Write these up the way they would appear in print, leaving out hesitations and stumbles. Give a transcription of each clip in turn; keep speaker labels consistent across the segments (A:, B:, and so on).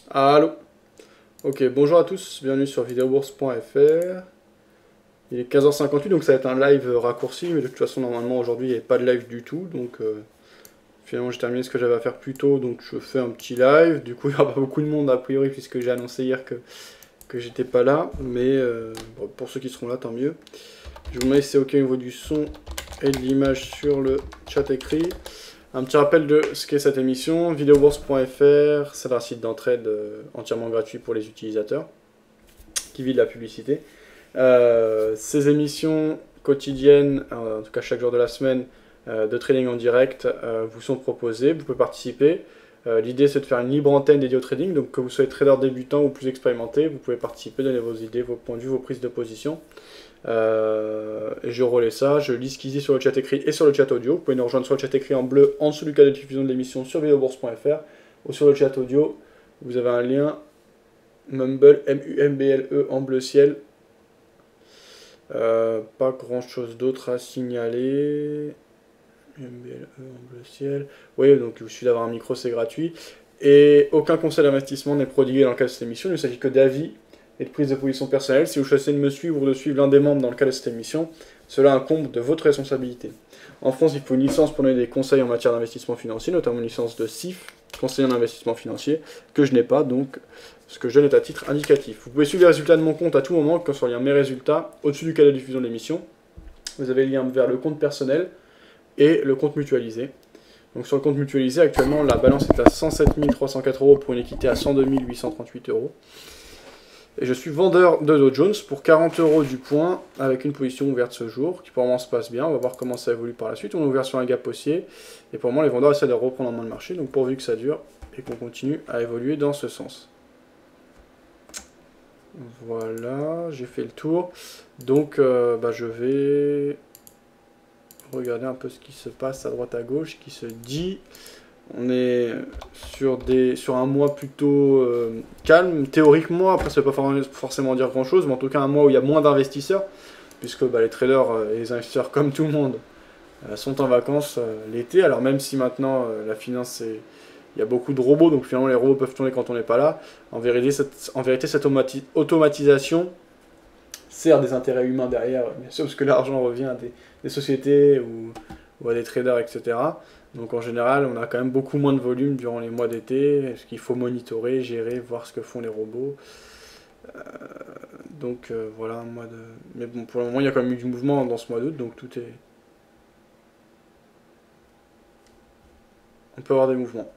A: Allô. Ok, bonjour à tous, bienvenue sur videobourse.fr. Il est 15h58, donc ça va être un live raccourci, mais de toute façon, normalement, aujourd'hui, il n'y a pas de live du tout, donc finalement, j'ai terminé ce que j'avais à faire plus tôt, donc je fais un petit live. Du coup, il n'y aura pas beaucoup de monde, a priori, puisque j'ai annoncé hier que j'étais pas là, mais bon, pour ceux qui seront là, tant mieux. Je vous mets si c'est ok au niveau du son et de l'image sur le chat écrit. Un petit rappel de ce qu'est cette émission. Videobourse.fr, c'est un site d'entraide entièrement gratuit pour les utilisateurs qui vit de la publicité. Ces émissions quotidiennes, en tout cas chaque jour de la semaine, de trading en direct vous sont proposées. Vous pouvez participer. L'idée c'est de faire une libre antenne dédiée au trading. Donc que vous soyez trader débutant ou plus expérimenté, vous pouvez participer, donner vos idées, vos points de vue, vos prises de position. Et je relais ça, je lis ce qu'ils disent sur le chat écrit et sur le chat audio. Vous pouvez nous rejoindre sur le chat écrit en bleu en dessous du cadre de diffusion de l'émission sur videobourse.fr ou sur le chat audio. Vous avez un lien Mumble, M-U-M-B-L-E en bleu ciel. Pas grand chose d'autre à signaler. MBLE en bleu ciel. Oui, donc il suffit d'avoir un micro, c'est gratuit. Et aucun conseil d'investissement n'est prodigué dans le cadre de cette émission. Il ne s'agit que d'avis et de prise de position personnelle. Si vous choisissez de me suivre ou de suivre l'un des membres dans le cadre de cette émission, cela incombe de votre responsabilité. En France, il faut une licence pour donner des conseils en matière d'investissement financier, notamment une licence de CIF, conseiller en investissement financier, que je n'ai pas, donc ce que je donne est à titre indicatif. Vous pouvez suivre les résultats de mon compte à tout moment, quand sur le lien Mes résultats, au-dessus du cadre de diffusion de l'émission. Vous avez le lien vers le compte personnel et le compte mutualisé. Donc sur le compte mutualisé, actuellement, la balance est à 107 304 euros pour une équité à 102 838 euros. Et je suis vendeur de Dow Jones pour 40 euros du point avec une position ouverte ce jour, qui pour le moment se passe bien. On va voir comment ça évolue par la suite. On est ouvert sur un gap haussier. Et pour le moment, les vendeurs essaient de reprendre en main le marché. Donc pourvu que ça dure et qu'on continue à évoluer dans ce sens. Voilà, j'ai fait le tour. Donc je vais regarder un peu ce qui se passe à droite à gauche, qui se dit. On est sur un mois plutôt calme, théoriquement, après ça ne veut pas forcément dire grand chose, mais en tout cas un mois où il y a moins d'investisseurs, puisque les traders et les investisseurs, comme tout le monde, sont en vacances l'été. Alors même si maintenant la finance, il y a beaucoup de robots, donc finalement les robots peuvent tourner quand on n'est pas là, en vérité cette automatisation sert des intérêts humains derrière, bien sûr, parce que l'argent revient à des sociétés ou à des traders, etc. Donc en général, on a quand même beaucoup moins de volume durant les mois d'été, ce qu'il faut monitorer, gérer, voir ce que font les robots. Voilà, un mois de... Mais bon, pour le moment, il y a quand même eu du mouvement dans ce mois d'août, donc tout est... On peut avoir des mouvements.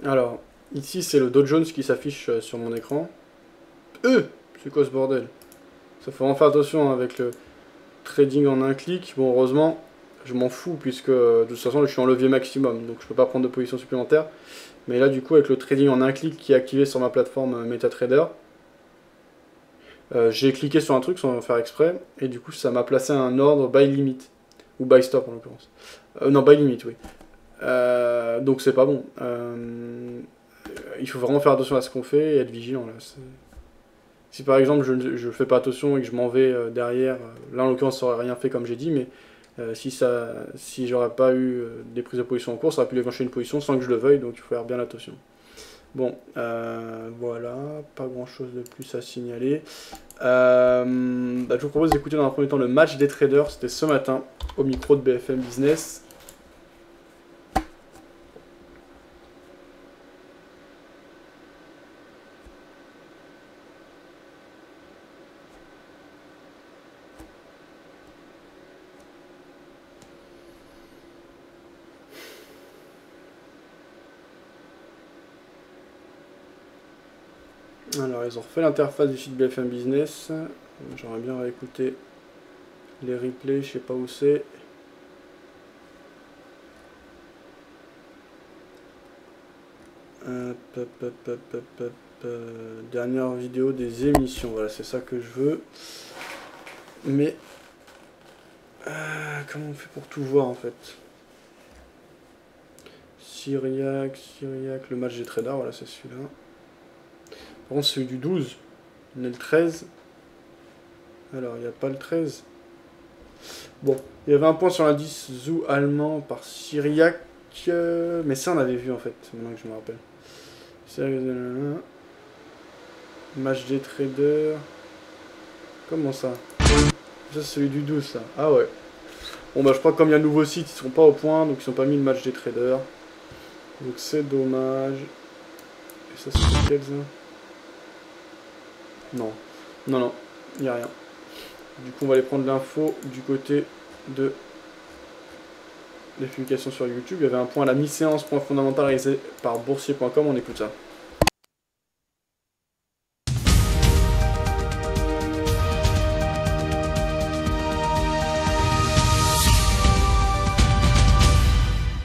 A: Alors, ici, c'est le Dow Jones qui s'affiche sur mon écran. C'est quoi ce bordel? Ça faut vraiment faire attention avec le trading en un clic. Bon, heureusement, je m'en fous, puisque de toute façon, je suis en levier maximum, donc je peux pas prendre de position supplémentaire. Mais là, du coup, avec le trading en un clic qui est activé sur ma plateforme MetaTrader, j'ai cliqué sur un truc sans faire exprès, et du coup, ça m'a placé un ordre buy limit, ou buy stop en l'occurrence. Non, buy limit, oui. Donc c'est pas bon. Il faut vraiment faire attention à ce qu'on fait et être vigilant là. Si par exemple je fais pas attention et que je m'en vais derrière, là en l'occurrence ça aurait rien fait comme j'ai dit, mais si j'aurais pas eu des prises de position en cours, ça aurait pu déclencher une position sans que je le veuille, donc il faut faire bien attention. Bon, voilà, pas grand chose de plus à signaler. Je vous propose d'écouter dans un premier temps le match des traders, c'était ce matin au micro de BFM Business. Alors, ils ont refait l'interface du site BFM Business. J'aimerais bien réécouter les replays, je sais pas où c'est. Dernière vidéo des émissions, voilà, c'est ça que je veux. Mais comment on fait pour tout voir en fait? Syriac, le match des traders, voilà, c'est celui-là. Par contre, celui du 12, on est le 13. Alors, il n'y a pas le 13. Bon, il y avait un point sur l'indice Zoo allemand par Syriac. Mais ça, on avait vu en fait, maintenant que je me rappelle. Match des traders. Comment ça? Ça, c'est celui du 12, ça. Ah ouais. Bon, bah, je crois que comme il y a un nouveau site, ils seront pas au point, donc ils n'ont pas mis le match des traders. Donc, c'est dommage. Et ça, c'est lequel, ça? Non. Non, non. Il n'y a rien. Du coup, on va aller prendre l'info du côté de les publications sur YouTube. Il y avait un point à la mi-séance, point fondamental réalisé par boursier.com. On écoute ça.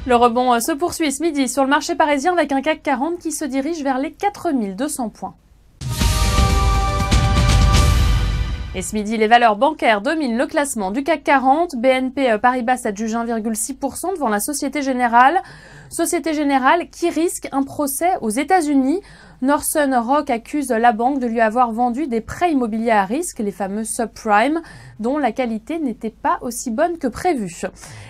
B: Le rebond se poursuit ce midi sur le marché parisien avec un CAC 40 qui se dirige vers les 4200 points. Et ce midi, les valeurs bancaires dominent le classement du CAC 40. BNP Paribas adjuge 1,6% devant la Société Générale. Société Générale qui risque un procès aux États-Unis. Northern Rock accuse la banque de lui avoir vendu des prêts immobiliers à risque, les fameux subprime, dont la qualité n'était pas aussi bonne que prévu.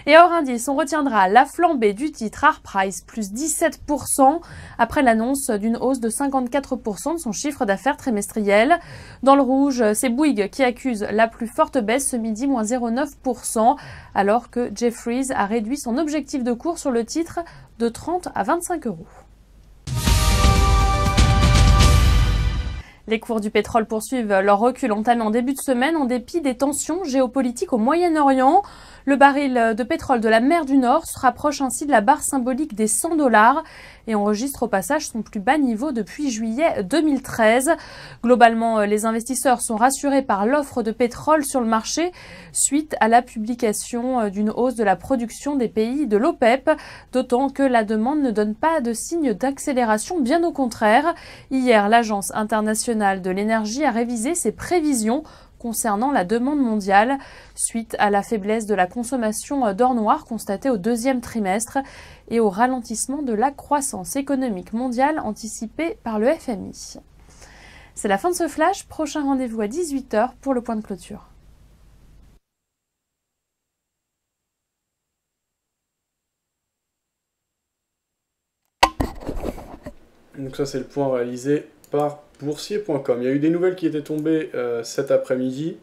B: Et hors indice, on retiendra la flambée du titre Arprice, plus 17%, après l'annonce d'une hausse de 54% de son chiffre d'affaires trimestriel. Dans le rouge, c'est Bouygues qui accuse la plus forte baisse ce midi, moins 0,9%, alors que Jefferies a réduit son objectif de cours sur le titre de 30 à 25 euros. Les cours du pétrole poursuivent leur recul entamé en début de semaine en dépit des tensions géopolitiques au Moyen-Orient. Le baril de pétrole de la mer du Nord se rapproche ainsi de la barre symbolique des 100 $ et enregistre au passage son plus bas niveau depuis juillet 2013. Globalement, les investisseurs sont rassurés par l'offre de pétrole sur le marché suite à la publication d'une hausse de la production des pays de l'OPEP, d'autant que la demande ne donne pas de signe d'accélération, bien au contraire. Hier, l'Agence internationale de l'énergie a révisé ses prévisions concernant la demande mondiale suite à la faiblesse de la consommation d'or noir constatée au deuxième trimestre et au ralentissement de la croissance économique mondiale anticipée par le FMI. C'est la fin de ce flash, prochain rendez-vous à 18 h pour le point de clôture.
A: Donc ça c'est le point réalisé par boursier.com. Il y a eu des nouvelles qui étaient tombées cet après-midi,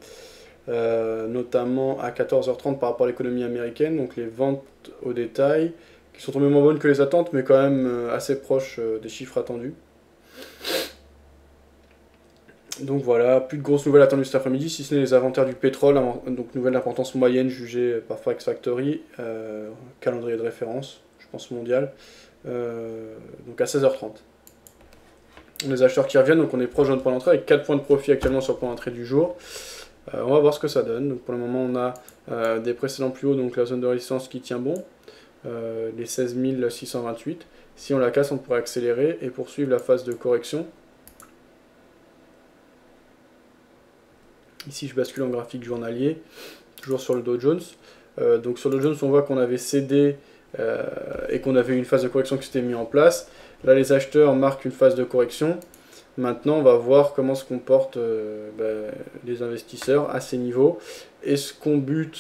A: notamment à 14h30 par rapport à l'économie américaine, donc les ventes au détail, qui sont tombées moins bonnes que les attentes, mais quand même assez proches des chiffres attendus. Donc voilà, plus de grosses nouvelles attendues cet après-midi, si ce n'est les inventaires du pétrole, donc nouvelle d'importance moyenne jugée par Forex Factory, calendrier de référence, je pense mondial, donc à 16h30. Les acheteurs qui reviennent, donc on est proche d'un point d'entrée avec 4 points de profit actuellement sur le point d'entrée du jour. On va voir ce que ça donne. Donc pour le moment, on a des précédents plus hauts, donc la zone de résistance qui tient bon, les 16 628. Si on la casse, on pourrait accélérer et poursuivre la phase de correction. Ici, je bascule en graphique journalier, toujours sur le Dow Jones. Donc sur le Dow Jones, on voit qu'on avait cédé et qu'on avait une phase de correction qui s'était mise en place. Là, les acheteurs marquent une phase de correction. Maintenant, on va voir comment se comportent les investisseurs à ces niveaux. Est-ce qu'on bute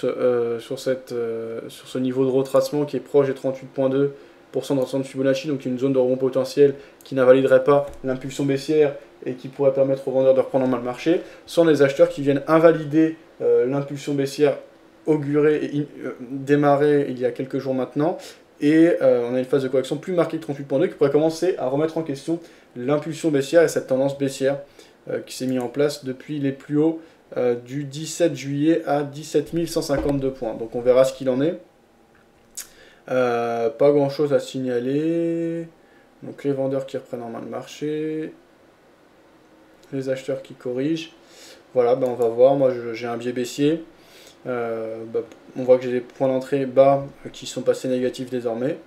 A: sur ce niveau de retracement qui est proche des 38,2% de retracement de Fibonacci, donc une zone de rebond potentiel qui n'invaliderait pas l'impulsion baissière et qui pourrait permettre aux vendeurs de reprendre en main le marché, sans les acheteurs qui viennent invalider l'impulsion baissière augurée et démarrée il y a quelques jours maintenant. Et on a une phase de correction plus marquée que 38,2 qui pourrait commencer à remettre en question l'impulsion baissière et cette tendance baissière qui s'est mise en place depuis les plus hauts du 17 juillet à 17 152 points. Donc on verra ce qu'il en est. Pas grand chose à signaler. Donc les vendeurs qui reprennent en main le marché. Les acheteurs qui corrigent. Voilà, on va voir. Moi j'ai un biais baissier. On voit que j'ai des points d'entrée bas qui sont passés négatifs désormais.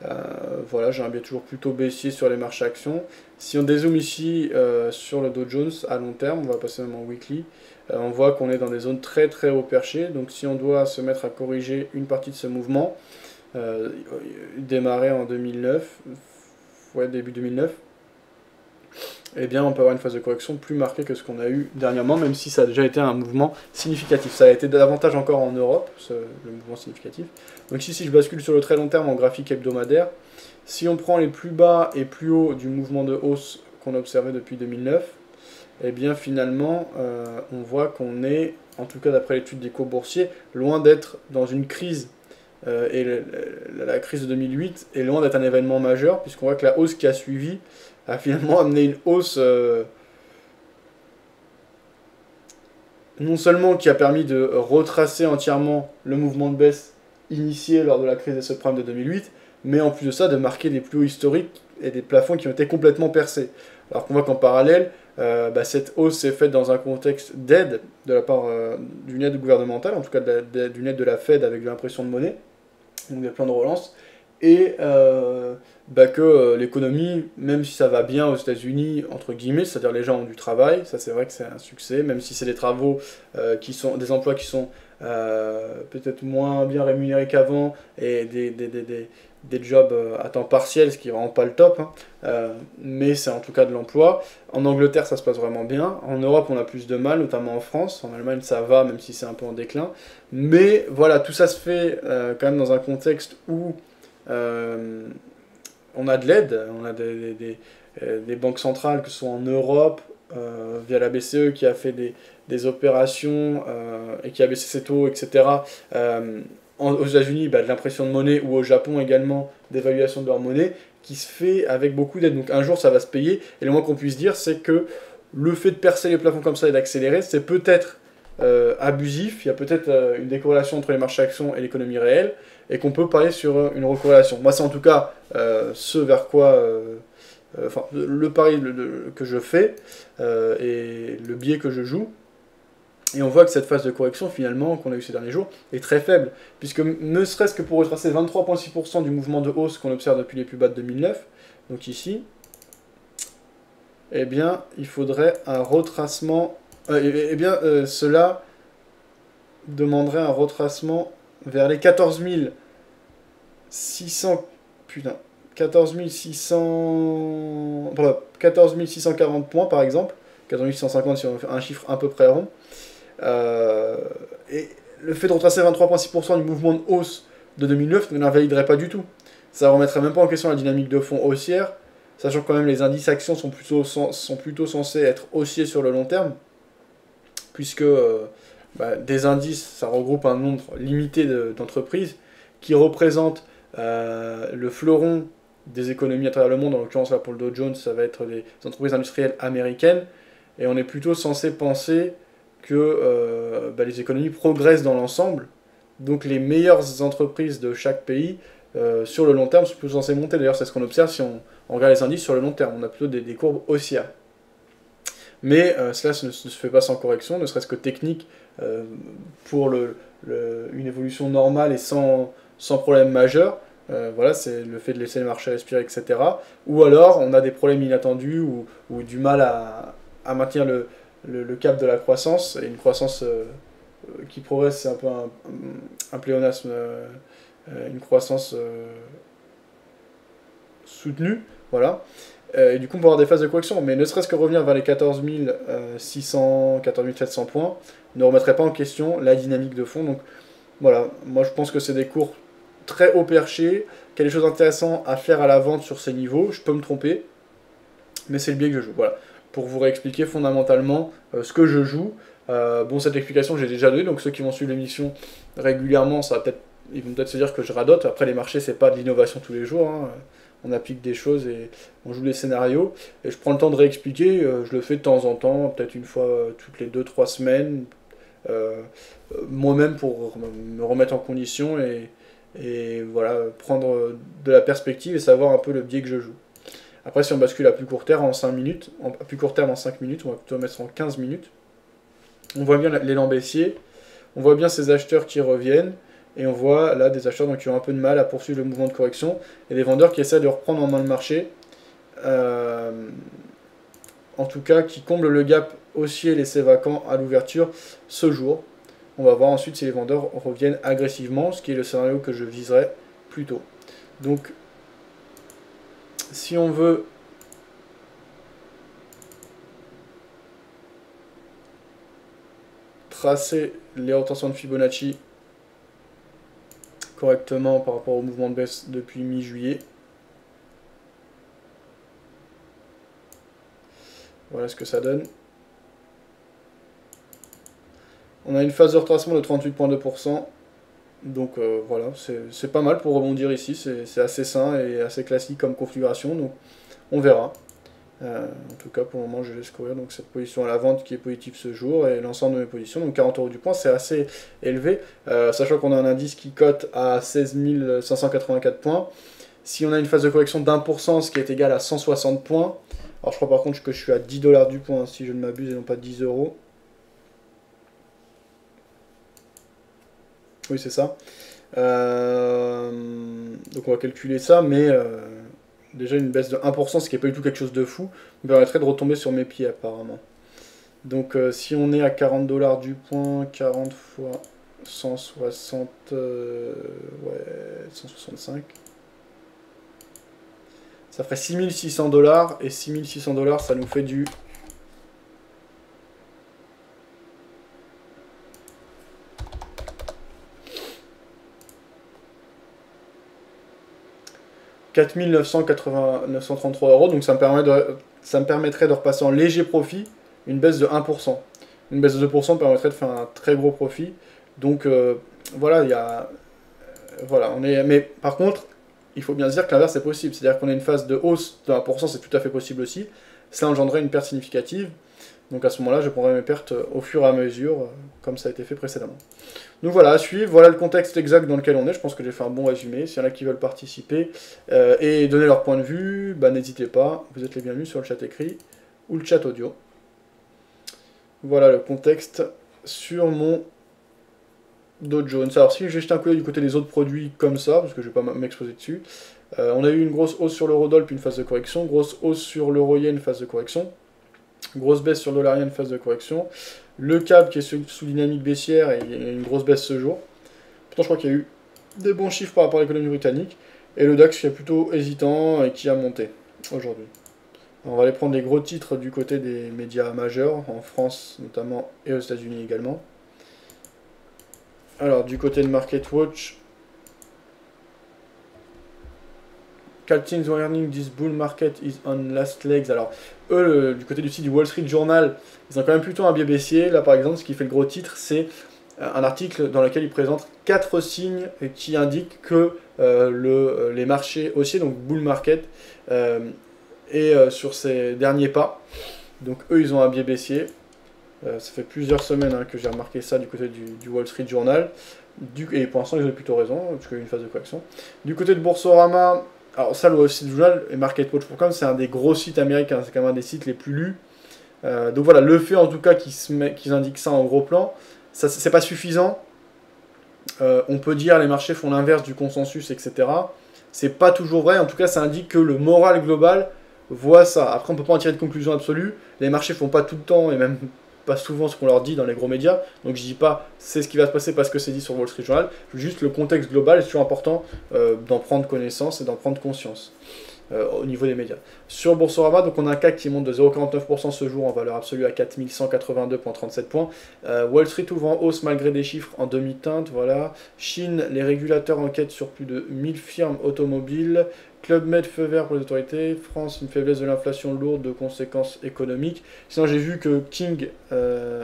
A: Voilà, j'ai un biais toujours plutôt baissier sur les marchés actions. Si on dézoome ici sur le Dow Jones à long terme, on va passer même en weekly, on voit qu'on est dans des zones très très haut perchées. Donc si on doit se mettre à corriger une partie de ce mouvement, démarré en 2009, ouais, début 2009, eh bien on peut avoir une phase de correction plus marquée que ce qu'on a eu dernièrement, même si ça a déjà été un mouvement significatif. Ça a été davantage encore en Europe, le mouvement significatif. Donc ici, si je bascule sur le très long terme en graphique hebdomadaire, si on prend les plus bas et plus hauts du mouvement de hausse qu'on a observé depuis 2009, eh bien finalement, on voit qu'on est, en tout cas d'après l'étude des cours boursiers, loin d'être dans une crise. Et la crise de 2008 est loin d'être un événement majeur, puisqu'on voit que la hausse qui a suivi a finalement amené une hausse non seulement qui a permis de retracer entièrement le mouvement de baisse initié lors de la crise des subprimes de 2008, mais en plus de ça de marquer des plus hauts historiques et des plafonds qui ont été complètement percés. Alors qu'on voit qu'en parallèle, cette hausse s'est faite dans un contexte d'aide de la part d'une aide gouvernementale, en tout cas d'une aide de la Fed avec de l'impression de monnaie, donc des plans de relance, et que l'économie, même si ça va bien aux États-Unis, entre guillemets, c'est-à-dire les gens ont du travail, ça c'est vrai que c'est un succès, même si c'est des travaux des emplois qui sont peut-être moins bien rémunérés qu'avant, et des jobs à temps partiel, ce qui est vraiment pas le top, hein. Mais c'est en tout cas de l'emploi. En Angleterre, ça se passe vraiment bien. En Europe, on a plus de mal, notamment en France. En Allemagne, ça va, même si c'est un peu en déclin. Mais voilà, tout ça se fait quand même dans un contexte où on a de l'aide, on a des banques centrales, que ce soit en Europe, via la BCE, qui a fait des opérations et qui a baissé ses taux, etc. Aux États-Unis, de l'impression de monnaie, ou au Japon également, d'évaluation de leur monnaie, qui se fait avec beaucoup d'aide. Donc un jour, ça va se payer, et le moins qu'on puisse dire, c'est que le fait de percer les plafonds comme ça et d'accélérer, c'est peut-être abusif, il y a peut-être une décorrélation entre les marchés actions et l'économie réelle, et qu'on peut parler sur une recorrélation. Moi, c'est en tout cas ce vers quoi... le pari que je fais et le biais que je joue. Et on voit que cette phase de correction, finalement, qu'on a eu ces derniers jours, est très faible, puisque ne serait-ce que pour retracer 23,6% du mouvement de hausse qu'on observe depuis les plus bas de 2009, donc ici, eh bien, il faudrait un retracement... cela demanderait un retracement vers les 14 600... Putain... 14 640 points, par exemple. 14 650 si on fait un chiffre à peu près rond. Et le fait de retracer 23,6% du mouvement de hausse de 2009 ne l'invaliderait pas du tout. Ça ne remettrait même pas en question la dynamique de fond haussière, sachant que quand même les indices actions sont plutôt censés être haussiers sur le long terme, puisque des indices, ça regroupe un nombre limité d'entreprises qui représentent le fleuron des économies à travers le monde. En l'occurrence, là pour le Dow Jones, ça va être des entreprises industrielles américaines, et on est plutôt censé penser que les économies progressent dans l'ensemble, donc les meilleures entreprises de chaque pays, sur le long terme, sont plutôt censées monter. D'ailleurs, c'est ce qu'on observe si on regarde les indices sur le long terme, on a plutôt des courbes haussières. Mais cela ne se fait pas sans correction, ne serait-ce que technique, pour une évolution normale et sans problème majeur. Voilà, c'est le fait de laisser les marchés respirer, etc. Ou alors, on a des problèmes inattendus ou du mal à maintenir le cap de la croissance, et une croissance qui progresse, c'est un peu un pléonasme, une croissance soutenue, voilà. Et du coup, on peut avoir des phases de correction, mais ne serait-ce que revenir vers les 14 600, 14 700 points ne remettrait pas en question la dynamique de fond. Donc voilà, moi je pense que c'est des cours très haut perchés, qu'il y a des choses intéressantes à faire à la vente sur ces niveaux. Je peux me tromper, mais c'est le biais que je joue. Voilà, pour vous réexpliquer fondamentalement ce que je joue. Cette explication j'ai déjà donnée, donc ceux qui vont suivre l'émission régulièrement, ils vont peut-être se dire que je radote. Après, les marchés, c'est pas de l'innovation tous les jours, hein. On applique des choses et on joue des scénarios, et je prends le temps de réexpliquer. Je le fais de temps en temps, peut-être une fois toutes les 2-3 semaines, moi-même pour me remettre en condition et voilà, prendre de la perspective et savoir un peu le biais que je joue. Après, si on bascule à plus court terme en 5 minutes, on va plutôt mettre en 15 minutes. On voit bien l'élan baissier, on voit bien ces acheteurs qui reviennent, Et on voit là des acheteurs donc, qui ont un peu de mal à poursuivre le mouvement de correction, et des vendeurs qui essaient de reprendre en main le marché. En tout cas, qui comblent le gap haussier laissé vacant à l'ouverture ce jour. On va voir ensuite si les vendeurs reviennent agressivement, ce qui est le scénario que je viserai plus tôt. Donc, si on veut tracer les retentions de Fibonacci correctement par rapport au mouvement de baisse depuis mi-juillet, voilà ce que ça donne. On a une phase de retracement de 38,2%. Donc voilà, c'est pas mal pour rebondir ici. C'est assez sain et assez classique comme configuration. Donc on verra. En tout cas, pour le moment, je laisse courir donc cette position à la vente qui est positive ce jour et l'ensemble de mes positions. Donc 40 € du point, c'est assez élevé. Sachant qu'on a un indice qui cote à 16 584 points. Si on a une phase de correction d'1%, ce qui est égal à 160 points. Alors je crois par contre que je suis à 10 $ du point, si je ne m'abuse, et non pas 10 €. Oui, c'est ça. Donc on va calculer ça, mais déjà une baisse de 1%, ce qui n'est pas du tout quelque chose de fou, me permettrait de retomber sur mes pieds apparemment. Donc si on est à 40 $ du point, 40 fois 160, ouais, 165, ça ferait 6600 $, et 6600 $, ça nous fait du 4 933 €, donc ça me permettrait de repasser en léger profit une baisse de 1%. Une baisse de 2% me permettrait de faire un très gros profit. Donc voilà, voilà, mais par contre, il faut bien se dire que l'inverse est possible. C'est-à-dire qu'on a une phase de hausse de 1%, c'est tout à fait possible aussi. Cela engendrerait une perte significative. Donc à ce moment-là, je prendrai mes pertes au fur et à mesure, comme ça a été fait précédemment. Donc voilà, à suivre, voilà le contexte exact dans lequel on est. Je pense que j'ai fait un bon résumé. S'il y en a qui veulent participer et donner leur point de vue, bah, n'hésitez pas. Vous êtes les bienvenus sur le chat écrit ou le chat audio. Voilà le contexte sur mon Dow Jones. Alors si j'ai jeté un coup d'œil du côté des autres produits comme ça, parce que je ne vais pas m'exposer dessus, on a eu une grosse hausse sur l'eurodoll puis une phase de correction, grosse hausse sur l'euro-yen, phase de correction. Grosse baisse sur le dollar yen, phase de correction. Le CAC qui est sous dynamique baissière et il y a une grosse baisse ce jour. Pourtant, je crois qu'il y a eu des bons chiffres par rapport à l'économie britannique. Et le DAX qui est plutôt hésitant et qui a monté aujourd'hui. On va aller prendre des gros titres du côté des médias majeurs, en France notamment et aux États-Unis également. Alors, du côté de MarketWatch, Caltins warning this bull market is on last legs. Alors, eux, du côté du site du Wall Street Journal, ils ont quand même plutôt un biais baissier. Là, par exemple, ce qui fait le gros titre, c'est un article dans lequel ils présentent 4 signes qui indiquent que les marchés haussiers, donc bull market, est sur ses derniers pas. Donc, eux, ils ont un biais baissier. Ça fait plusieurs semaines que j'ai remarqué ça du côté du Wall Street Journal. Et pour l'instant, ils ont plutôt raison, parce qu'il y a eu une phase de correction. Du côté de Boursorama, alors ça, le Wall Street Journal et MarketWatch.com, c'est un des gros sites américains, c'est quand même un des sites les plus lus. Donc voilà, le fait en tout cas qu'ils indiquent ça en gros plan, c'est pas suffisant. On peut dire les marchés font l'inverse du consensus, etc. C'est pas toujours vrai, en tout cas ça indique que le moral global voit ça. Après on peut pas en tirer de conclusion absolue, les marchés font pas tout le temps, et même pas souvent ce qu'on leur dit dans les gros médias, donc je dis pas c'est ce qui va se passer parce que c'est dit sur Wall Street Journal, juste le contexte global est toujours important d'en prendre connaissance et d'en prendre conscience au niveau des médias. Sur Boursorama, donc on a un CAC qui monte de 0,49% ce jour en valeur absolue à 4182,37 points. Wall Street ouvre en hausse malgré des chiffres en demi-teinte, voilà. Chine, les régulateurs enquêtent sur plus de 1000 firmes automobiles. Club Med, feu vert pour les autorités. France, une faiblesse de l'inflation lourde de conséquences économiques. Sinon, j'ai vu que King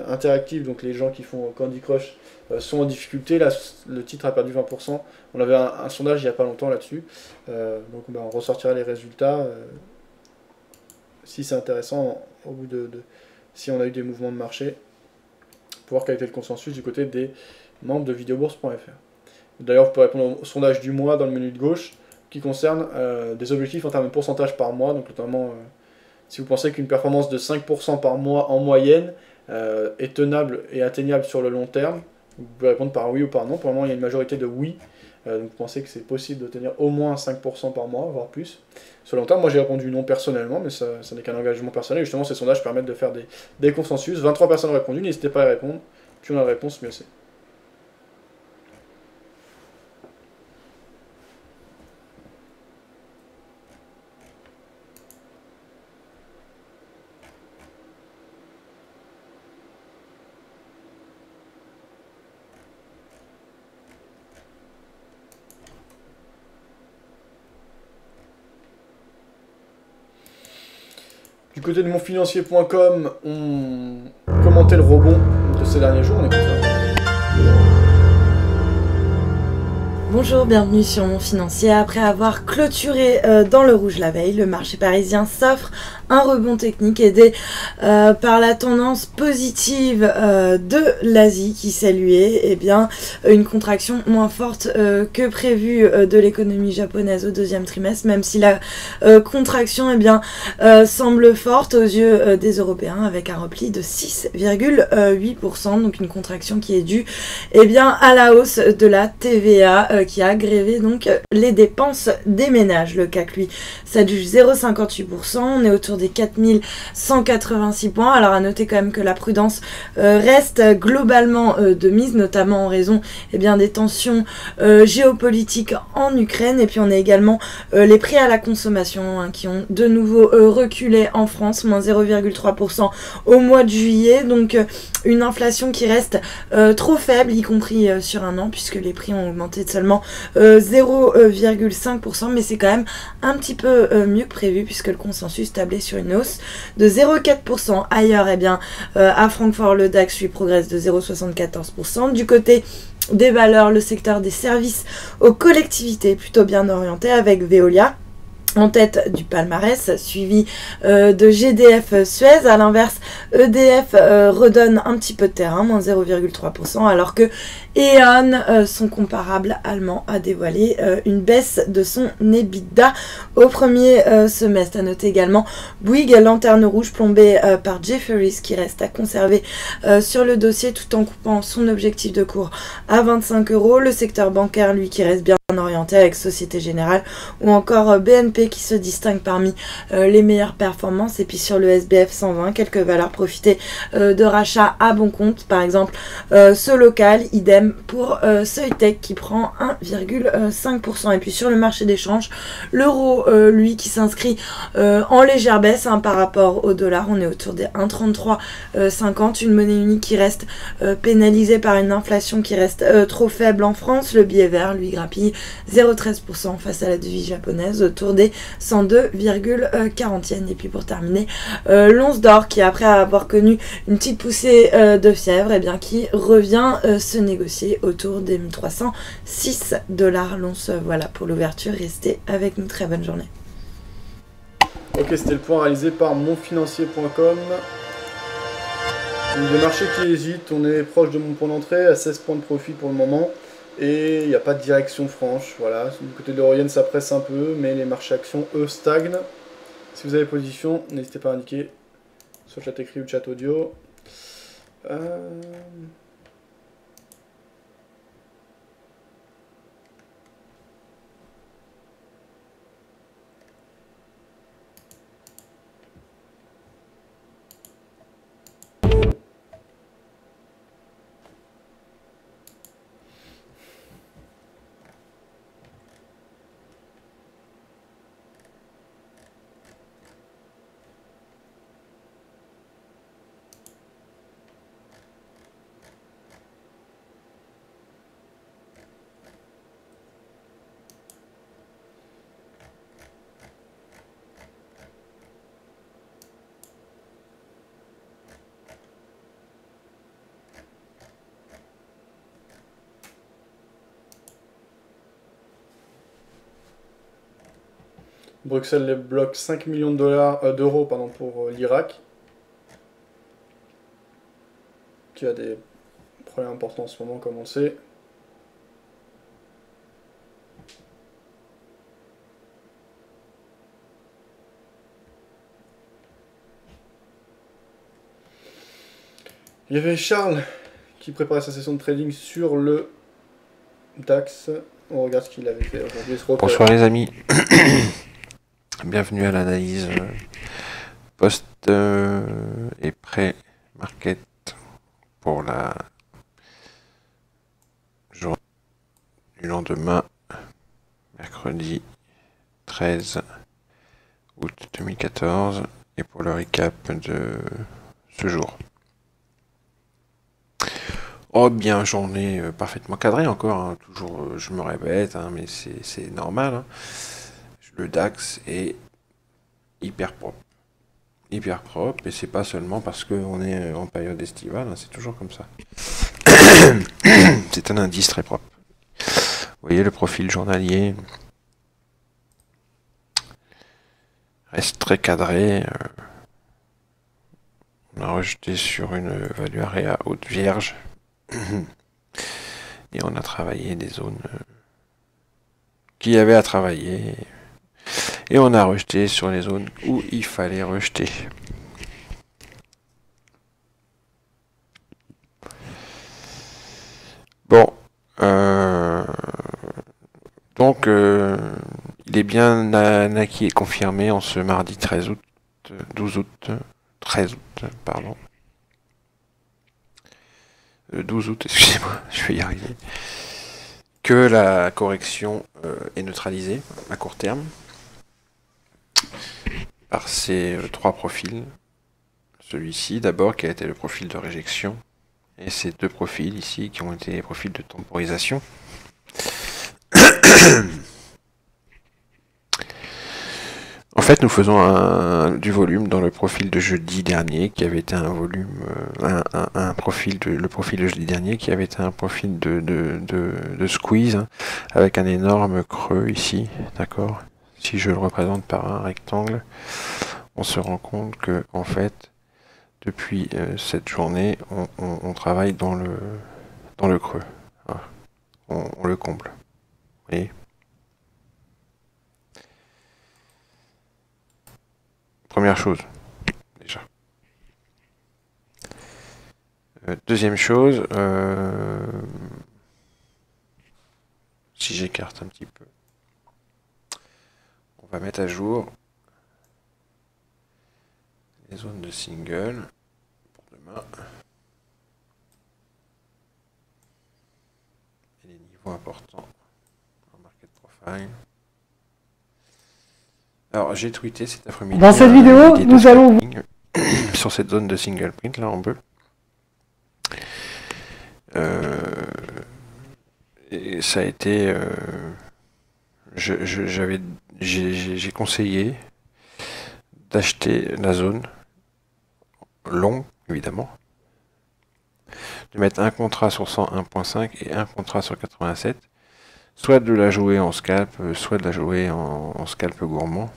A: Interactive, donc les gens qui font Candy Crush, sont en difficulté. Là, le titre a perdu 20%. On avait un sondage il n'y a pas longtemps là-dessus. Donc, on ressortira les résultats. Si c'est intéressant, au bout si on a eu des mouvements de marché, pour voir quel était le consensus du côté des membres de videobourse.fr. D'ailleurs, vous pouvez répondre au sondage du mois dans le menu de gauche, qui concerne des objectifs en termes de pourcentage par mois, donc notamment si vous pensez qu'une performance de 5% par mois en moyenne est tenable et atteignable sur le long terme, Vous pouvez répondre par oui ou par non. Pour le moment, il y a une majorité de oui. Donc vous pensez que c'est possible d'obtenir au moins 5% par mois, voire plus. Sur le long terme, moi j'ai répondu non personnellement, mais ça n'est qu'un engagement personnel. Justement, ces sondages permettent de faire des consensus. 23 personnes ont répondu, n'hésitez pas à y répondre. Plus on a de réponses, mieux c'est. Du côté de monfinancier.com, on commentait le rebond de ces derniers jours, on écoute ça.
C: Bonjour, bienvenue sur Mon Financier. Après avoir clôturé dans le rouge la veille, le marché parisien s'offre un rebond technique aidé par la tendance positive de l'Asie qui saluait une contraction moins forte que prévu de l'économie japonaise au deuxième trimestre, même si la contraction semble forte aux yeux des Européens avec un repli de 6,8%, donc une contraction qui est due à la hausse de la TVA qui a grévé donc les dépenses des ménages. Le CAC lui s'adjuge 0,58%, on est autour des 4186 points. Alors à noter quand même que la prudence reste globalement de mise, notamment en raison des tensions géopolitiques en Ukraine, et puis on a également les prix à la consommation qui ont de nouveau reculé en France, moins 0,3% au mois de juillet, donc une inflation qui reste trop faible, y compris sur un an, puisque les prix ont augmenté de seulement 0,5%, mais c'est quand même un petit peu mieux que prévu, puisque le consensus tablait sur une hausse de 0,4%. Ailleurs, à Francfort, le DAX lui progresse de 0,74%. Du côté des valeurs, le secteur des services aux collectivités est plutôt bien orienté, avec Veolia en tête du palmarès, suivi de GDF Suez. À l'inverse, EDF redonne un petit peu de terrain, moins 0,3%, alors que E.ON, son comparable allemand, a dévoilé une baisse de son EBITDA au premier semestre. À noter également Bouygues, lanterne rouge plombée par Jefferies, qui reste à conserver sur le dossier tout en coupant son objectif de cours à 25 €. Le secteur bancaire, lui, qui reste bien orienté avec Société Générale ou encore BNP qui se distingue parmi les meilleures performances. Et puis sur le SBF 120, quelques valeurs profitaient de rachats à bon compte, par exemple ce local, idem pour Soitec qui prend 1,5%. Et puis sur le marché d'échange, l'euro lui qui s'inscrit en légère baisse par rapport au dollar, on est autour des 1,3350, une monnaie unique qui reste pénalisée par une inflation qui reste trop faible en France. Le billet vert lui grappille 0,13% face à la devise japonaise autour des 102,40 yens. Et puis pour terminer, l'once d'or qui, après avoir connu une petite poussée de fièvre, qui revient se négocier autour des 1306 $ l'once. Voilà pour l'ouverture, restez avec nous, très bonne journée.
A: Ok, c'était le point réalisé par monfinancier.com. Des marchés qui hésitent, on est proche de mon point d'entrée, à 16 points de profit pour le moment. Et il n'y a pas de direction franche, voilà. Du côté de l'euro-yen, ça presse un peu, mais les marchés actions, eux, stagnent. Si vous avez position, n'hésitez pas à indiquer sur le chat écrit ou le chat audio. Bruxelles bloque 5 millions d'euros pour l'Irak, qui a des problèmes importants en ce moment, comme on le sait. Il y avait Charles qui préparait sa session de trading sur le DAX. On regarde ce qu'il avait fait aujourd'hui.
D: Bonsoir les amis. Bienvenue à l'analyse post et pré-market pour la journée du lendemain, mercredi 13 août 2014, et pour le recap de ce jour. Oh bien, journée parfaitement cadrée encore, hein. Toujours je me répète, hein, mais c'est normal, hein. Le DAX est hyper propre, et c'est pas seulement parce qu'on est en période estivale, hein, c'est toujours comme ça. C'est un indice très propre. Vous voyez le profil journalier reste très cadré. On a rejeté sur une value area haute vierge. Et on a travaillé des zones qu'il y avait à travailler. Et on a rejeté sur les zones où il fallait rejeter. Bon. Donc, il est bien acquis et confirmé en ce mardi 13 août, 12 août, excusez-moi, je vais y arriver, que la correction est neutralisée à court terme par ces trois profils. Celui-ci d'abord qui a été le profil de réjection, et ces deux profils ici qui ont été les profils de temporisation. En fait, nous faisons du volume dans le profil de jeudi dernier, qui avait été un volume, le profil de jeudi dernier, qui avait été un profil de squeeze, hein, avec un énorme creux ici, d'accord. Si je le représente par un rectangle, on se rend compte que, en fait, depuis cette journée, on travaille dans le creux. Voilà. On le comble. Vous voyez ? Première chose, déjà. Deuxième chose, si j'écarte un petit peu, on va mettre à jour les zones de single pour demain et les niveaux importants en market profile. Alors, j'ai tweeté cet après-midi.
E: Dans cette vidéo, nous allons
D: sur cette zone de single print là en bleu. Et ça a été, j'ai conseillé d'acheter la zone longue, évidemment, de mettre un contrat sur 101.5 et un contrat sur 87. Soit de la jouer en scalp, soit de la jouer en scalp gourmand.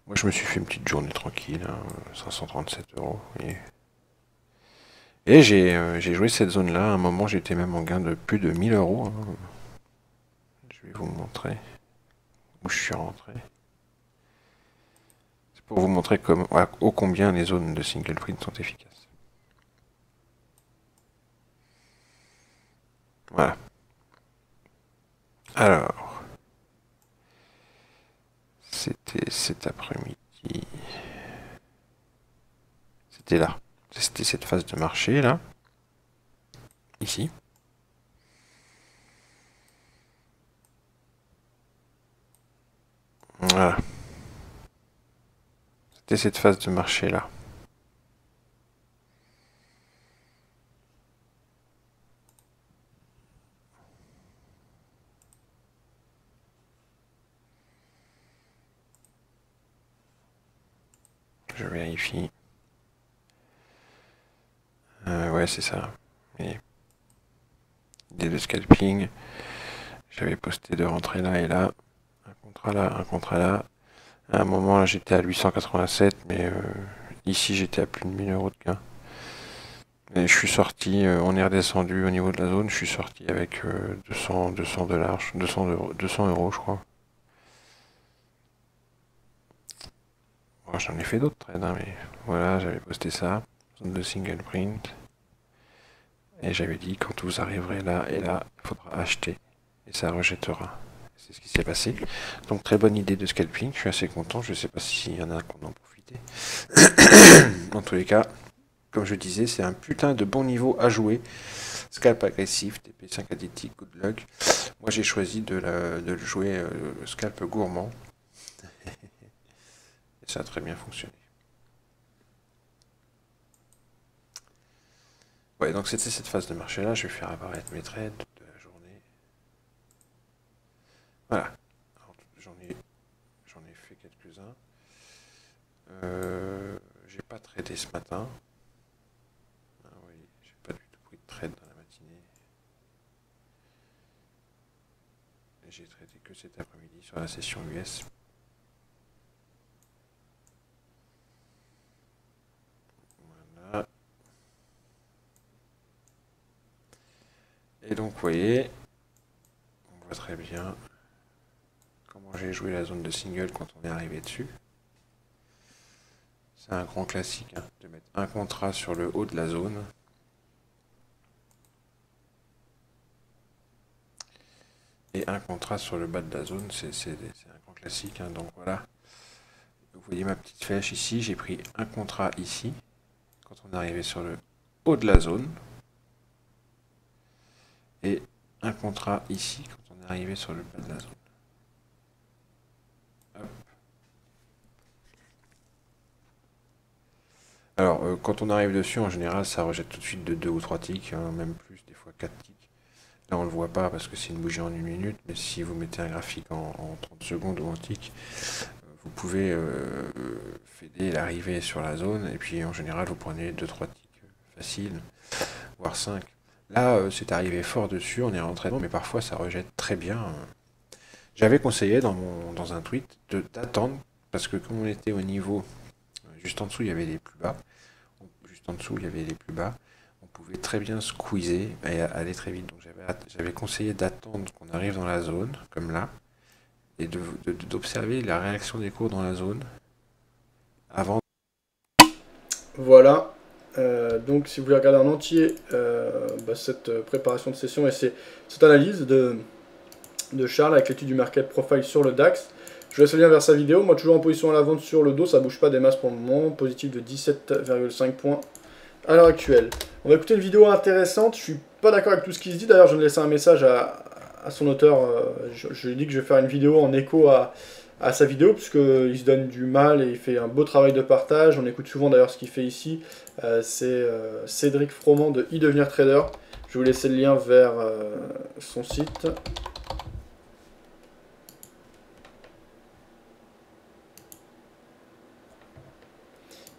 D: Moi, je me suis fait une petite journée tranquille, hein, 537 €. Et j'ai joué cette zone-là. À un moment, j'étais même en gain de plus de 1000 €. Hein. Je vais vous montrer où je suis rentré. C'est pour vous montrer ô combien les zones de single print sont efficaces. Voilà. Alors, c'était cet après-midi. C'était là. C'était cette phase de marché, là. Ici. Voilà. C'était cette phase de marché, là. Je vérifie. Ouais, c'est ça. Et idée de scalping. J'avais posté de rentrer là et là. Un contrat là, un contrat là. À un moment, là, j'étais à 887, mais ici, j'étais à plus de 1000 € de gain. Et je suis sorti, on est redescendu au niveau de la zone, je suis sorti avec 200 $, 200 €, je crois. Bon, j'en ai fait d'autres trades, hein, mais voilà, j'avais posté ça. Zone de single print. Et j'avais dit, quand vous arriverez là et là, il faudra acheter. Et ça rejettera. C'est ce qui s'est passé. Donc très bonne idée de scalping, je suis assez content. Je ne sais pas s'il y en a qui en ont profité. En tous les cas, comme je disais, c'est un putain de bon niveau à jouer. Scalp agressif, TP5 addict, good luck. Moi j'ai choisi de le jouer scalp gourmand. Et ça a très bien fonctionné. Ouais, donc c'était cette phase de marché là. Je vais faire apparaître mes trades de la journée. Voilà. J'en ai fait quelques-uns. J'ai pas tradé ce matin. Ah oui, j'ai pas du tout pris de trade dans la matinée. Et j'ai tradé que cet après-midi sur la session US. Voilà. Et donc, vous voyez, on voit très bien comment j'ai joué la zone de single quand on est arrivé dessus. C'est un grand classique hein, de mettre un contrat sur le haut de la zone. Et un contrat sur le bas de la zone, c'est un grand classique. Hein, donc voilà, vous voyez ma petite flèche ici, j'ai pris un contrat ici, quand on est arrivé sur le haut de la zone. Et un contrat ici, quand on est arrivé sur le bas de la zone. Hop. Alors, quand on arrive dessus, en général, ça rejette tout de suite de 2 ou 3 ticks, hein, même plus, des fois 4 ticks. Là, on ne le voit pas parce que c'est une bougie en 1 minute, mais si vous mettez un graphique en 30 secondes ou en tick, vous pouvez fader l'arrivée sur la zone, et puis en général, vous prenez 2-3 ticks faciles, voire 5. Là, c'est arrivé fort dessus, on est rentré dedans, mais parfois ça rejette très bien. J'avais conseillé dans un tweet d'attendre, parce que comme on était au niveau, juste en dessous, il y avait les plus bas, juste en dessous, il y avait les plus bas, on pouvait très bien squeezer et aller très vite. Donc j'avais conseillé d'attendre qu'on arrive dans la zone, comme là, et d'observer la réaction des cours dans la zone, avant.
A: Voilà. Donc si vous voulez regarder en entier cette préparation de session et cette analyse de Charles avec l'étude du market profile sur le DAX, je vous laisse le lien vers sa vidéo. Moi toujours en position à la vente sur le dos, ça bouge pas des masses pour le moment, positif de 17,5 points à l'heure actuelle. On va écouter une vidéo intéressante, je suis pas d'accord avec tout ce qui se dit, d'ailleurs je viens de laisser un message à son auteur, je lui ai dit que je vais faire une vidéo en écho à sa vidéo, puisqu'il se donne du mal et il fait un beau travail de partage. On écoute souvent d'ailleurs ce qu'il fait ici. C'est Cédric Froment de e-devenir trader. Je vais vous laisser le lien vers son site.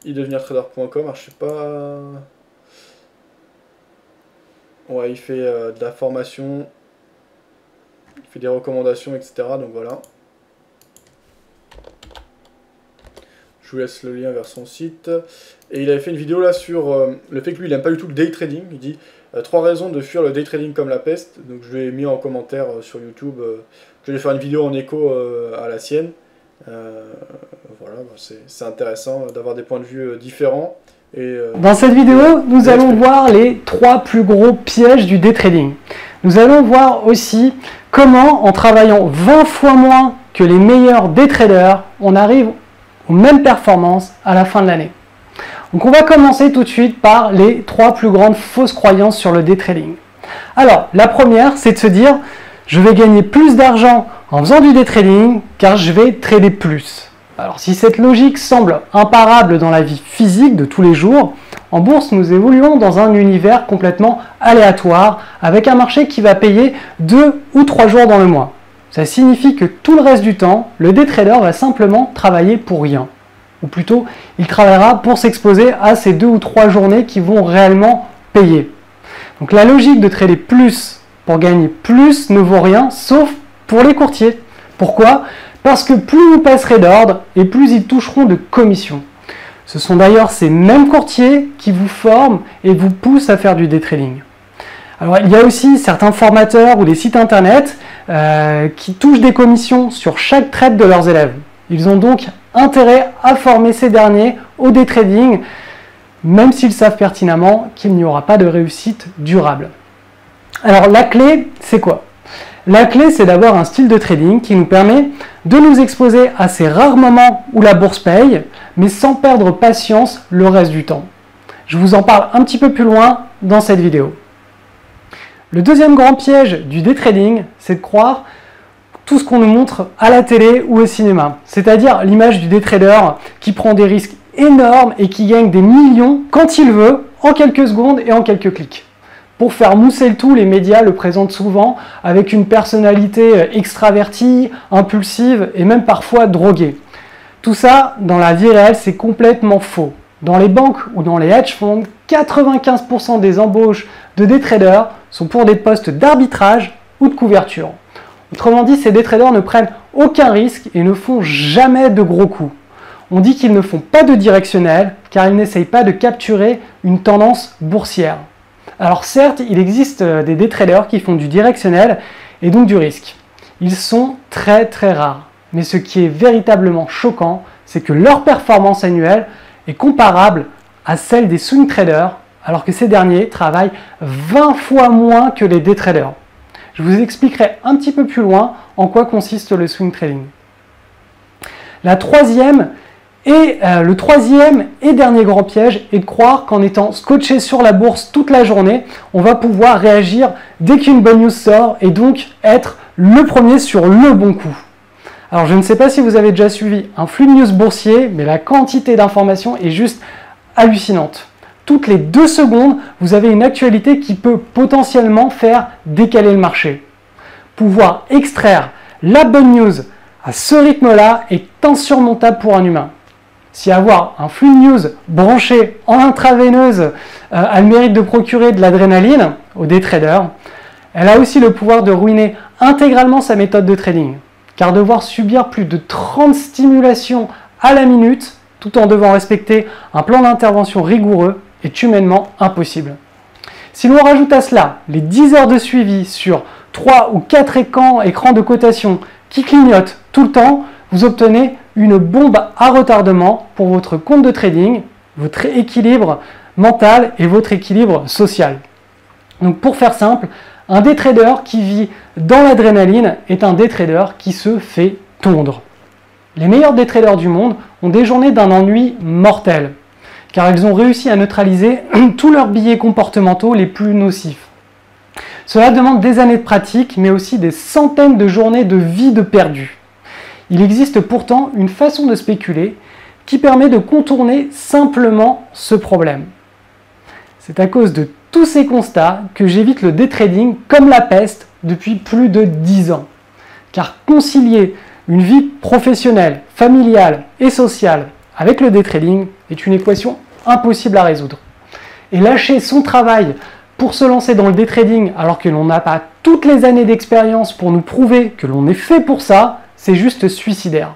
A: e-devenirtrader.com. Alors je sais pas... Ouais, il fait de la formation, il fait des recommandations, etc. Donc voilà. Je vous laisse le lien vers son site. Et il avait fait une vidéo là sur le fait que lui, il n'aime pas du tout le day trading. Il dit 3 raisons de fuir le day trading comme la peste. Donc je lui ai mis en commentaire sur YouTube que je vais faire une vidéo en écho à la sienne. Voilà, c'est intéressant d'avoir des points de vue différents.
E: Dans cette vidéo, nous allons voir les 3 plus gros pièges du day trading. Nous allons voir aussi comment, en travaillant 20 fois moins que les meilleurs day traders, on arrive aux mêmes performances à la fin de l'année. Donc on va commencer tout de suite par les 3 plus grandes fausses croyances sur le day trading. Alors, la première, c'est de se dire « Je vais gagner plus d'argent en faisant du day trading car je vais trader plus ». Alors si cette logique semble imparable dans la vie physique de tous les jours, en bourse nous évoluons dans un univers complètement aléatoire avec un marché qui va payer 2 ou 3 jours dans le mois. Ça signifie que tout le reste du temps, le day trader va simplement travailler pour rien. Ou plutôt, il travaillera pour s'exposer à ces 2 ou 3 journées qui vont réellement payer. Donc la logique de trader plus pour gagner plus ne vaut rien, sauf pour les courtiers. Pourquoi ? Parce que plus vous passerez d'ordre et plus ils toucheront de commissions. Ce sont d'ailleurs ces mêmes courtiers qui vous forment et vous poussent à faire du day trading. Alors il y a aussi certains formateurs ou des sites internet qui touchent des commissions sur chaque trade de leurs élèves. Ils ont donc intérêt à former ces derniers au day trading même s'ils savent pertinemment qu'il n'y aura pas de réussite durable. Alors la clé, c'est quoi? La clé, c'est d'avoir un style de trading qui nous permet de nous exposer à ces rares moments où la bourse paye, mais sans perdre patience le reste du temps. Je vous en parle un petit peu plus loin dans cette vidéo. Le deuxième grand piège du day trading, c'est de croire tout ce qu'on nous montre à la télé ou au cinéma. C'est-à-dire l'image du day trader qui prend des risques énormes et qui gagne des millions quand il veut, en quelques secondes et en quelques clics. Pour faire mousser le tout, les médias le présentent souvent avec une personnalité extravertie, impulsive et même parfois droguée. Tout ça, dans la vie réelle, c'est complètement faux. Dans les banques ou dans les hedge funds, 95% des embauches de day traders sont pour des postes d'arbitrage ou de couverture. Autrement dit, ces day traders ne prennent aucun risque et ne font jamais de gros coups. On dit qu'ils ne font pas de directionnel car ils n'essayent pas de capturer une tendance boursière. Alors certes, il existe des day traders qui font du directionnel et donc du risque. Ils sont très très rares. Mais ce qui est véritablement choquant, c'est que leur performance annuelle est comparable à celle des swing traders, alors que ces derniers travaillent 20 fois moins que les day traders. Je vous expliquerai un petit peu plus loin en quoi consiste le swing trading. Le troisième et dernier grand piège est de croire qu'en étant scotché sur la bourse toute la journée, on va pouvoir réagir dès qu'une bonne news sort et donc être le premier sur le bon coup. Alors je ne sais pas si vous avez déjà suivi un flux de news boursier, mais la quantité d'informations est juste hallucinante. Toutes les 2 secondes, vous avez une actualité qui peut potentiellement faire décaler le marché. Pouvoir extraire la bonne news à ce rythme-là est insurmontable pour un humain. Si avoir un flux de news branché en intraveineuse a le mérite de procurer de l'adrénaline aux day traders, elle a aussi le pouvoir de ruiner intégralement sa méthode de trading. Car devoir subir plus de 30 stimulations à la minute, tout en devant respecter un plan d'intervention rigoureux, est humainement impossible. Si l'on rajoute à cela les 10 heures de suivi sur 3 ou 4 écrans de cotation qui clignotent tout le temps, vous obtenez une bombe à retardement pour votre compte de trading, votre équilibre mental et votre équilibre social. Donc pour faire simple, un day trader qui vit dans l'adrénaline est un day trader qui se fait tondre. Les meilleurs day traders du monde ont des journées d'un ennui mortel, car ils ont réussi à neutraliser tous leurs biais comportementaux les plus nocifs. Cela demande des années de pratique, mais aussi des centaines de journées de vie de perdu. Il existe pourtant une façon de spéculer qui permet de contourner simplement ce problème. C'est à cause de tous ces constats que j'évite le day trading comme la peste depuis plus de 10 ans. Car concilier une vie professionnelle, familiale et sociale avec le day trading est une équation impossible à résoudre. Et lâcher son travail pour se lancer dans le day trading alors que l'on n'a pas toutes les années d'expérience pour nous prouver que l'on est fait pour ça, c'est juste suicidaire.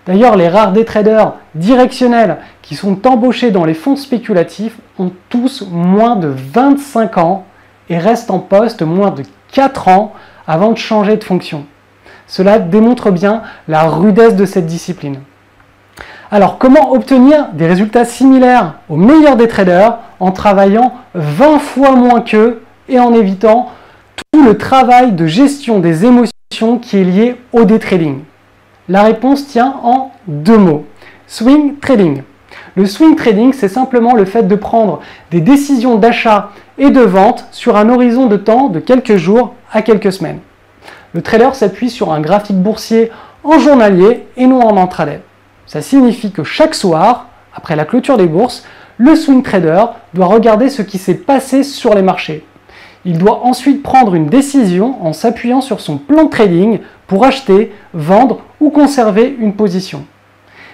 E: D'ailleurs, les rares day traders directionnels qui sont embauchés dans les fonds spéculatifs ont tous moins de 25 ans et restent en poste moins de 4 ans avant de changer de fonction. Cela démontre bien la rudesse de cette discipline. Alors, comment obtenir des résultats similaires aux meilleurs des traders en travaillant 20 fois moins qu'eux et en évitant tout le travail de gestion des émotions qui est lié au day trading? La réponse tient en 2 mots. Swing trading. Le swing trading, c'est simplement le fait de prendre des décisions d'achat et de vente sur un horizon de temps de quelques jours à quelques semaines. Le trader s'appuie sur un graphique boursier en journalier et non en intraday. Ça signifie que chaque soir, après la clôture des bourses, le swing trader doit regarder ce qui s'est passé sur les marchés. Il doit ensuite prendre une décision en s'appuyant sur son plan de trading pour acheter, vendre ou conserver une position.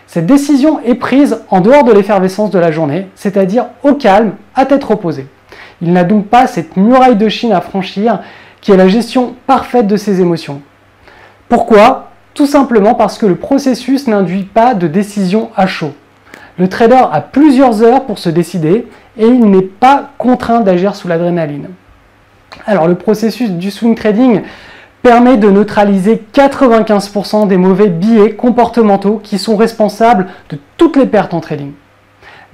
E: Cette décision est prise en dehors de l'effervescence de la journée, c'est-à-dire au calme, à tête reposée. Il n'a donc pas cette muraille de Chine à franchir qui est la gestion parfaite de ses émotions. Pourquoi ? Tout simplement parce que le processus n'induit pas de décision à chaud. Le trader a plusieurs heures pour se décider et il n'est pas contraint d'agir sous l'adrénaline. Alors le processus du swing trading permet de neutraliser 95% des mauvais biais comportementaux qui sont responsables de toutes les pertes en trading.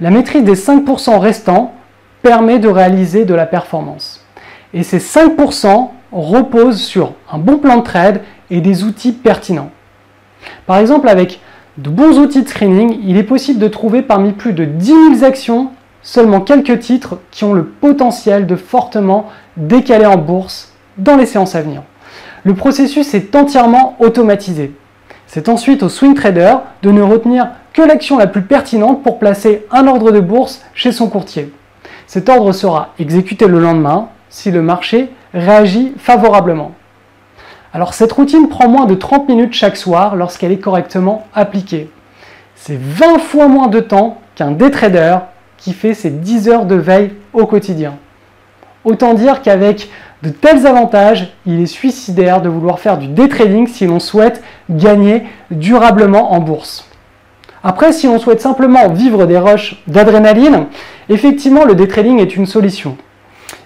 E: La maîtrise des 5% restants permet de réaliser de la performance. Et ces 5% reposent sur un bon plan de trade et des outils pertinents. Par exemple, avec de bons outils de screening, il est possible de trouver parmi plus de 10 000 actions seulement quelques titres qui ont le potentiel de fortement décaler en bourse dans les séances à venir. Le processus est entièrement automatisé. C'est ensuite au swing trader de ne retenir que l'action la plus pertinente pour placer un ordre de bourse chez son courtier. Cet ordre sera exécuté le lendemain si le marché réagit favorablement. Alors cette routine prend moins de 30 minutes chaque soir lorsqu'elle est correctement appliquée. C'est 20 fois moins de temps qu'un day trader qui fait ses 10 heures de veille au quotidien. Autant dire qu'avec de tels avantages, il est suicidaire de vouloir faire du day trading si l'on souhaite gagner durablement en bourse. Après, si l'on souhaite simplement vivre des rushs d'adrénaline, effectivement le day trading est une solution.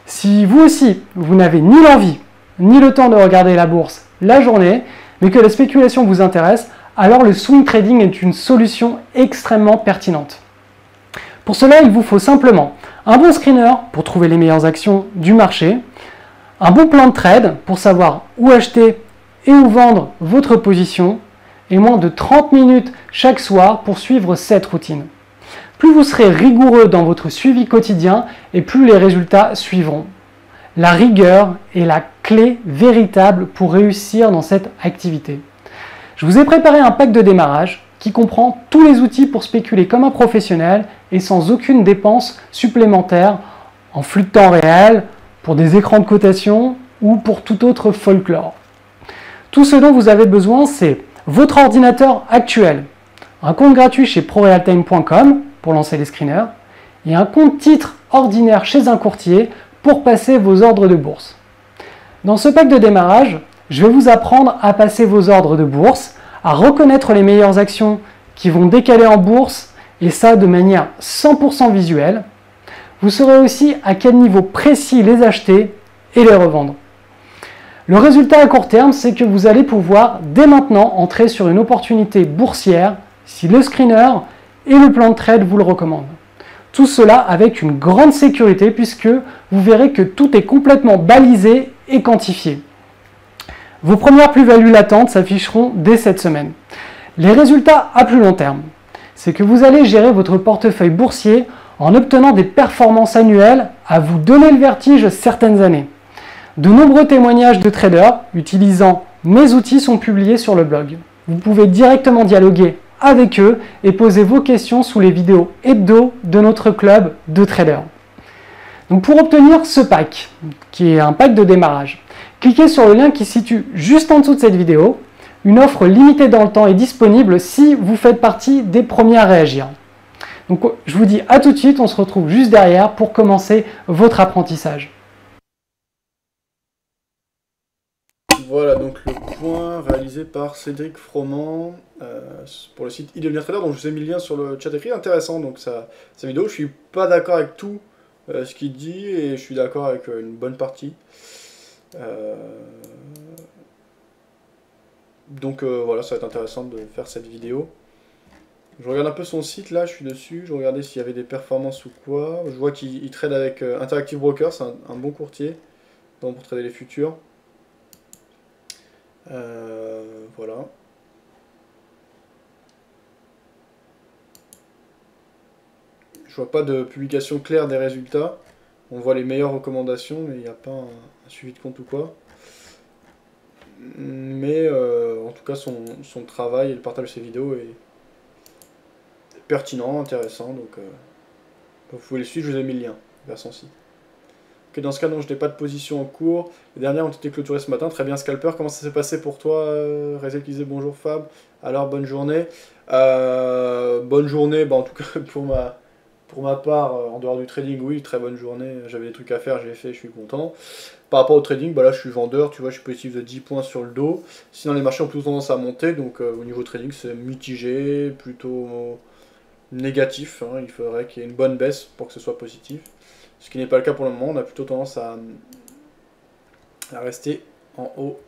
E: Si vous aussi, vous n'avez ni l'envie ni le temps de regarder la bourse la journée, mais que la spéculation vous intéresse, alors le swing trading est une solution extrêmement pertinente. Pour cela, il vous faut simplement un bon screener pour trouver les meilleures actions du marché, un bon plan de trade pour savoir où acheter et où vendre votre position, et moins de 30 minutes chaque soir pour suivre cette routine. Plus vous serez rigoureux dans votre suivi quotidien et plus les résultats suivront. La rigueur est la clé véritable pour réussir dans cette activité. Je vous ai préparé un pack de démarrage qui comprend tous les outils pour spéculer comme un professionnel et sans aucune dépense supplémentaire en flux de temps réel, pour des écrans de cotation ou pour tout autre folklore. Tout ce dont vous avez besoin, c'est votre ordinateur actuel, un compte gratuit chez prorealtime.com pour lancer les screeners et un compte titre ordinaire chez un courtier pour passer vos ordres de bourse. Dans ce pack de démarrage, je vais vous apprendre à passer vos ordres de bourse, à reconnaître les meilleures actions qui vont décaler en bourse, et ça de manière 100% visuelle. Vous saurez aussi à quel niveau précis les acheter et les revendre. Le résultat à court terme, c'est que vous allez pouvoir dès maintenant entrer sur une opportunité boursière si le screener et le plan de trade vous le recommandent. Tout cela avec une grande sécurité puisque vous verrez que tout est complètement balisé et quantifié. Vos premières plus-values latentes s'afficheront dès cette semaine. Les résultats à plus long terme, c'est que vous allez gérer votre portefeuille boursier en obtenant des performances annuelles à vous donner le vertige certaines années. De nombreux témoignages de traders utilisant mes outils sont publiés sur le blog. Vous pouvez directement dialoguer avec eux et poser vos questions sous les vidéos hebdo de notre club de traders. Donc pour obtenir ce pack, qui est un pack de démarrage, cliquez sur le lien qui se situe juste en dessous de cette vidéo. Une offre limitée dans le temps est disponible si vous faites partie des premiers à réagir. Donc je vous dis à tout de suite, on se retrouve juste derrière pour commencer votre apprentissage.
A: Voilà donc le point réalisé par Cédric Froment pour le site Il devient trader. Donc je vous ai mis le lien sur le chat écrit, intéressant donc sa vidéo. Je suis pas d'accord avec tout ce qu'il dit et je suis d'accord avec une bonne partie. Donc voilà, ça va être intéressant de faire cette vidéo. Je regarde un peu son site là, je suis dessus, je regardais s'il y avait des performances ou quoi. Je vois qu'il trade avec Interactive Brokers, c'est un bon courtier pour trader les futurs. Voilà. Je vois pas de publication claire des résultats. On voit les meilleures recommandations, mais il n'y a pas un suivi de compte ou quoi. Mais en tout cas, son travail et le partage de ses vidéos est pertinent, intéressant. Donc vous pouvez le suivre, je vous ai mis le lien vers son site. Okay, dans ce cas, non, je n'ai pas de position en cours. Les dernières ont été clôturées ce matin. Très bien, Scalper. Comment ça s'est passé pour toi, Rezel qui disait bonjour Fab. Alors, bonne journée. Bonne journée, bah, en tout cas pour ma part, en dehors du trading, oui, très bonne journée. J'avais des trucs à faire, j'ai fait, je suis content. Par rapport au trading, bah là je suis vendeur, tu vois, je suis positif de 10 points sur le dos. Sinon les marchés ont plutôt tendance à monter, donc au niveau trading c'est mitigé, plutôt négatif. Hein. Il faudrait qu'il y ait une bonne baisse pour que ce soit positif. Ce qui n'est pas le cas pour le moment, on a plutôt tendance à rester en haut.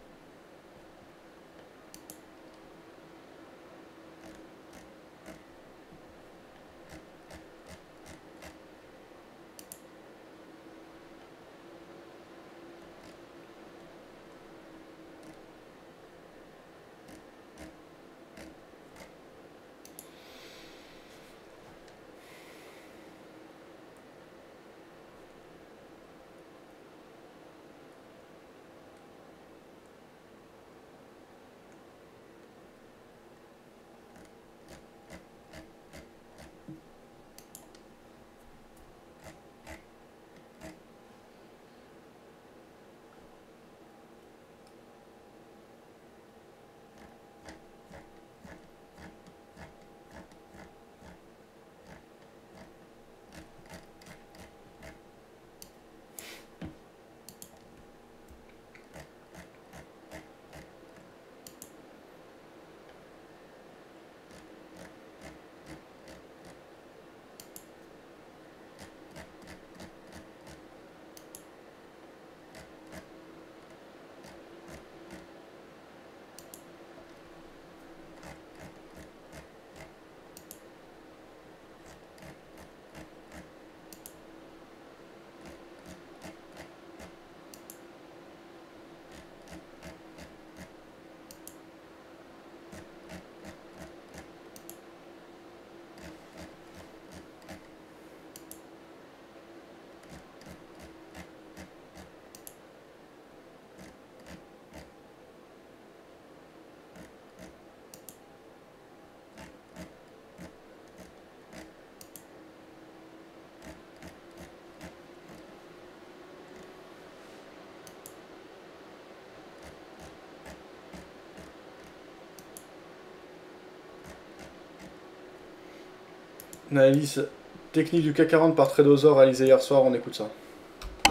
A: L'analyse technique du CAC 40 par Tradosor réalisée hier soir, on écoute ça.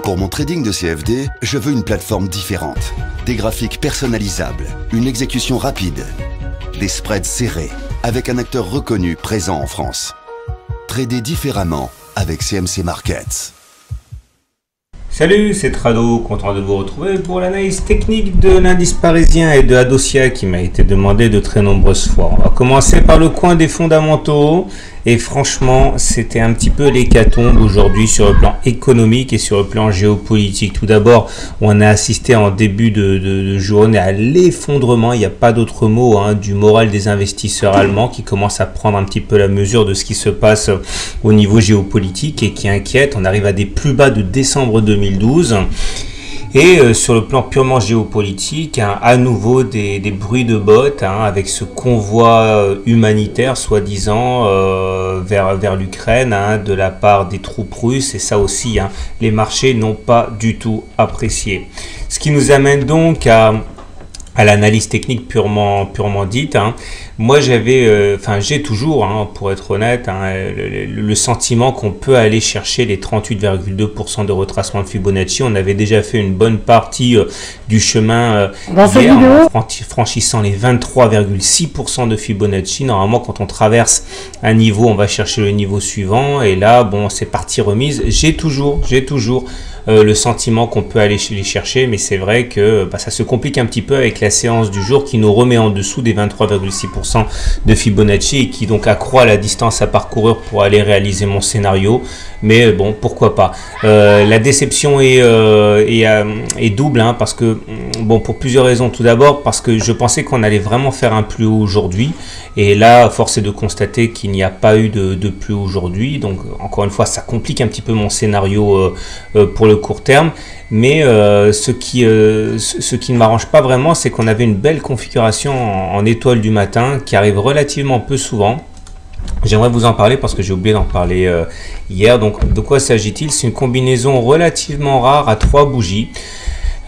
F: Pour mon trading de CFD, je veux une plateforme différente. Des graphiques personnalisables, une exécution rapide, des spreads serrés, avec un acteur reconnu présent en France. Trader différemment avec CMC Markets.
G: Salut, c'est Trado, content de vous retrouver pour l'analyse technique de l'indice parisien et de Adosia qui m'a été demandé de très nombreuses fois. On va commencer par le coin des fondamentaux et franchement c'était un petit peu l'hécatombe aujourd'hui sur le plan économique et sur le plan géopolitique. Tout d'abord, on a assisté en début de journée à l'effondrement, il n'y a pas d'autre mot, du moral des investisseurs allemands qui commencent à prendre un petit peu la mesure de ce qui se passe au niveau géopolitique et qui inquiète. On arrive à des plus bas de décembre 2012. Et sur le plan purement géopolitique, à nouveau des bruits de bottes avec ce convoi humanitaire soi-disant vers l'Ukraine de la part des troupes russes. Et ça aussi, les marchés n'ont pas du tout apprécié. Ce qui nous amène donc à l'analyse technique purement dite. Moi j'ai toujours, pour être honnête, le sentiment qu'on peut aller chercher les 38,2% de retracement de Fibonacci. On avait déjà fait une bonne partie du chemin hier, en franchissant les 23,6% de Fibonacci. Normalement, quand on traverse un niveau, on va chercher le niveau suivant. Et là, bon, c'est partie remise. J'ai toujours le sentiment qu'on peut aller les chercher, mais c'est vrai que ça se complique un petit peu avec la séance du jour qui nous remet en dessous des 23,6% de Fibonacci et qui donc accroît la distance à parcourir pour aller réaliser mon scénario. Mais bon, pourquoi pas. La déception est double, parce que, bon, pour plusieurs raisons. Tout d'abord, parce que je pensais qu'on allait vraiment faire un plus haut aujourd'hui. Et là, force est de constater qu'il n'y a pas eu de plus haut aujourd'hui. Donc, encore une fois, ça complique un petit peu mon scénario pour le court terme. Mais ce qui ne m'arrange pas vraiment, c'est qu'on avait une belle configuration en étoile du matin qui arrive relativement peu souvent. J'aimerais vous en parler parce que j'ai oublié d'en parler hier. Donc, de quoi s'agit-il? C'est une combinaison relativement rare à 3 bougies.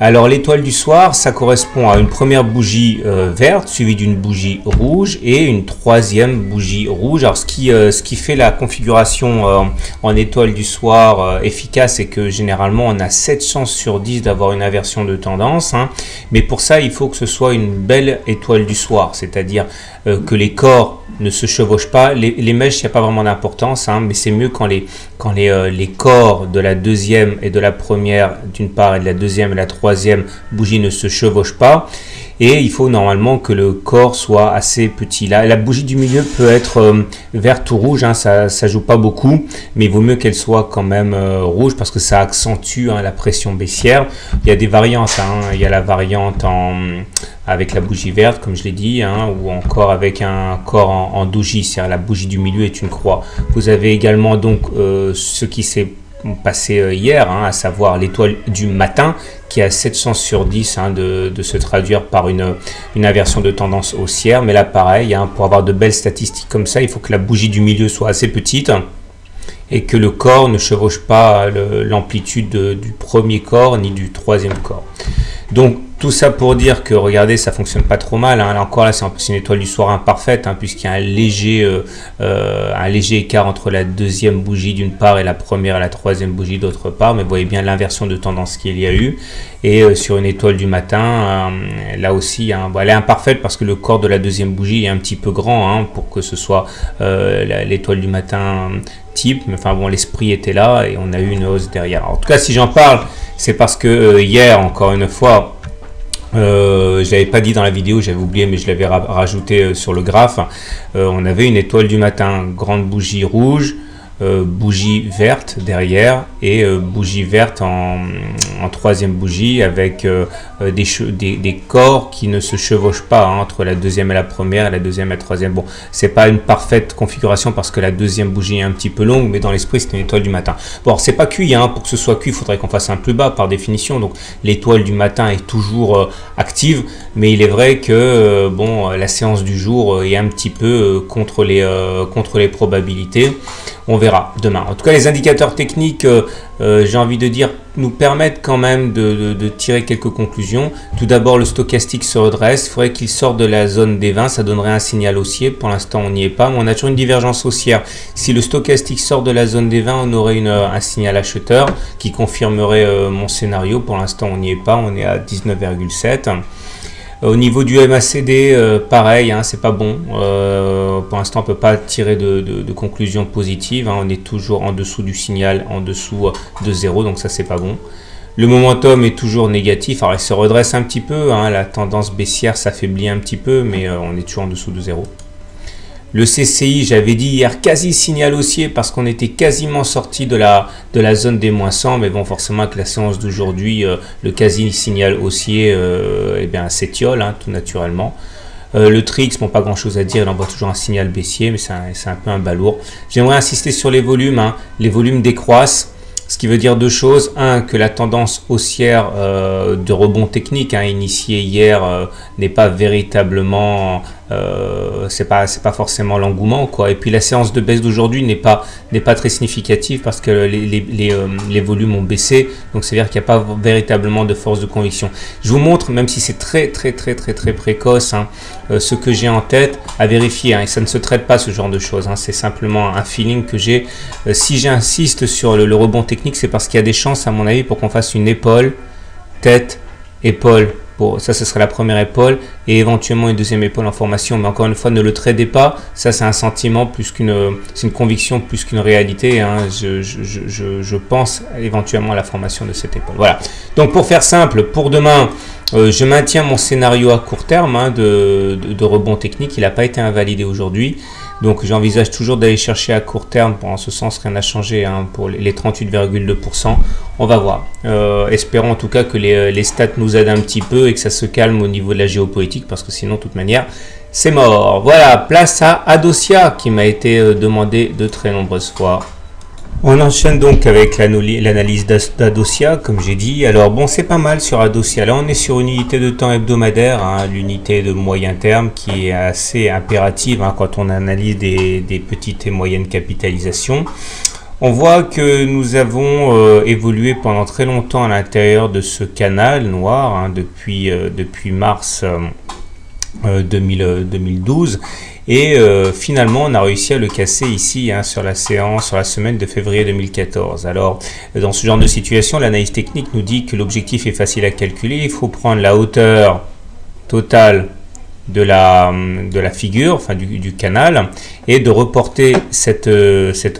G: Alors l'étoile du soir, ça correspond à une première bougie verte suivie d'une bougie rouge et une troisième bougie rouge. Alors ce qui fait la configuration en étoile du soir efficace, c'est que généralement on a 7 chances sur 10 d'avoir une inversion de tendance. Mais pour ça, il faut que ce soit une belle étoile du soir, c'est-à-dire que les corps ne se chevauchent pas. Les mèches, il n'y a pas vraiment d'importance, mais c'est mieux quand les corps de la deuxième et de la première d'une part et de la deuxième et la troisième bougie ne se chevauchent pas. Et il faut normalement que le corps soit assez petit. La bougie du milieu peut être verte ou rouge, ça joue pas beaucoup, mais il vaut mieux qu'elle soit quand même rouge parce que ça accentue la pression baissière. Il y a des variantes, il y a la variante avec la bougie verte, comme je l'ai dit, ou encore avec un corps en doji, c'est-à-dire la bougie du milieu est une croix. Vous avez également donc ce qui s'est passé hier, à savoir l'étoile du matin, qui a 7 chances sur 10 de se traduire par une inversion de tendance haussière. Mais là, pareil, pour avoir de belles statistiques comme ça, il faut que la bougie du milieu soit assez petite et que le corps ne chevauche pas l'amplitude du premier corps ni du troisième corps. Donc, tout ça pour dire que, regardez, ça fonctionne pas trop mal. Là encore, là, c'est une étoile du soir imparfaite, puisqu'il y a un léger écart entre la deuxième bougie d'une part et la première et la troisième bougie d'autre part. Mais vous voyez bien l'inversion de tendance qu'il y a eu. Et sur une étoile du matin, là aussi, elle est imparfaite parce que le corps de la deuxième bougie est un petit peu grand pour que ce soit l'étoile du matin type. Mais enfin bon, l'esprit était là et on a eu une hausse derrière. Alors, en tout cas, si j'en parle, c'est parce que hier, encore une fois, je l'avais pas dit dans la vidéo, j'avais oublié, mais je l'avais rajouté sur le graphe. On avait une étoile du matin, grande bougie rouge, bougie verte derrière et bougie verte en troisième bougie avec des corps qui ne se chevauchent pas entre la deuxième et la première et la deuxième et la troisième. Bon, c'est pas une parfaite configuration parce que la deuxième bougie est un petit peu longue, mais dans l'esprit c'est une étoile du matin. Bon, c'est pas cuit, pour que ce soit cuit, il faudrait qu'on fasse un plus bas par définition. Donc l'étoile du matin est toujours active, mais il est vrai que la séance du jour est un petit peu contre les probabilités. On verra demain. En tout cas, les indicateurs techniques, j'ai envie de dire, nous permettre quand même de tirer quelques conclusions. Tout d'abord, le stochastique se redresse. Il faudrait qu'il sorte de la zone des 20. Ça donnerait un signal haussier. Pour l'instant, on n'y est pas. Mais on a toujours une divergence haussière. Si le stochastique sort de la zone des 20, on aurait un signal acheteur qui confirmerait mon scénario. Pour l'instant, on n'y est pas. On est à 19,7. Au niveau du MACD, pareil, hein, c'est pas bon. Pour l'instant, on peut pas tirer de conclusions positives. Hein, on est toujours en dessous du signal, en dessous de 0, donc ça, c'est pas bon. Le momentum est toujours négatif. Alors, il se redresse un petit peu. Hein, la tendance baissière s'affaiblit un petit peu, mais on est toujours en dessous de 0. Le CCI, j'avais dit hier, quasi signal haussier parce qu'on était quasiment sorti de la zone des moins 100. Mais bon, forcément, avec la séance d'aujourd'hui, le quasi signal haussier eh bien, s'étiole, hein, tout naturellement. Le TRIX, bon, pas grand chose à dire, il envoie toujours un signal baissier, mais c'est un peu un balourd. J'aimerais insister sur les volumes. Hein. Les volumes décroissent. Ce qui veut dire deux choses. Un, que la tendance haussière de rebond technique initiée hier n'est pas véritablement, c'est pas forcément l'engouement, quoi. Et puis la séance de baisse d'aujourd'hui n'est pas très significative parce que les volumes ont baissé. Donc c'est à dire qu'il n'y a pas véritablement de force de conviction. Je vous montre, même si c'est très précoce, hein, ce que j'ai en tête à vérifier. Hein, et ça ne se traite pas ce genre de choses. Hein, c'est simplement un feeling que j'ai. Si j'insiste sur le rebond technique, c'est parce qu'il y a des chances, à mon avis, pour qu'on fasse une épaule, tête, épaule. Bon, ça, ce serait la première épaule et éventuellement une deuxième épaule en formation. Mais encore une fois, ne le tradez pas. Ça, c'est un sentiment plus c'est une conviction plus qu'une réalité. Hein. Je pense éventuellement à la formation de cette épaule. Voilà. Donc, pour faire simple, pour demain, je maintiens mon scénario à court terme hein, de rebond technique. Il n'a pas été invalidé aujourd'hui. Donc j'envisage toujours d'aller chercher à court terme, en ce sens rien n'a changé hein, pour les 38,2%, on va voir. Espérons en tout cas que les stats nous aident un petit peu et que ça se calme au niveau de la géopolitique parce que sinon de toute manière c'est mort. Voilà, place à Adosia qui m'a été demandé de très nombreuses fois. On enchaîne donc avec l'analyse d'Adosia, comme j'ai dit. Alors bon, c'est pas mal sur Adosia. Là, on est sur une unité de temps hebdomadaire, hein, l'unité de moyen terme qui est assez impérative hein, quand on analyse des petites et moyennes capitalisations. On voit que nous avons évolué pendant très longtemps à l'intérieur de ce canal noir hein, depuis mars 2012. Et finalement, on a réussi à le casser ici hein, sur la semaine de février 2014. Alors, dans ce genre de situation, l'analyse technique nous dit que l'objectif est facile à calculer. Il faut prendre la hauteur totale de la figure, enfin du canal, et de reporter cette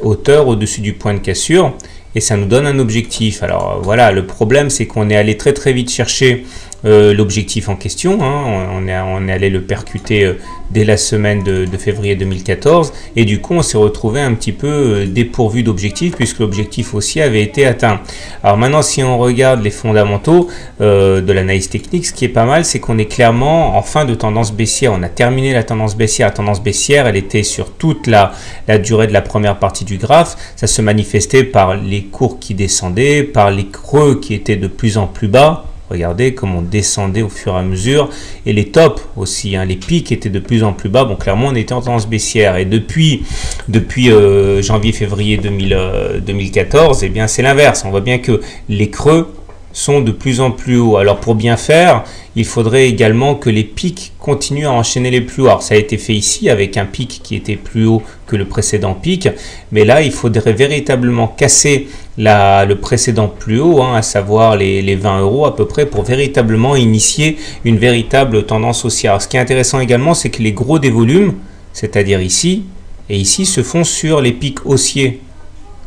G: hauteur au-dessus du point de cassure. Et ça nous donne un objectif. Alors voilà, le problème, c'est qu'on est allé très vite chercher l'objectif en question. Hein. On est allé le percuter dès la semaine de février 2014 et du coup on s'est retrouvé un petit peu dépourvu d'objectif puisque l'objectif aussi avait été atteint. Alors maintenant si on regarde les fondamentaux de l'analyse technique, ce qui est pas mal c'est qu'on est clairement en fin de tendance baissière. On a terminé la tendance baissière. La tendance baissière elle était sur toute la durée de la première partie du graphe. Ça se manifestait par les cours qui descendaient, par les creux qui étaient de plus en plus bas. Regardez comme on descendait au fur et à mesure. Et les tops aussi, hein, les pics étaient de plus en plus bas. Bon, clairement, on était en tendance baissière. Et depuis janvier-février 2014, eh bien, c'est l'inverse. On voit bien que les creux sont de plus en plus hauts. Alors, pour bien faire, il faudrait également que les pics continuent à enchaîner les plus hauts. Alors, ça a été fait ici avec un pic qui était plus haut que le précédent pic. Mais là, il faudrait véritablement casser le précédent plus haut, hein, à savoir les 20 € à peu près, pour véritablement initier une véritable tendance haussière. Alors, ce qui est intéressant également, c'est que les gros des volumes, c'est-à-dire ici et ici, se font sur les pics haussiers,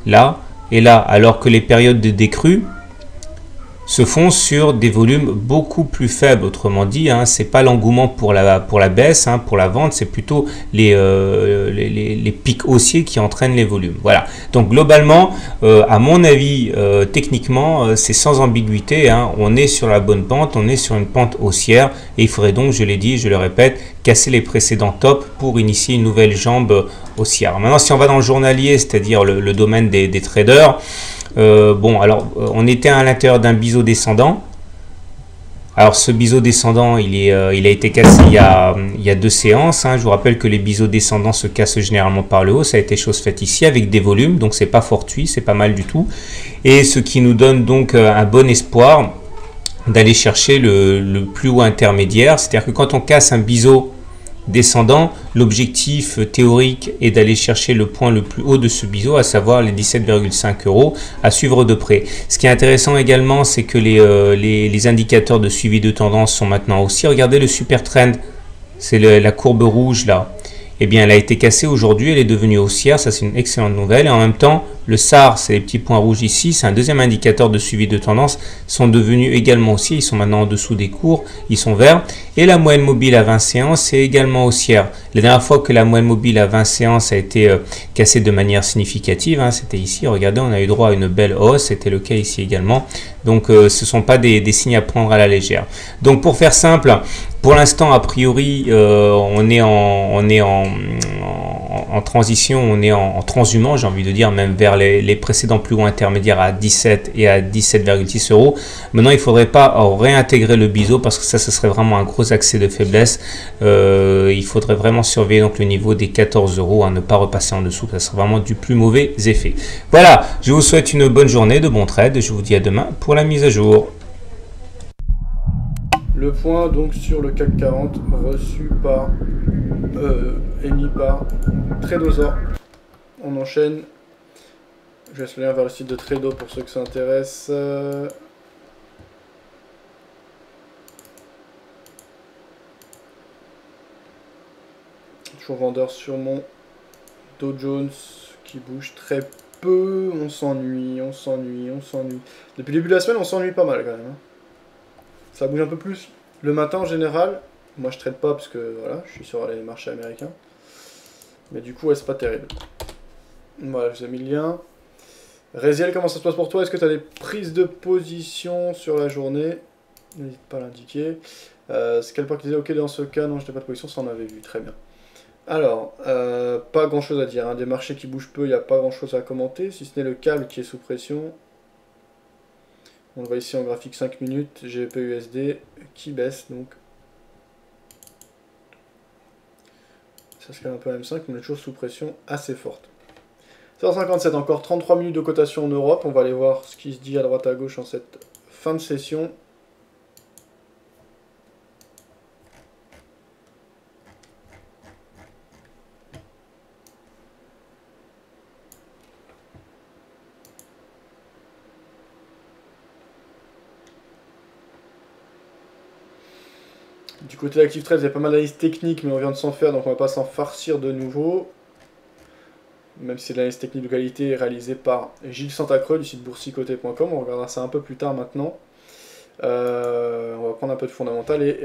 G: là et là, alors que les périodes de décrue se font sur des volumes beaucoup plus faibles. Autrement dit, hein, c'est pas l'engouement pour la baisse, hein, pour la vente, c'est plutôt les pics haussiers qui entraînent les volumes. Voilà. Donc globalement, à mon avis, techniquement, c'est sans ambiguïté. Hein, on est sur la bonne pente, on est sur une pente haussière et il faudrait donc, je l'ai dit, je le répète, casser les précédents tops pour initier une nouvelle jambe haussière. Maintenant, si on va dans le journalier, c'est-à-dire le domaine des traders, bon, alors on était à l'intérieur d'un biseau descendant. Alors ce biseau descendant, il a été cassé il y a 2 séances. Hein. Je vous rappelle que les biseaux descendants se cassent généralement par le haut. Ça a été chose faite ici avec des volumes, donc c'est pas fortuit, c'est pas mal du tout. Et ce qui nous donne donc un bon espoir d'aller chercher le plus haut intermédiaire. C'est-à-dire que quand on casse un biseau descendant, l'objectif théorique est d'aller chercher le point le plus haut de ce biseau, à savoir les 17,5 € à suivre de près. Ce qui est intéressant également, c'est que les indicateurs de suivi de tendance sont maintenant aussi. Regardez le super trend, c'est la courbe rouge là. Eh bien, elle a été cassée aujourd'hui, elle est devenue haussière, ça c'est une excellente nouvelle. Et en même temps, le SAR, c'est les petits points rouges ici, c'est un deuxième indicateur de suivi de tendance, sont devenus également haussiers, ils sont maintenant en dessous des cours, ils sont verts. Et la moyenne mobile à 20 séances, c'est également haussière. La dernière fois que la moyenne mobile à 20 séances a été cassée de manière significative, hein, c'était ici, regardez, on a eu droit à une belle hausse, c'était le cas ici également. Donc ce ne sont pas des signes à prendre à la légère. Donc pour faire simple, pour l'instant, a priori, on est en transition, on est en transhumant, j'ai envie de dire, même vers les précédents plus hauts intermédiaires à 17 et à 17,6 €. Maintenant, il ne faudrait pas réintégrer le biseau parce que ça serait vraiment un gros accès de faiblesse. Il faudrait vraiment surveiller donc le niveau des 14 €, hein, ne pas repasser en dessous, ça serait vraiment du plus mauvais effet. Voilà, je vous souhaite une bonne journée, de bons trades, je vous dis à demain pour la mise à jour.
A: Le point donc sur le CAC 40 reçu par émis par Tradosor. On enchaîne. Je laisse le lien vers le site de Trado pour ceux que ça intéresse. Toujours vendeur sur mon Dow Jones qui bouge très peu. On s'ennuie. Depuis le début de la semaine, on s'ennuie pas mal quand même. Hein. Ça bouge un peu plus le matin en général. Moi je trade pas parce que voilà, je suis sur les marchés américains. Mais du coup, ouais, c'est pas terrible. Voilà, je vous ai mis le lien. Réziel, comment ça se passe pour toi? Est-ce que tu as des prises de position sur la journée? N'hésite pas à l'indiquer. Scalper qui disait ok dans ce cas, non, je n'ai pas de position, ça on avait vu, très bien. Alors, pas grand chose à dire. Hein. Des marchés qui bougent peu, il n'y a pas grand chose à commenter, si ce n'est le câble qui est sous pression. On le voit ici en graphique 5 minutes, GBP/USD qui baisse donc. Ça se calme un peu à M5, mais on est toujours sous pression assez forte. 7h57, encore 33 minutes de cotation en Europe. On va aller voir ce qui se dit à droite à gauche en cette fin de session. Du côté d'Active Trade, il y a pas mal d'analyses techniques, mais on vient de s'en faire, donc on va pas s'en farcir de nouveau. Même si c'est de l'analyse technique de qualité réalisée par Gilles Santacreux du site boursicoté.com. On regardera ça un peu plus tard maintenant. On va prendre un peu de fondamental et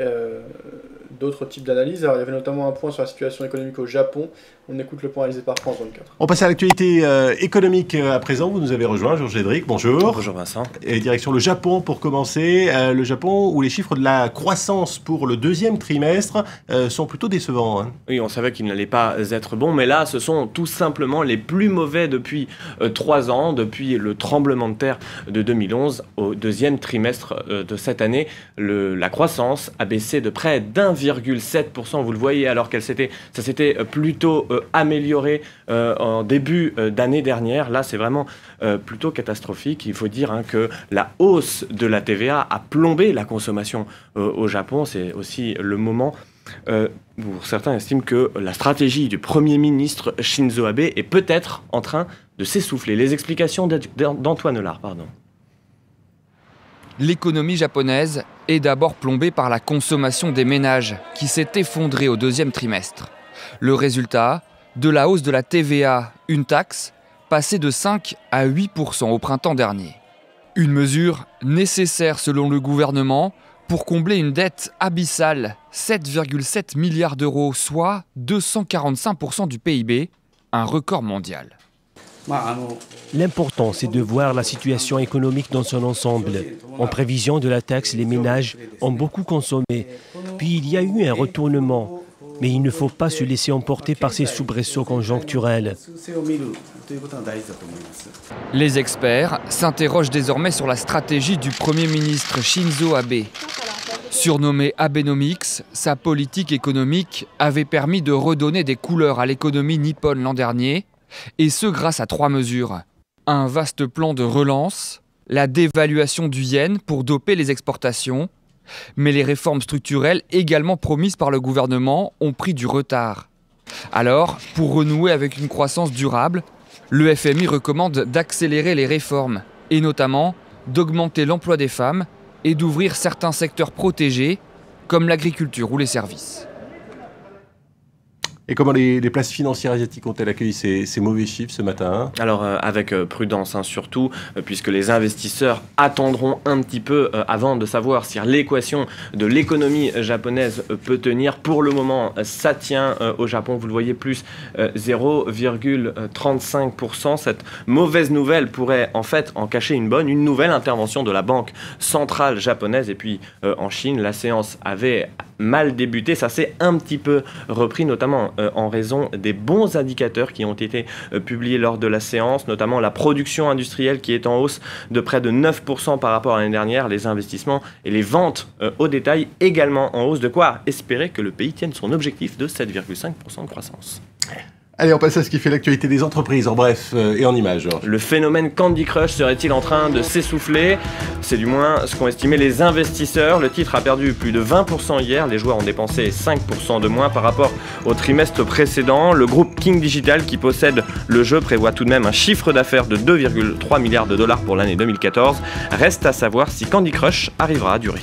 A: d'autres types d'analyses. Alors il y avait notamment un point sur la situation économique au Japon. On écoute le point réalisé par France 24.
H: On passe à l'actualité économique à présent. Vous nous avez rejoint, Georges-Hédric. Bonjour.
I: Bonjour Vincent.
H: Et direction le Japon pour commencer. Le Japon où les chiffres de la croissance pour le deuxième trimestre sont plutôt décevants. Hein.
I: Oui, on savait qu'ils n'allaient pas être bons, mais là, ce sont tout simplement les plus mauvais depuis 3 ans, depuis le tremblement de terre de 2011 au deuxième trimestre de cette année. La croissance a baissé de près d'1,7%. Vous le voyez, alors ça s'était plutôt amélioré en début d'année dernière. Là, c'est vraiment plutôt catastrophique. Il faut dire que la hausse de la TVA a plombé la consommation au Japon. C'est aussi le moment où certains estiment que la stratégie du Premier ministre Shinzo Abe est peut-être en train de s'essouffler. Les explications d'Antoine Lard, pardon.
J: L'économie japonaise est d'abord plombée par la consommation des ménages, qui s'est effondrée au deuxième trimestre. Le résultat, de la hausse de la TVA, une taxe, passée de 5 à 8% au printemps dernier. Une mesure nécessaire selon le gouvernement pour combler une dette abyssale, 7,7 milliards d'euros, soit 245% du PIB, un record mondial.
K: L'important, c'est de voir la situation économique dans son ensemble. En prévision de la taxe, les ménages ont beaucoup consommé. Puis il y a eu un retournement. Mais il ne faut pas se laisser emporter par ces soubresauts conjoncturels.
J: Les experts s'interrogent désormais sur la stratégie du Premier ministre Shinzo Abe. Surnommé Abenomics, sa politique économique avait permis de redonner des couleurs à l'économie nippone l'an dernier, et ce grâce à 3 mesures. Un vaste plan de relance, la dévaluation du yen pour doper les exportations, mais les réformes structurelles également promises par le gouvernement ont pris du retard. Alors, pour renouer avec une croissance durable, le FMI recommande d'accélérer les réformes, et notamment d'augmenter l'emploi des femmes et d'ouvrir certains secteurs protégés, comme l'agriculture ou les services.
H: Et comment les places financières asiatiques ont-elles accueilli ces mauvais chiffres ce matin?
I: Alors avec prudence surtout, puisque les investisseurs attendront un petit peu avant de savoir si l'équation de l'économie japonaise peut tenir. Pour le moment, ça tient au Japon, vous le voyez, plus 0,35%. Cette mauvaise nouvelle pourrait en fait en cacher une bonne, une nouvelle intervention de la Banque centrale japonaise. Et puis en Chine, la séance avait mal débuté, ça s'est un petit peu repris, notamment en raison des bons indicateurs qui ont été publiés lors de la séance, notamment la production industrielle qui est en hausse de près de 9% par rapport à l'année dernière, les investissements et les ventes au détail également en hausse, de quoi espérer que le pays tienne son objectif de 7,5% de croissance.
H: Allez, on passe à ce qui fait l'actualité des entreprises, en bref et en images.
I: Le phénomène Candy Crush serait-il en train de s'essouffler? C'est du moins ce qu'ont estimé les investisseurs. Le titre a perdu plus de 20% hier. Les joueurs ont dépensé 5% de moins par rapport au trimestre précédent. Le groupe King Digital, qui possède le jeu, prévoit tout de même un chiffre d'affaires de 2,3 milliards de dollars pour l'année 2014. Reste à savoir si Candy Crush arrivera à durer.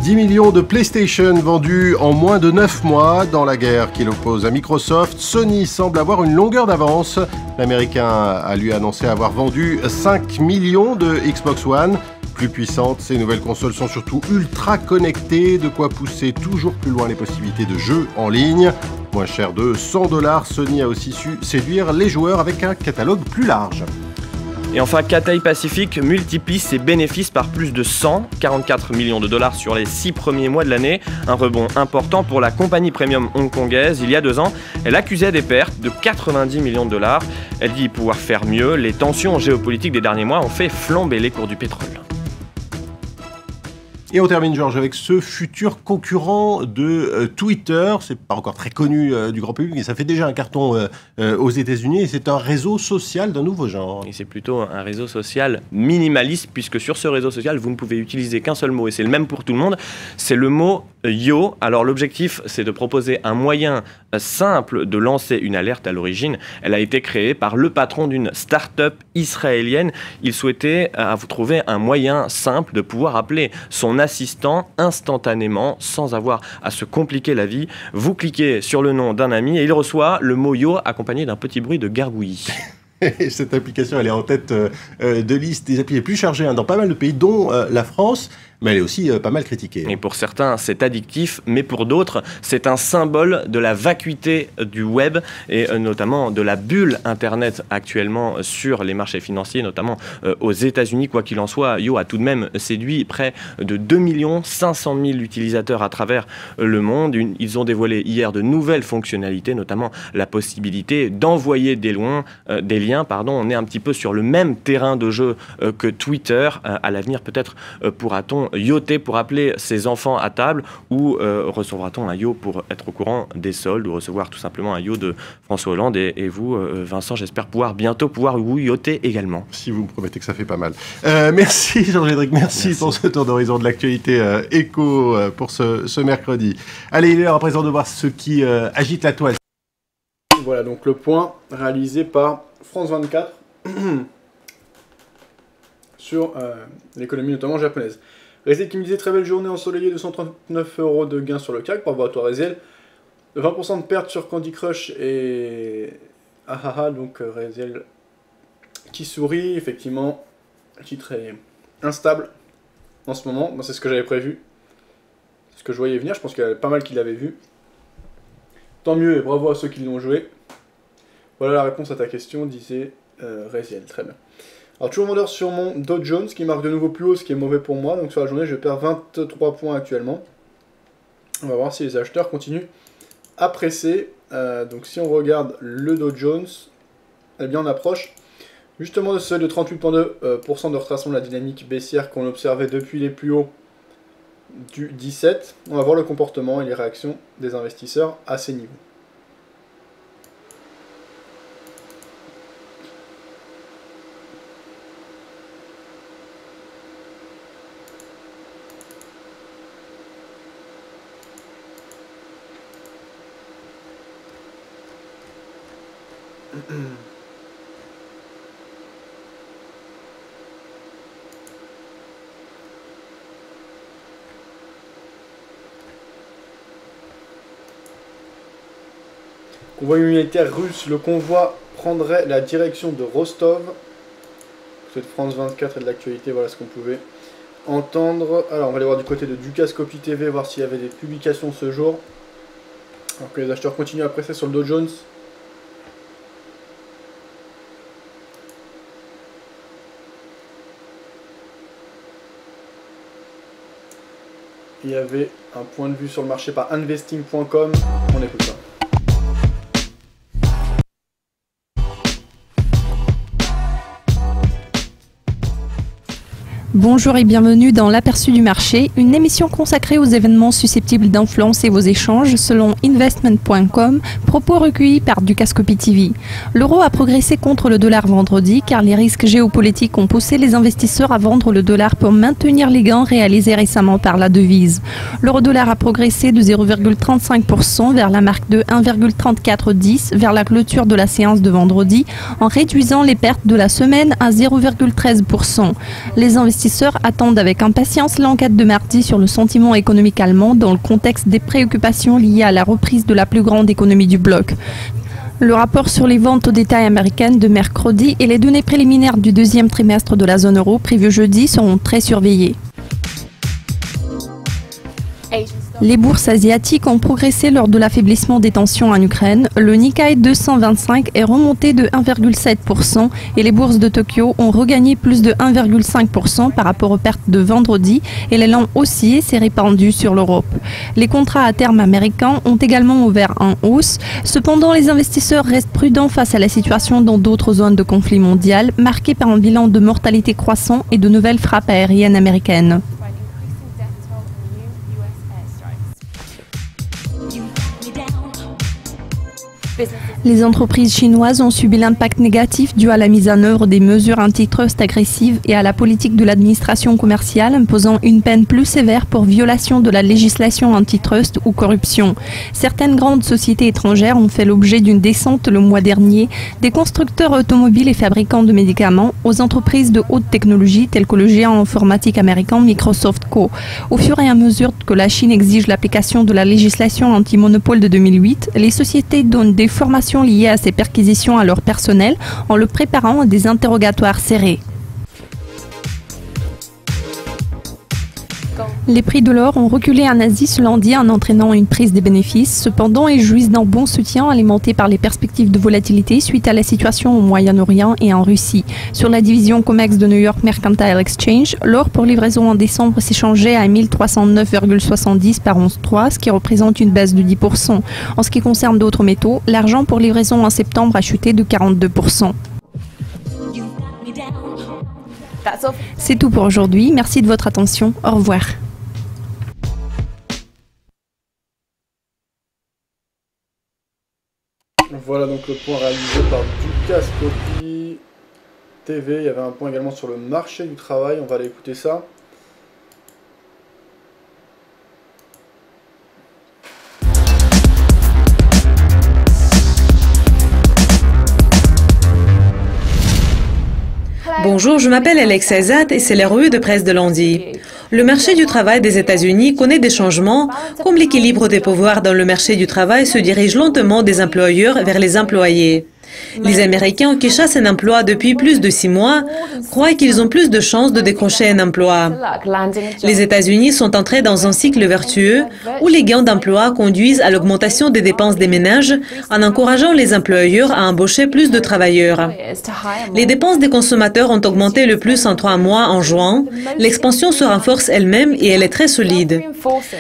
H: 10 millions de PlayStation vendus en moins de 9 mois. Dans la guerre qui l'oppose à Microsoft, Sony semble avoir une longueur d'avance. L'Américain a lui annoncé avoir vendu 5 millions de Xbox One. Plus puissantes, ces nouvelles consoles sont surtout ultra connectées, de quoi pousser toujours plus loin les possibilités de jeux en ligne. Moins cher de 100 $, Sony a aussi su séduire les joueurs avec un catalogue plus large.
I: Et enfin, Cathay Pacific multiplie ses bénéfices par plus de 144 millions de dollars sur les 6 premiers mois de l'année. Un rebond important pour la compagnie premium hongkongaise. Il y a 2 ans, elle accusait des pertes de 90 millions de dollars. Elle dit pouvoir faire mieux. Les tensions géopolitiques des derniers mois ont fait flamber les cours du pétrole.
H: Et on termine, Georges, avec ce futur concurrent de Twitter. C'est pas encore très connu du grand public, mais ça fait déjà un carton aux États-Unis. Et c'est un réseau social d'un nouveau genre.
I: Et c'est plutôt un réseau social minimaliste, puisque sur ce réseau social, vous ne pouvez utiliser qu'un seul mot, et c'est le même pour tout le monde. C'est le mot Yo. Alors l'objectif, c'est de proposer un moyen simple de lancer une alerte à l'origine. Elle a été créée par le patron d'une start-up israélienne. Il souhaitait vous trouver un moyen simple de pouvoir appeler son assistant instantanément sans avoir à se compliquer la vie. Vous cliquez sur le nom d'un ami et il reçoit le mot Yo accompagné d'un petit bruit de gargouillis.
H: Cette application, elle est en tête de liste des applis les plus chargées dans pas mal de pays, dont la France. Mais elle est aussi pas mal critiquée.
I: Et pour certains, c'est addictif, mais pour d'autres, c'est un symbole de la vacuité du web et notamment de la bulle Internet actuellement sur les marchés financiers, notamment aux États-Unis. Quoi qu'il en soit, Yo a tout de même séduit près de 2 500 000 utilisateurs à travers le monde. Ils ont dévoilé hier de nouvelles fonctionnalités, notamment la possibilité d'envoyer des liens. On est un petit peu sur le même terrain de jeu que Twitter. À l'avenir, peut-être pourra-t-on yoter pour appeler ses enfants à table, ou recevra-t-on un yo pour être au courant des soldes, ou recevoir tout simplement un yo de François Hollande. Et vous, Vincent, j'espère bientôt pouvoir vous yoter également.
H: Si vous me promettez que ça fait pas mal. Merci Georges-Hédric, merci pour ce tour d'horizon de l'actualité éco pour ce mercredi. Allez, il est l'heure à présent de voir ce qui agite la toile.
A: Voilà donc le point réalisé par France 24 sur l'économie notamment japonaise. Reziel qui me disait très belle journée ensoleillée, 239 € de gains sur le CAC, bravo à toi Reziel. 20% de perte sur Candy Crush et donc Reziel qui sourit, effectivement, le titre est instable en ce moment, c'est ce que j'avais prévu, c'est ce que je voyais venir, je pense qu'il y a pas mal qui l'avaient vu. Tant mieux et bravo à ceux qui l'ont joué. Voilà la réponse à ta question, disait Reziel, très bien. Alors toujours vendeur sur mon Dow Jones qui marque de nouveau plus haut, ce qui est mauvais pour moi. Donc sur la journée je perds 23 points actuellement. On va voir si les acheteurs continuent à presser. Donc si on regarde le Dow Jones, eh bien on approche justement de ce seuil de 38,2% de retracement de la dynamique baissière qu'on observait depuis les plus hauts du 17. On va voir le comportement et les réactions des investisseurs à ces niveaux. Convoi humanitaire russe, le convoi prendrait la direction de Rostov. C'est de France 24 et de l'actualité, voilà ce qu'on pouvait entendre. Alors on va aller voir du côté de Dukascopy TV, voir s'il y avait des publications ce jour. Alors que les acheteurs continuent à presser sur le Dow Jones. Il y avait un point de vue sur le marché par investing.com. On écoute ça.
L: Bonjour et bienvenue dans l'Aperçu du marché, une émission consacrée aux événements susceptibles d'influencer vos échanges selon investment.com, propos recueillis par Dukascopy TV. L'euro a progressé contre le dollar vendredi car les risques géopolitiques ont poussé les investisseurs à vendre le dollar pour maintenir les gains réalisés récemment par la devise. L'euro-dollar a progressé de 0,35% vers la marque de 1,3410 vers la clôture de la séance de vendredi en réduisant les pertes de la semaine à 0,13%. Les investisseurs attendent avec impatience l'enquête de mardi sur le sentiment économique allemand dans le contexte des préoccupations liées à la reprise de la plus grande économie du bloc. Le rapport sur les ventes au détail américaines de mercredi et les données préliminaires du deuxième trimestre de la zone euro prévues jeudi seront très surveillées. Les bourses asiatiques ont progressé lors de l'affaiblissement des tensions en Ukraine. Le Nikkei 225 est remonté de 1,7% et les bourses de Tokyo ont regagné plus de 1,5% par rapport aux pertes de vendredi et l'élan haussier s'est répandu sur l'Europe. Les contrats à terme américains ont également ouvert en hausse. Cependant, les investisseurs restent prudents face à la situation dans d'autres zones de conflit mondial, marquées par un bilan de mortalité croissant et de nouvelles frappes aériennes américaines. Les entreprises chinoises ont subi l'impact négatif dû à la mise en œuvre des mesures antitrust agressives et à la politique de l'administration commerciale imposant une peine plus sévère pour violation de la législation antitrust ou corruption. Certaines grandes sociétés étrangères ont fait l'objet d'une descente le mois dernier, des constructeurs automobiles et fabricants de médicaments aux entreprises de haute technologie telles que le géant informatique américain Microsoft Co. Au fur et à mesure que la Chine exige l'application de la législation anti-monopole de 2008, les sociétés donnent des formations liées à ces perquisitions à leur personnel en le préparant à des interrogatoires serrés. Les prix de l'or ont reculé en Asie ce lundi en entraînant une prise des bénéfices. Cependant, ils jouissent d'un bon soutien alimenté par les perspectives de volatilité suite à la situation au Moyen-Orient et en Russie. Sur la division COMEX de New York Mercantile Exchange, l'or pour livraison en décembre s'échangeait à 1309,70 par once 3, ce qui représente une baisse de 10%. En ce qui concerne d'autres métaux, l'argent pour livraison en septembre a chuté de 42%. C'est tout pour aujourd'hui. Merci de votre attention. Au revoir.
A: Voilà donc le point réalisé par Dukascopy TV. Il y avait un point également sur le marché du travail. On va aller écouter ça.
M: Bonjour, je m'appelle Alexa Zat et c'est la revue de presse de lundi. Le marché du travail des États-Unis connaît des changements, comme l'équilibre des pouvoirs dans le marché du travail se dirige lentement des employeurs vers les employés. Les Américains qui chassent un emploi depuis plus de 6 mois croient qu'ils ont plus de chances de décrocher un emploi. Les États-Unis sont entrés dans un cycle vertueux où les gains d'emploi conduisent à l'augmentation des dépenses des ménages en encourageant les employeurs à embaucher plus de travailleurs. Les dépenses des consommateurs ont augmenté le plus en 3 mois en juin. L'expansion se renforce elle-même et elle est très solide.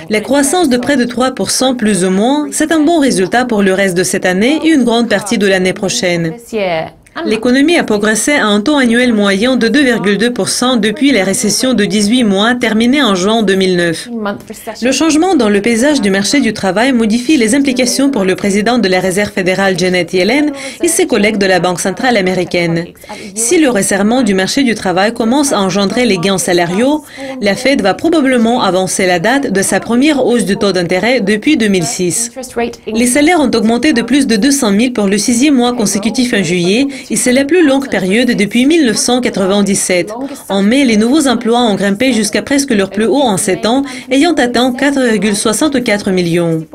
M: La croissance de près de 3% plus ou moins, c'est un bon résultat pour le reste de cette année et une grande partie de l'année prochaine. L'économie a progressé à un taux annuel moyen de 2,2% depuis la récession de 18 mois terminée en juin 2009. Le changement dans le paysage du marché du travail modifie les implications pour le président de la Réserve fédérale Janet Yellen et ses collègues de la Banque centrale américaine. Si le resserrement du marché du travail commence à engendrer les gains salariaux, la Fed va probablement avancer la date de sa première hausse du taux d'intérêt depuis 2006. Les salaires ont augmenté de plus de 200 000 pour le 6e mois consécutif en juillet et c'est la plus longue période depuis 1997. En mai, les nouveaux emplois ont grimpé jusqu'à presque leur plus haut en 7 ans, ayant atteint 4,64 millions.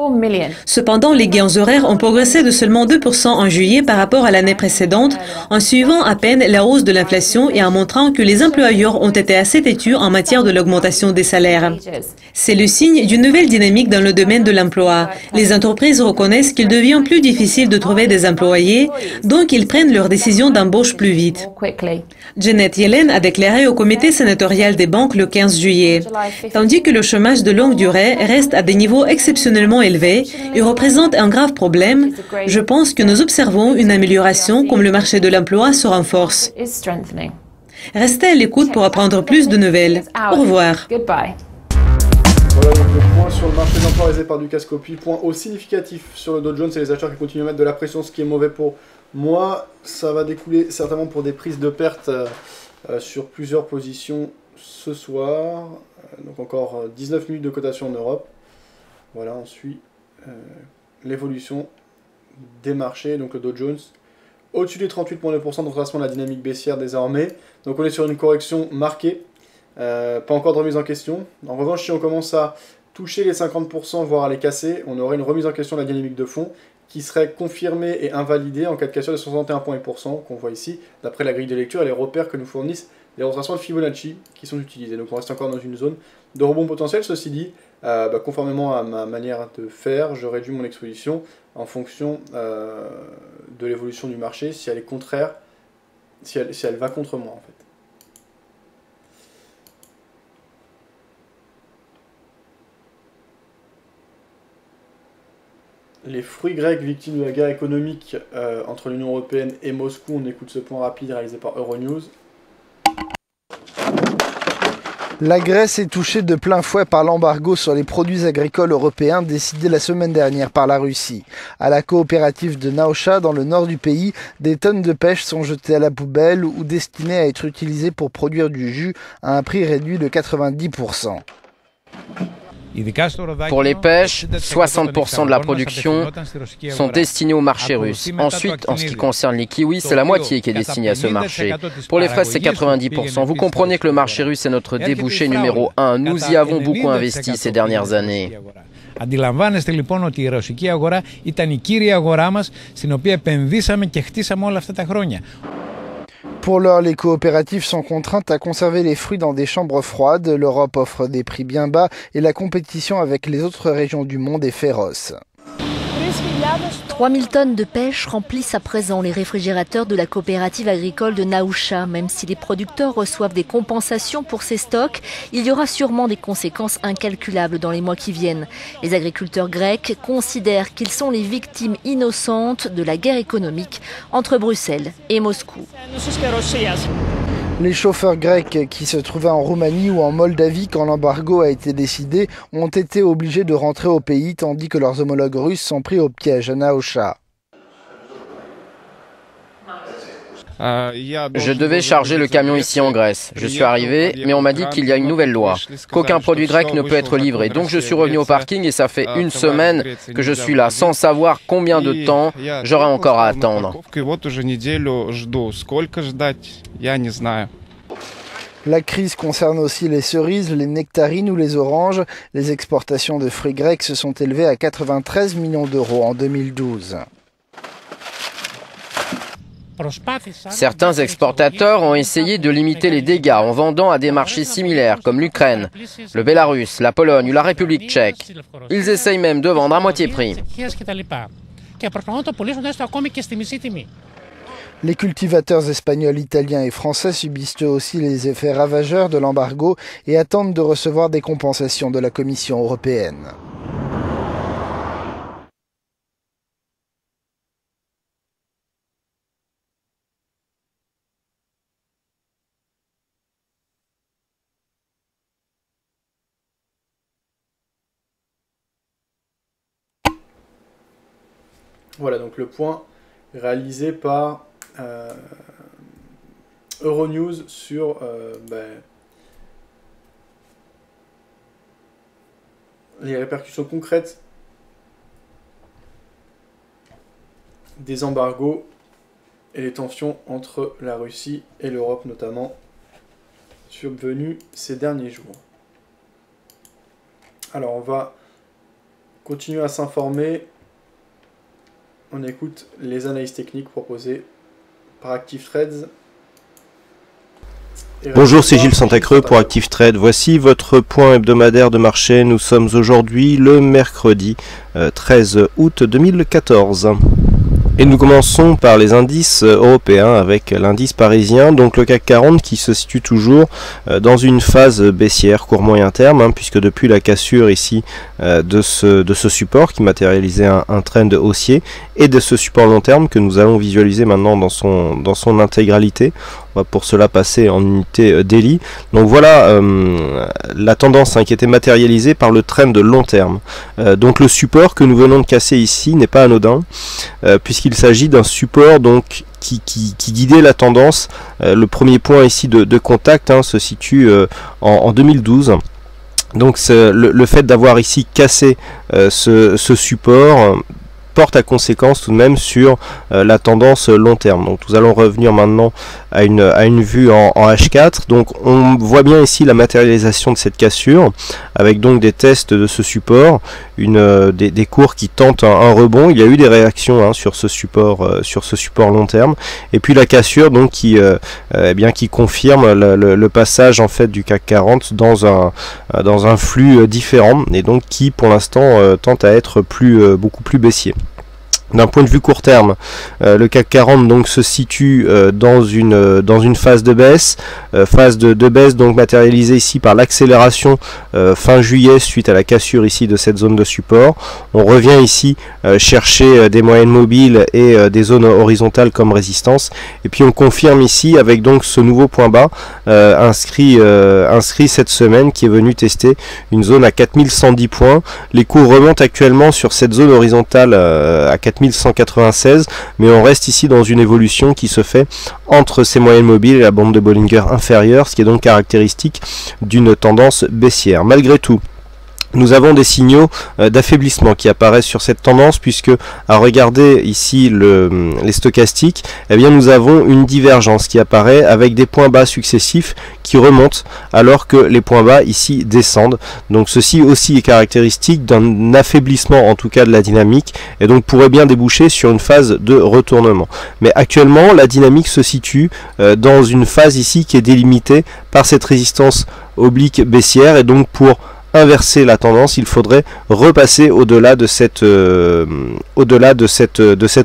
M: Cependant, les gains horaires ont progressé de seulement 2% en juillet par rapport à l'année précédente, en suivant à peine la hausse de l'inflation et en montrant que les employeurs ont été assez têtus en matière de l'augmentation des salaires. C'est le signe d'une nouvelle dynamique dans le domaine de l'emploi. Les entreprises reconnaissent qu'il devient plus difficile de trouver des employés, donc ils prennent leurs décisions d'embauche plus vite. Janet Yellen a déclaré au comité sénatorial des banques le 15 juillet. Tandis que le chômage de longue durée reste à des niveaux exceptionnellement élevés et représente un grave problème, je pense que nous observons une amélioration comme le marché de l'emploi se renforce. Restez à l'écoute pour apprendre plus de nouvelles. Au revoir.
A: Voilà donc le point sur le marché de l'emploi réalisé par Ducascopy. Point au significatif sur le Dow Jones et les acheteurs qui continuent à mettre de la pression, ce qui est mauvais pour moi. Ça va découler certainement pour des prises de perte sur plusieurs positions ce soir. Donc encore 19 minutes de cotation en Europe. Voilà, on suit l'évolution des marchés. Donc le Dow Jones au-dessus des 38,9% de retracement de la dynamique baissière désormais. Donc on est sur une correction marquée. Pas encore de remise en question. En revanche, si on commence à toucher les 50%, voire à les casser, on aurait une remise en question de la dynamique de fond qui serait confirmée et invalidée en cas de cassure des 61% qu'on voit ici, d'après la grille de lecture et les repères que nous fournissent les retracements de Fibonacci qui sont utilisés. Donc on reste encore dans une zone de rebond potentiel. Ceci dit, conformément à ma manière de faire, je réduis mon exposition en fonction de l'évolution du marché, si elle est contraire, si elle va contre moi en fait. Les fruits grecs victimes de la guerre économique entre l'Union Européenne et Moscou. On écoute ce point rapide réalisé par Euronews.
N: La Grèce est touchée de plein fouet par l'embargo sur les produits agricoles européens décidé la semaine dernière par la Russie. À la coopérative de Naocha, dans le nord du pays, des tonnes de pêche sont jetées à la poubelle ou destinées à être utilisées pour produire du jus à un prix réduit de 90%.
O: Pour les pêches, 60% de la production sont destinés au marché russe. Ensuite, en ce qui concerne les kiwis, c'est la moitié qui est destinée à ce marché. Pour les fraises, c'est 90%. Vous comprenez que le marché russe est notre débouché numéro 1. Nous y avons beaucoup investi ces dernières années.
P: Αντιλαμβάνεστε λοιπόν ότι η ρωσική αγορά ήταν η κύρια αγορά μας, στην οποία επενδύσαμε και χτίσαμε όλα αυτά τα χρόνια.
N: Pour l'heure, les coopératives sont contraintes à conserver les fruits dans des chambres froides. L'Europe offre des prix bien bas et la compétition avec les autres régions du monde est féroce.
Q: 3000 tonnes de pêche remplissent à présent les réfrigérateurs de la coopérative agricole de Naocha. Même si les producteurs reçoivent des compensations pour ces stocks, il y aura sûrement des conséquences incalculables dans les mois qui viennent. Les agriculteurs grecs considèrent qu'ils sont les victimes innocentes de la guerre économique entre Bruxelles et Moscou.
N: Les chauffeurs grecs qui se trouvaient en Roumanie ou en Moldavie quand l'embargo a été décidé ont été obligés de rentrer au pays tandis que leurs homologues russes sont pris au piège à Naocha.
O: Je devais charger le camion ici en Grèce. Je suis arrivé, mais on m'a dit qu'il y a une nouvelle loi, qu'aucun produit grec ne peut être livré. Donc je suis revenu au parking et ça fait une semaine que je suis là, sans savoir combien de temps j'aurai encore à attendre.
N: La crise concerne aussi les cerises, les nectarines ou les oranges. Les exportations de fruits grecs se sont élevées à 93 millions d'euros en 2012.
O: Certains exportateurs ont essayé de limiter les dégâts en vendant à des marchés similaires comme l'Ukraine, le Bélarus, la Pologne ou la République tchèque. Ils essayent même de vendre à moitié prix.
N: Les cultivateurs espagnols, italiens et français subissent eux aussi les effets ravageurs de l'embargo et attendent de recevoir des compensations de la Commission européenne.
A: Voilà, donc le point réalisé par Euronews sur les répercussions concrètes des embargos et les tensions entre la Russie et l'Europe notamment survenues ces derniers jours. Alors on va continuer à s'informer. On écoute les analyses techniques proposées par ActiveTrades.
R: Bonjour, c'est Gilles Santacreux pour ActiveTrade. Voici votre point hebdomadaire de marché. Nous sommes aujourd'hui le mercredi 13 août 2014. Et nous commençons par les indices européens avec l'indice parisien, donc le CAC 40 qui se situe toujours dans une phase baissière court-moyen terme, puisque depuis la cassure ici de ce support qui matérialisait un trend haussier et de ce support long terme que nous allons visualiser maintenant dans son intégralité. On va pour cela passer en unité daily. Donc voilà la tendance qui était matérialisée par le trend de long terme. Donc le support que nous venons de casser ici n'est pas anodin, puisqu'il s'agit d'un support donc qui guidait la tendance. Le premier point ici de contact se situe en 2012. Donc le fait d'avoir ici cassé ce support porte à conséquence tout de même sur la tendance long terme. Donc nous allons revenir maintenant à une vue en H4. Donc on voit bien ici la matérialisation de cette cassure avec donc des tests de ce support, des cours qui tentent un rebond. Il y a eu des réactions sur ce support long terme, et puis la cassure donc qui confirme le passage en fait du CAC 40 dans un flux différent, et donc qui pour l'instant tente à être beaucoup plus baissier. D'un point de vue court terme, le CAC 40 donc se situe dans une phase de baisse, de baisse donc matérialisée ici par l'accélération fin juillet suite à la cassure ici de cette zone de support. On revient ici chercher des moyennes mobiles et des zones horizontales comme résistance, et puis on confirme ici avec donc ce nouveau point bas inscrit cette semaine, qui est venu tester une zone à 4110 points. Les cours remontent actuellement sur cette zone horizontale à 4196, mais on reste ici dans une évolution qui se fait entre ces moyennes mobiles et la bande de Bollinger inférieure, ce qui est donc caractéristique d'une tendance baissière. Malgré tout, nous avons des signaux d'affaiblissement qui apparaissent sur cette tendance, puisque à regarder ici les stochastiques, eh bien nous avons une divergence qui apparaît avec des points bas successifs qui remontent alors que les points bas ici descendent. Donc ceci aussi est caractéristique d'un affaiblissement en tout cas de la dynamique, et donc pourrait bien déboucher sur une phase de retournement. Mais actuellement la dynamique se situe dans une phase ici qui est délimitée par cette résistance oblique baissière, et donc pour inverser la tendance, il faudrait repasser au-delà de cette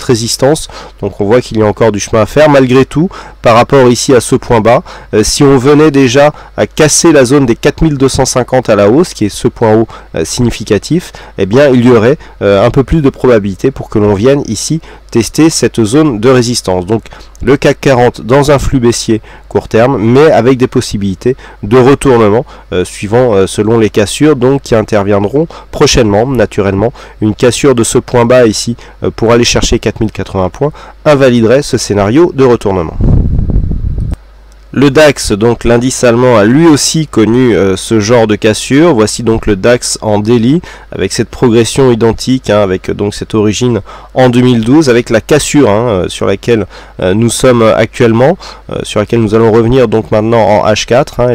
R: résistance. Donc on voit qu'il y a encore du chemin à faire. Malgré tout, par rapport ici à ce point bas, si on venait déjà à casser la zone des 4250 à la hausse, qui est ce point haut significatif, eh bien il y aurait un peu plus de probabilité pour que l'on vienne ici tester cette zone de résistance. Donc le CAC 40 dans un flux baissier court terme, mais avec des possibilités de retournement suivant selon les cassures donc qui interviendront prochainement. Naturellement, une cassure de ce point bas ici pour aller chercher 4080 points invaliderait ce scénario de retournement. Le DAX, donc l'indice allemand, a lui aussi connu ce genre de cassure. Voici donc le DAX en daily avec cette progression identique, avec donc cette origine en 2012, avec la cassure sur laquelle nous sommes actuellement, sur laquelle nous allons revenir donc maintenant en H4.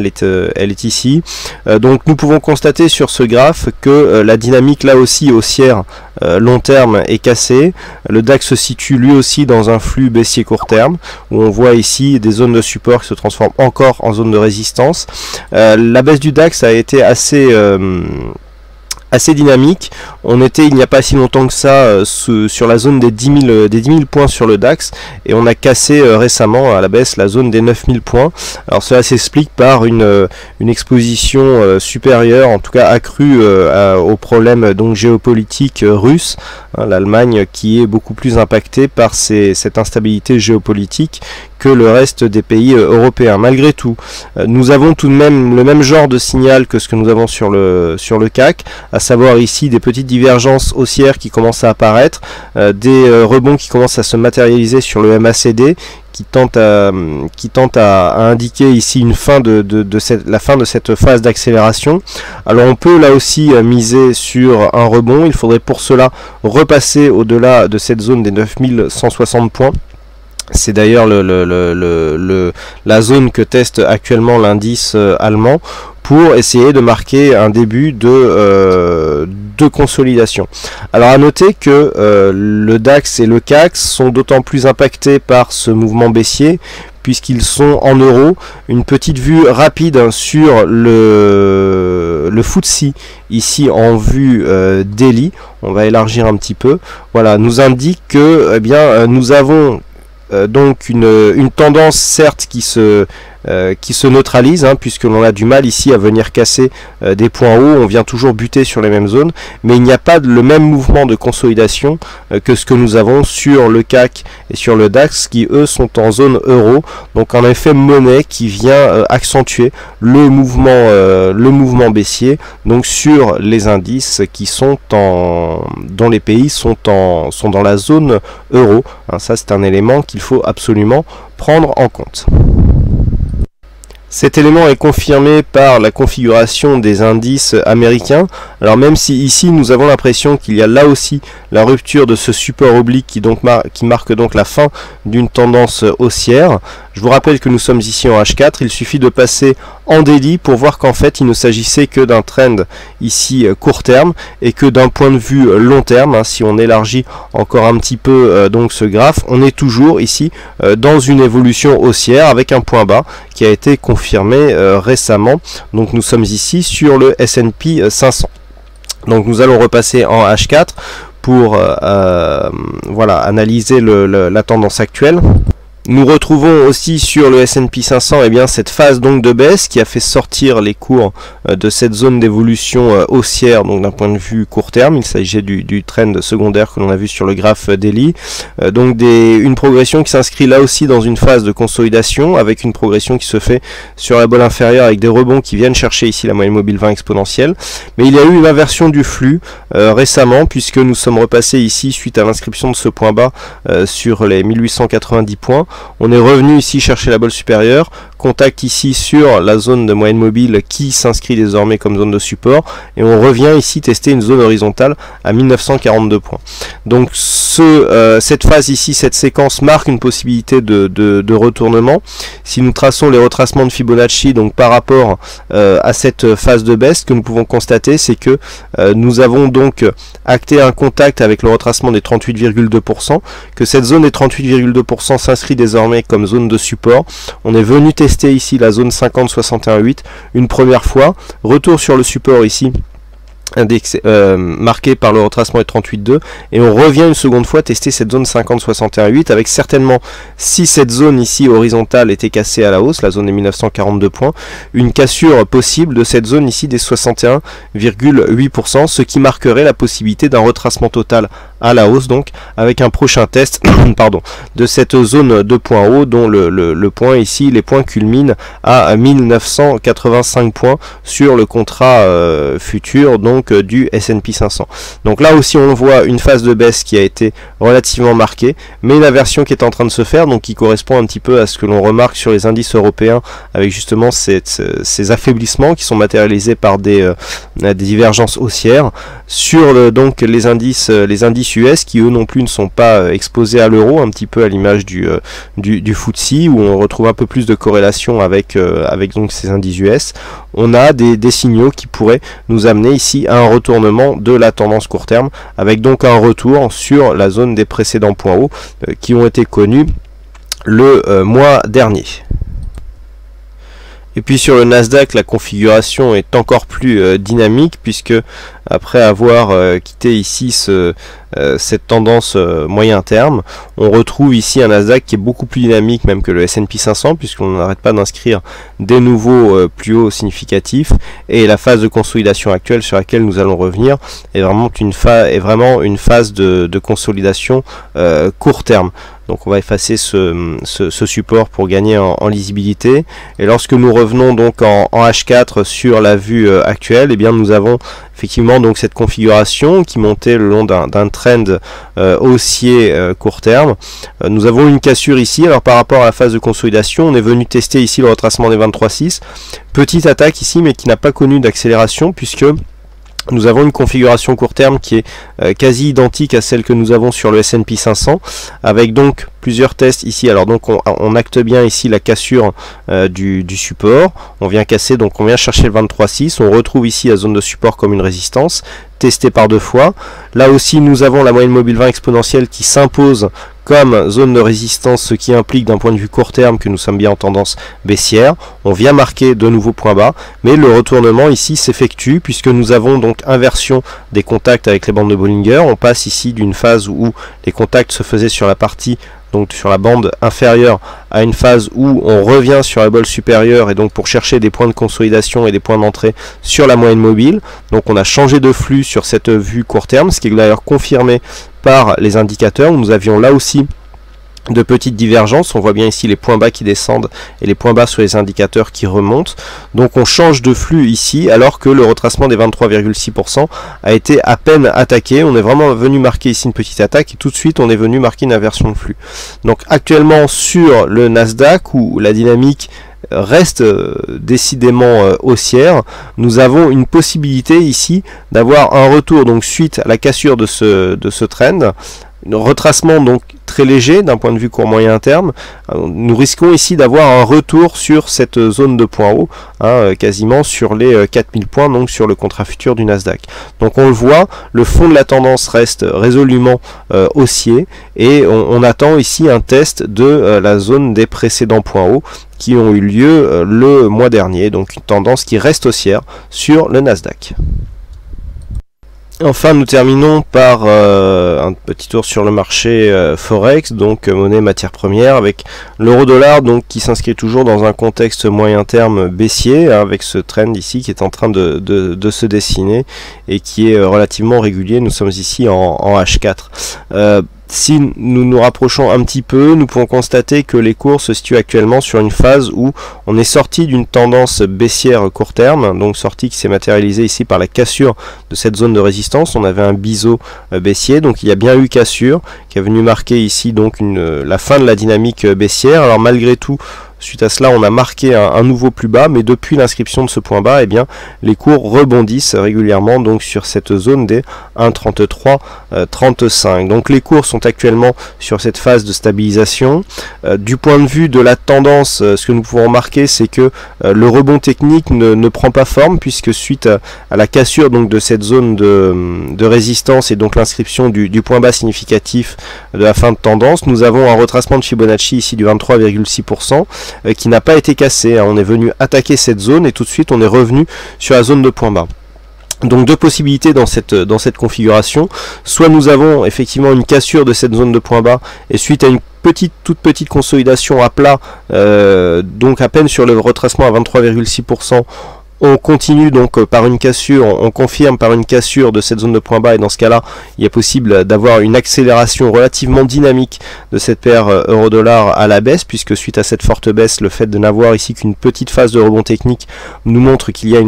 R: Elle est ici. Donc nous pouvons constater sur ce graphe que la dynamique là aussi haussière long terme est cassée. Le DAX se situe lui aussi dans un flux baissier court terme, où on voit ici des zones de support qui se transforment encore en zone de résistance. La baisse du DAX a été assez dynamique. On était il n'y a pas si longtemps que ça sur la zone des 10 000 points sur le DAX, et on a cassé récemment à la baisse la zone des 9 000 points. Alors cela s'explique par une exposition supérieure, en tout cas accrue aux problèmes donc géopolitiques russes, hein, l'Allemagne qui est beaucoup plus impactée par cette instabilité géopolitique que le reste des pays européens. Malgré tout, nous avons tout de même le même genre de signal que ce que nous avons sur le CAC, à savoir ici des petites divergences haussières qui commencent à apparaître, des rebonds qui commencent à se matérialiser sur le MACD, qui tente à indiquer ici une fin la fin de cette phase d'accélération. Alors on peut là aussi miser sur un rebond, il faudrait pour cela repasser au-delà de cette zone des 9160 points. C'est d'ailleurs la zone que teste actuellement l'indice allemand pour essayer de marquer un début de consolidation. Alors à noter que le DAX et le CAC sont d'autant plus impactés par ce mouvement baissier puisqu'ils sont en euros. Une petite vue rapide sur le FTSE ici en vue daily, on va élargir un petit peu, voilà, nous indique que eh bien, nous avons donc une tendance certes qui se neutralise, hein, puisque l'on a du mal ici à venir casser des points hauts, on vient toujours buter sur les mêmes zones, mais il n'y a pas le même mouvement de consolidation que ce que nous avons sur le CAC et sur le DAX qui eux sont en zone euro, donc en effet monnaie qui vient accentuer le mouvement baissier donc sur les indices qui sont dont les pays sont dans la zone euro, hein, ça c'est un élément qu'il faut absolument prendre en compte. Cet élément est confirmé par la configuration des indices américains. Alors même si ici nous avons l'impression qu'il y a là aussi la rupture de ce support oblique qui marque donc la fin d'une tendance haussière. Je vous rappelle que nous sommes ici en H4, il suffit de passer en daily pour voir qu'en fait il ne s'agissait que d'un trend ici court terme et que d'un point de vue long terme, hein, si on élargit encore un petit peu donc ce graphe, on est toujours ici dans une évolution haussière avec un point bas qui a été confirmé récemment. Donc nous sommes ici sur le S&P 500. Donc nous allons repasser en H4 pour voilà, analyser la tendance actuelle. Nous retrouvons aussi sur le S&P 500 eh bien, cette phase donc de baisse qui a fait sortir les cours de cette zone d'évolution haussière donc d'un point de vue court terme. Il s'agit du trend secondaire que l'on a vu sur le graphe daily. Donc une progression qui s'inscrit là aussi dans une phase de consolidation avec une progression qui se fait sur la bolle inférieure avec des rebonds qui viennent chercher ici la moyenne mobile 20 exponentielle. Mais il y a eu une inversion du flux récemment puisque nous sommes repassés ici suite à l'inscription de ce point bas sur les 1890 points. On est revenu ici chercher la bolle supérieure, contact ici sur la zone de moyenne mobile qui s'inscrit désormais comme zone de support et on revient ici tester une zone horizontale à 1942 points. Donc cette phase ici, cette séquence marque une possibilité de retournement. Si nous traçons les retracements de Fibonacci donc par rapport à cette phase de baisse, ce que nous pouvons constater c'est que nous avons donc acté un contact avec le retracement des 38,2%, que cette zone des 38,2% s'inscrit désormais comme zone de support. On est venu tester ici la zone 50-61-8 une première fois, retour sur le support ici marqué par le retracement des 38,2 et on revient une seconde fois tester cette zone 50-61-8 avec certainement, si cette zone ici horizontale était cassée à la hausse, la zone des 1942 points, une cassure possible de cette zone ici des 61,8%, ce qui marquerait la possibilité d'un retracement total à la hausse donc avec un prochain test pardon, de cette zone de points hauts dont le point ici, les points culminent à 1985 points sur le contrat futur donc du S&P 500. Donc là aussi on voit une phase de baisse qui a été relativement marquée, mais une inversion qui est en train de se faire, donc qui correspond un petit peu à ce que l'on remarque sur les indices européens avec justement ces affaiblissements qui sont matérialisés par des divergences haussières sur donc les indices US qui eux non plus ne sont pas exposés à l'euro, un petit peu à l'image du FTSE où on retrouve un peu plus de corrélation avec donc ces indices US. On a des signaux qui pourraient nous amener ici à un retournement de la tendance court terme avec donc un retour sur la zone des précédents points hauts qui ont été connus le mois dernier. Et puis sur le Nasdaq, la configuration est encore plus dynamique puisque après avoir quitté ici cette tendance moyen terme. On retrouve ici un Nasdaq qui est beaucoup plus dynamique même que le S&P 500, puisqu'on n'arrête pas d'inscrire des nouveaux plus hauts significatifs, et la phase de consolidation actuelle sur laquelle nous allons revenir est vraiment une phase de consolidation court terme. Donc on va effacer ce support pour gagner en lisibilité. Et lorsque nous revenons donc en H4 sur la vue actuelle, eh bien nous avons effectivement donc cette configuration qui montait le long d'un trend haussier court terme. Nous avons une cassure ici. Alors par rapport à la phase de consolidation, on est venu tester ici le retracement des 23,6. Petite attaque ici, mais qui n'a pas connu d'accélération, puisque nous avons une configuration court terme qui est quasi identique à celle que nous avons sur le S&P 500, avec donc plusieurs tests ici. Alors donc on acte bien ici la cassure du support. On vient casser, donc on vient chercher le 23,6. On retrouve ici la zone de support comme une résistance, testée par deux fois. Là aussi nous avons la moyenne mobile 20 exponentielle qui s'impose comme zone de résistance, ce qui implique d'un point de vue court terme que nous sommes bien en tendance baissière. On vient marquer de nouveaux points bas, mais le retournement ici s'effectue puisque nous avons donc inversion des contacts avec les bandes de Bollinger. On passe ici d'une phase où les contacts se faisaient sur la partie, donc sur la bande inférieure, à une phase où on revient sur la bole supérieure, et donc pour chercher des points de consolidation et des points d'entrée sur la moyenne mobile. Donc on a changé de flux sur cette vue court terme, ce qui est d'ailleurs confirmé par les indicateurs. Nous avions là aussi de petites divergences. On voit bien ici les points bas qui descendent et les points bas sur les indicateurs qui remontent. Donc on change de flux ici, alors que le retracement des 23,6% a été à peine attaqué. On est vraiment venu marquer ici une petite attaque, et tout de suite on est venu marquer une inversion de flux. Donc actuellement sur le Nasdaq, où la dynamique reste décidément haussière, nous avons une possibilité ici d'avoir un retour, donc suite à la cassure de ce trend, un retracement donc très léger d'un point de vue court moyen terme. Nous risquons ici d'avoir un retour sur cette zone de point haut, quasiment sur les 4000 points, donc sur le contrat futur du Nasdaq. Donc on le voit, le fond de la tendance reste résolument haussier, et on attend ici un test de la zone des précédents points hauts qui ont eu lieu le mois dernier, donc une tendance qui reste haussière sur le Nasdaq. Enfin, nous terminons par un petit tour sur le marché Forex, donc monnaie matière première, avec l'euro-dollar donc qui s'inscrit toujours dans un contexte moyen terme baissier, avec ce trend ici qui est en train de se dessiner et qui est relativement régulier. Nous sommes ici en H4. Si nous nous rapprochons un petit peu, nous pouvons constater que les cours se situent actuellement sur une phase où on est sorti d'une tendance baissière court terme, donc sortie qui s'est matérialisée ici par la cassure de cette zone de résistance. On avait un biseau baissier, donc il y a bien eu cassure qui est venu marquer ici donc la fin de la dynamique baissière. Alors malgré tout, suite à cela, on a marqué un nouveau plus bas, mais depuis l'inscription de ce point bas, eh bien, les cours rebondissent régulièrement donc sur cette zone des 1,3335. Donc les cours sont actuellement sur cette phase de stabilisation. Du point de vue de la tendance, ce que nous pouvons remarquer, c'est que le rebond technique ne prend pas forme, puisque suite à la cassure donc de cette zone de résistance et donc l'inscription du point bas significatif de la fin de tendance, nous avons un retracement de Fibonacci ici du 23,6%. Qui n'a pas été cassé. On est venu attaquer cette zone et tout de suite on est revenu sur la zone de point bas. Donc deux possibilités dans cette configuration. Soit nous avons effectivement une cassure de cette zone de point bas, et suite à une toute petite consolidation à plat, donc à peine sur le retracement à 23,6%, on continue donc par une cassure, on confirme par une cassure de cette zone de point bas, et dans ce cas-là, il est possible d'avoir une accélération relativement dynamique de cette paire euro-dollar à la baisse, puisque suite à cette forte baisse, le fait de n'avoir ici qu'une petite phase de rebond technique nous montre qu'il y a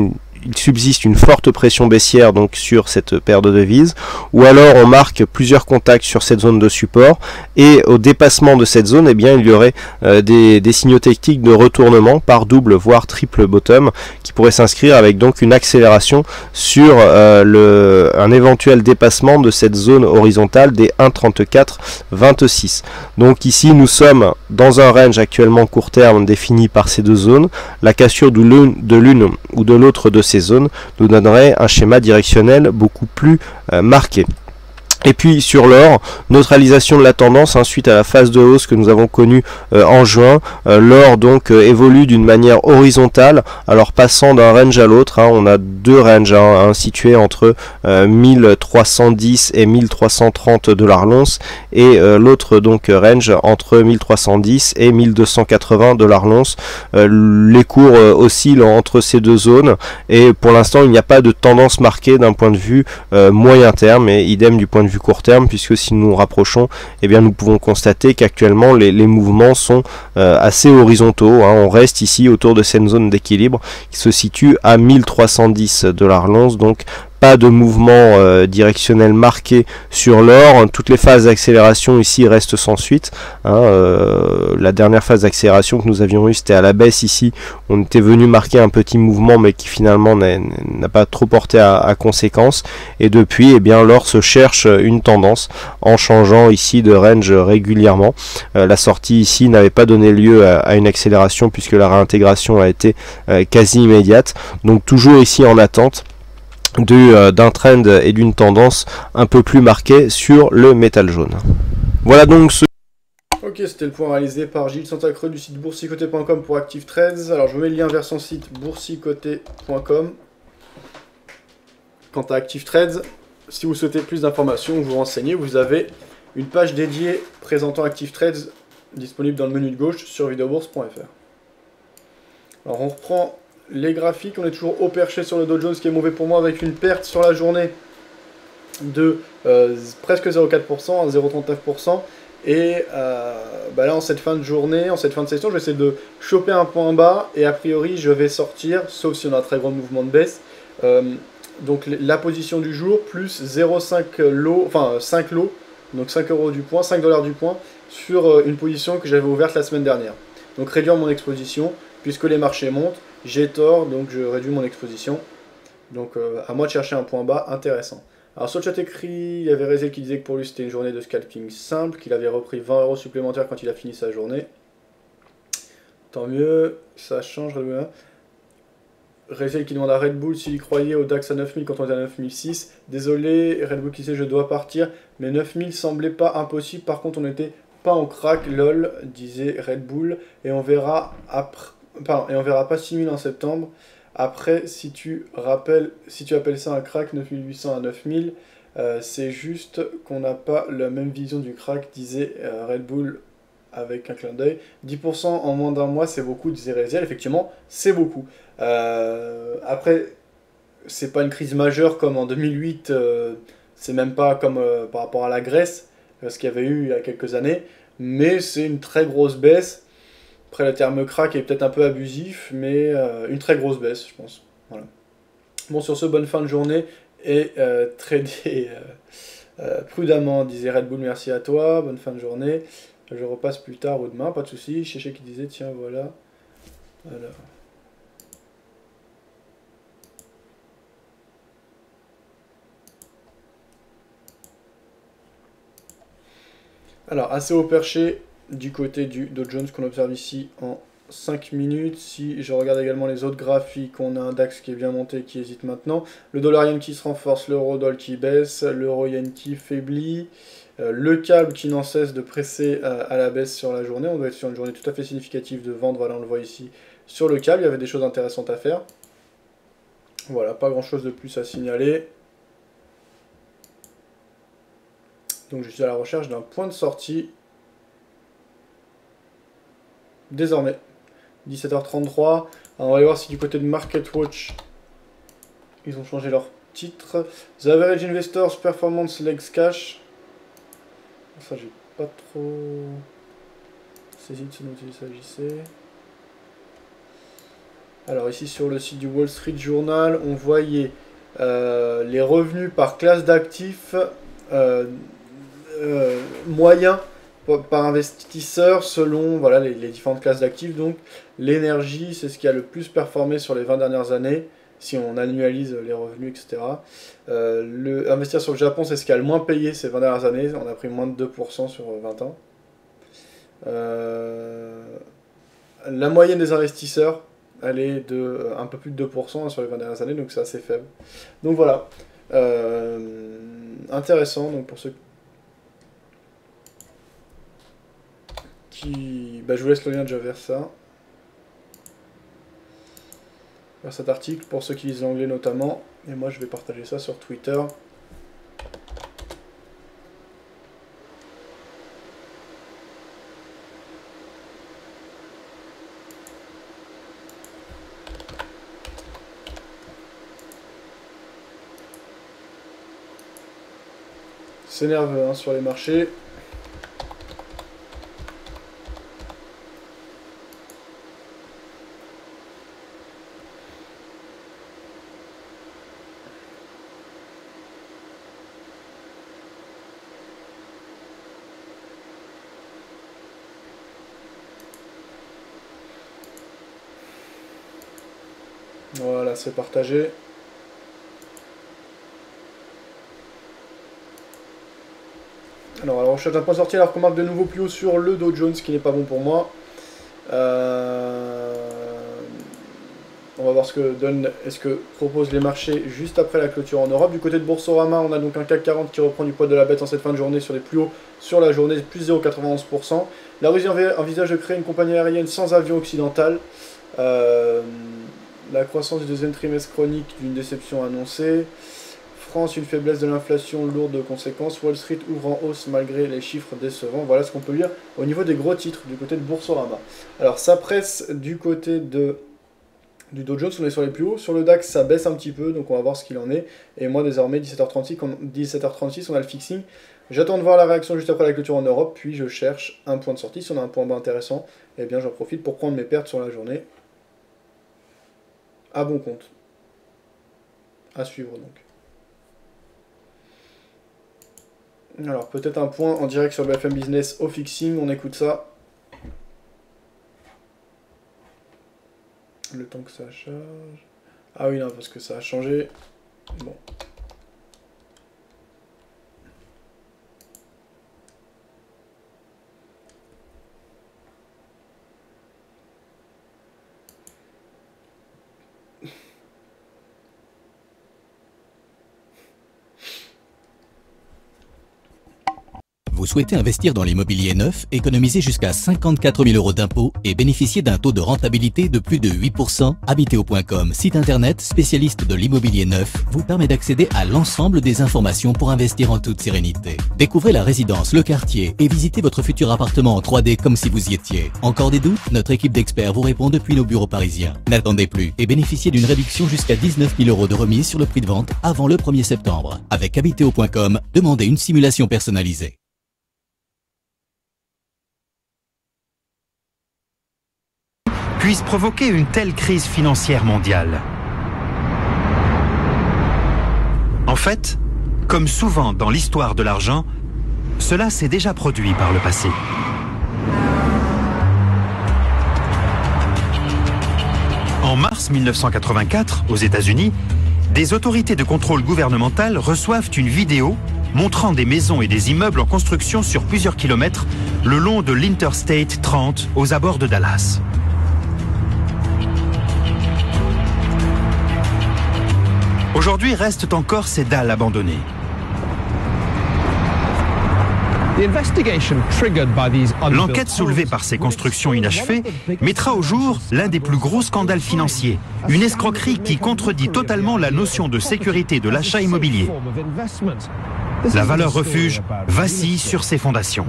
R: il subsiste une forte pression baissière donc sur cette paire de devises, ou alors on marque plusieurs contacts sur cette zone de support, et au dépassement de cette zone, eh bien, il y aurait des signaux techniques de retournement par double voire triple bottom qui pourrait s'inscrire avec donc une accélération sur un éventuel dépassement de cette zone horizontale des 1,3426. Donc ici nous sommes dans un range actuellement court terme défini par ces deux zones. La cassure de l'une ou de l'autre de ces zones nous donnerait un schéma directionnel beaucoup plus marqué. Et puis sur l'or, neutralisation de la tendance suite à la phase de hausse que nous avons connue en juin. L'or donc évolue d'une manière horizontale, alors passant d'un range à l'autre. On a deux ranges situés entre 1310 et 1330 $ l'once, et l'autre donc range entre 1310 et 1280 $ l'once. Les cours oscillent entre ces deux zones, et pour l'instant il n'y a pas de tendance marquée d'un point de vue moyen terme, et idem du point de vue court terme, puisque si nous nous rapprochons, eh bien nous pouvons constater qu'actuellement les mouvements sont assez horizontaux. On reste ici autour de cette zone d'équilibre qui se situe à 1310 $ l'once, donc pas de mouvement directionnel marqué sur l'or. Toutes les phases d'accélération ici restent sans suite. La dernière phase d'accélération que nous avions eue, c'était à la baisse ici. On était venu marquer un petit mouvement, mais qui finalement n'a pas trop porté à conséquence. Et depuis, eh bien, l'or se cherche une tendance en changeant ici de range régulièrement. La sortie ici n'avait pas donné lieu à une accélération, puisque la réintégration a été quasi immédiate. Donc toujours ici en attente d'un trend et d'une tendance un peu plus marquée sur le métal jaune. Voilà donc ce...
A: Ok, c'était le point réalisé par Gilles Santacreux du site boursicoté.com pour Active Trades. Alors je vous mets le lien vers son site boursicoté.com. Quant à Active Trades, si vous souhaitez plus d'informations ou vous renseigner, vous avez une page dédiée présentant Active Trades disponible dans le menu de gauche sur videobourse.fr. Alors on reprend les graphiques, on est toujours haut perché sur le Dow Jones qui est mauvais pour moi, avec une perte sur la journée de presque 0,4%, 0,39%. Et là en cette fin de journée, en cette fin de session, je vais essayer de choper un point bas et a priori je vais sortir, sauf si on a un très grand mouvement de baisse. Donc la position du jour plus 0,5 lot, enfin 5 lots, donc 5 € du point, 5 $ du point, sur une position que j'avais ouverte la semaine dernière. Donc réduire mon exposition, puisque les marchés montent, j'ai tort, donc je réduis mon exposition. Donc à moi de chercher un point bas intéressant. Alors sur le chat écrit, il y avait Rézel qui disait que pour lui c'était une journée de scalping simple, qu'il avait repris 20 € supplémentaires quand il a fini sa journée. Tant mieux, ça change. Rézel qui demande à Red Bull s'il y croyait au DAX à 9000 quand on était à 9006. Désolé, Red Bull qui sait je dois partir, mais 9000 semblait pas impossible, par contre on n'était pas en crack, lol, disait Red Bull, et on verra après. Et on verra pas 6000 en septembre. Après, si tu appelles ça un crack 9800 à 9000, c'est juste qu'on n'a pas la même vision du crack, disait Red Bull avec un clin d'œil. 10% en moins d'un mois, c'est beaucoup, disait Réziel. Effectivement, c'est beaucoup. Après, c'est pas une crise majeure comme en 2008, c'est même pas comme par rapport à la Grèce, ce qu'il y avait eu il y a quelques années, mais c'est une très grosse baisse. Après, le terme crack est peut-être un peu abusif, mais une très grosse baisse, je pense. Voilà. Bon, sur ce, bonne fin de journée et trader prudemment, disait Red Bull, merci à toi, bonne fin de journée. Je repasse plus tard ou demain, pas de soucis. Chéché qui disait, tiens, voilà. Alors, assez haut perché du côté du Dow Jones qu'on observe ici en 5 minutes. Si je regarde également les autres graphiques, on a un DAX qui est bien monté, qui hésite maintenant. Le dollar yen qui se renforce, l'euro-dollar qui baisse, l'euro-yen qui faiblit. Le câble qui n'en cesse de presser à la baisse sur la journée. On doit être sur une journée tout à fait significative de vente. Voilà, on le voit ici sur le câble. Il y avait des choses intéressantes à faire. Voilà, pas grand chose de plus à signaler. Donc je suis à la recherche d'un point de sortie. Désormais, 17h33. Alors, on va aller voir si du côté de MarketWatch, ils ont changé leur titre. The Average Investors Performance Legs Cash. Ça, j'ai pas trop saisi de ce dont il s'agissait. Alors ici sur le site du Wall Street Journal, on voyait les revenus par classe d'actifs moyens par investisseur selon voilà, les différentes classes d'actifs. Donc l'énergie, c'est ce qui a le plus performé sur les 20 dernières années, si on annualise les revenus, etc. Investir sur le Japon, c'est ce qui a le moins payé ces 20 dernières années. On a pris moins de 2% sur 20 ans. La moyenne des investisseurs, elle est de un peu plus de 2% sur les 20 dernières années, donc c'est assez faible. Donc voilà, Intéressant, donc pour ceux qui... je vous laisse le lien déjà vers ça. Vers cet article, pour ceux qui lisent l'anglais notamment. Et moi je vais partager ça sur Twitter. C'est nerveux hein, sur les marchés. Voilà, c'est partagé. Alors, à la recherche d'un point de sortie, alors qu'on marque de nouveau plus haut sur le Dow Jones, ce qui n'est pas bon pour moi. On va voir ce que donne, est-ce que proposent les marchés juste après la clôture en Europe. Du côté de Boursorama, on a donc un CAC 40 qui reprend du poids de la bête en cette fin de journée sur les plus hauts sur la journée, plus 0,91%. La Russie envisage de créer une compagnie aérienne sans avion occidental. La croissance du deuxième trimestre chronique d'une déception annoncée. France, une faiblesse de l'inflation lourde de conséquences. Wall Street ouvre en hausse malgré les chiffres décevants. Voilà ce qu'on peut lire au niveau des gros titres du côté de Boursorama. Alors ça presse du côté du Dow Jones, on est sur les plus hauts. Sur le DAX, ça baisse un petit peu, donc on va voir ce qu'il en est. Et moi désormais, 17h36, on a le fixing. J'attends de voir la réaction juste après la clôture en Europe, puis je cherche un point de sortie. Si on a un point bas intéressant, eh bien j'en profite pour prendre mes pertes sur la journée. À bon compte. À suivre donc. Alors peut-être un point en direct sur BFM Business au fixing, on écoute ça. Le temps que ça charge. Ah oui non parce que ça a changé. Bon.
S: Vous souhaitez investir dans l'immobilier neuf, économiser jusqu'à 54 000 € d'impôts et bénéficier d'un taux de rentabilité de plus de 8%? Habiteo.com, site internet spécialiste de l'immobilier neuf, vous permet d'accéder à l'ensemble des informations pour investir en toute sérénité. Découvrez la résidence, le quartier et visitez votre futur appartement en 3D comme si vous y étiez. Encore des doutes? Notre équipe d'experts vous répond depuis nos bureaux parisiens. N'attendez plus et bénéficiez d'une réduction jusqu'à 19 000 € de remise sur le prix de vente avant le 1er septembre. Avec Habiteo.com, demandez une simulation personnalisée.
T: Puisse provoquer une telle crise financière mondiale. En fait, comme souvent dans l'histoire de l'argent, cela s'est déjà produit par le passé. En mars 1984, aux États-Unis, des autorités de contrôle gouvernemental reçoivent une vidéo montrant des maisons et des immeubles en construction sur plusieurs kilomètres le long de l'Interstate 30 aux abords de Dallas. Aujourd'hui restent encore ces dalles abandonnées. L'enquête soulevée par ces constructions inachevées mettra au jour l'un des plus gros scandales financiers, une escroquerie qui contredit totalement la notion de sécurité de l'achat immobilier. La valeur refuge vacille sur ses fondations.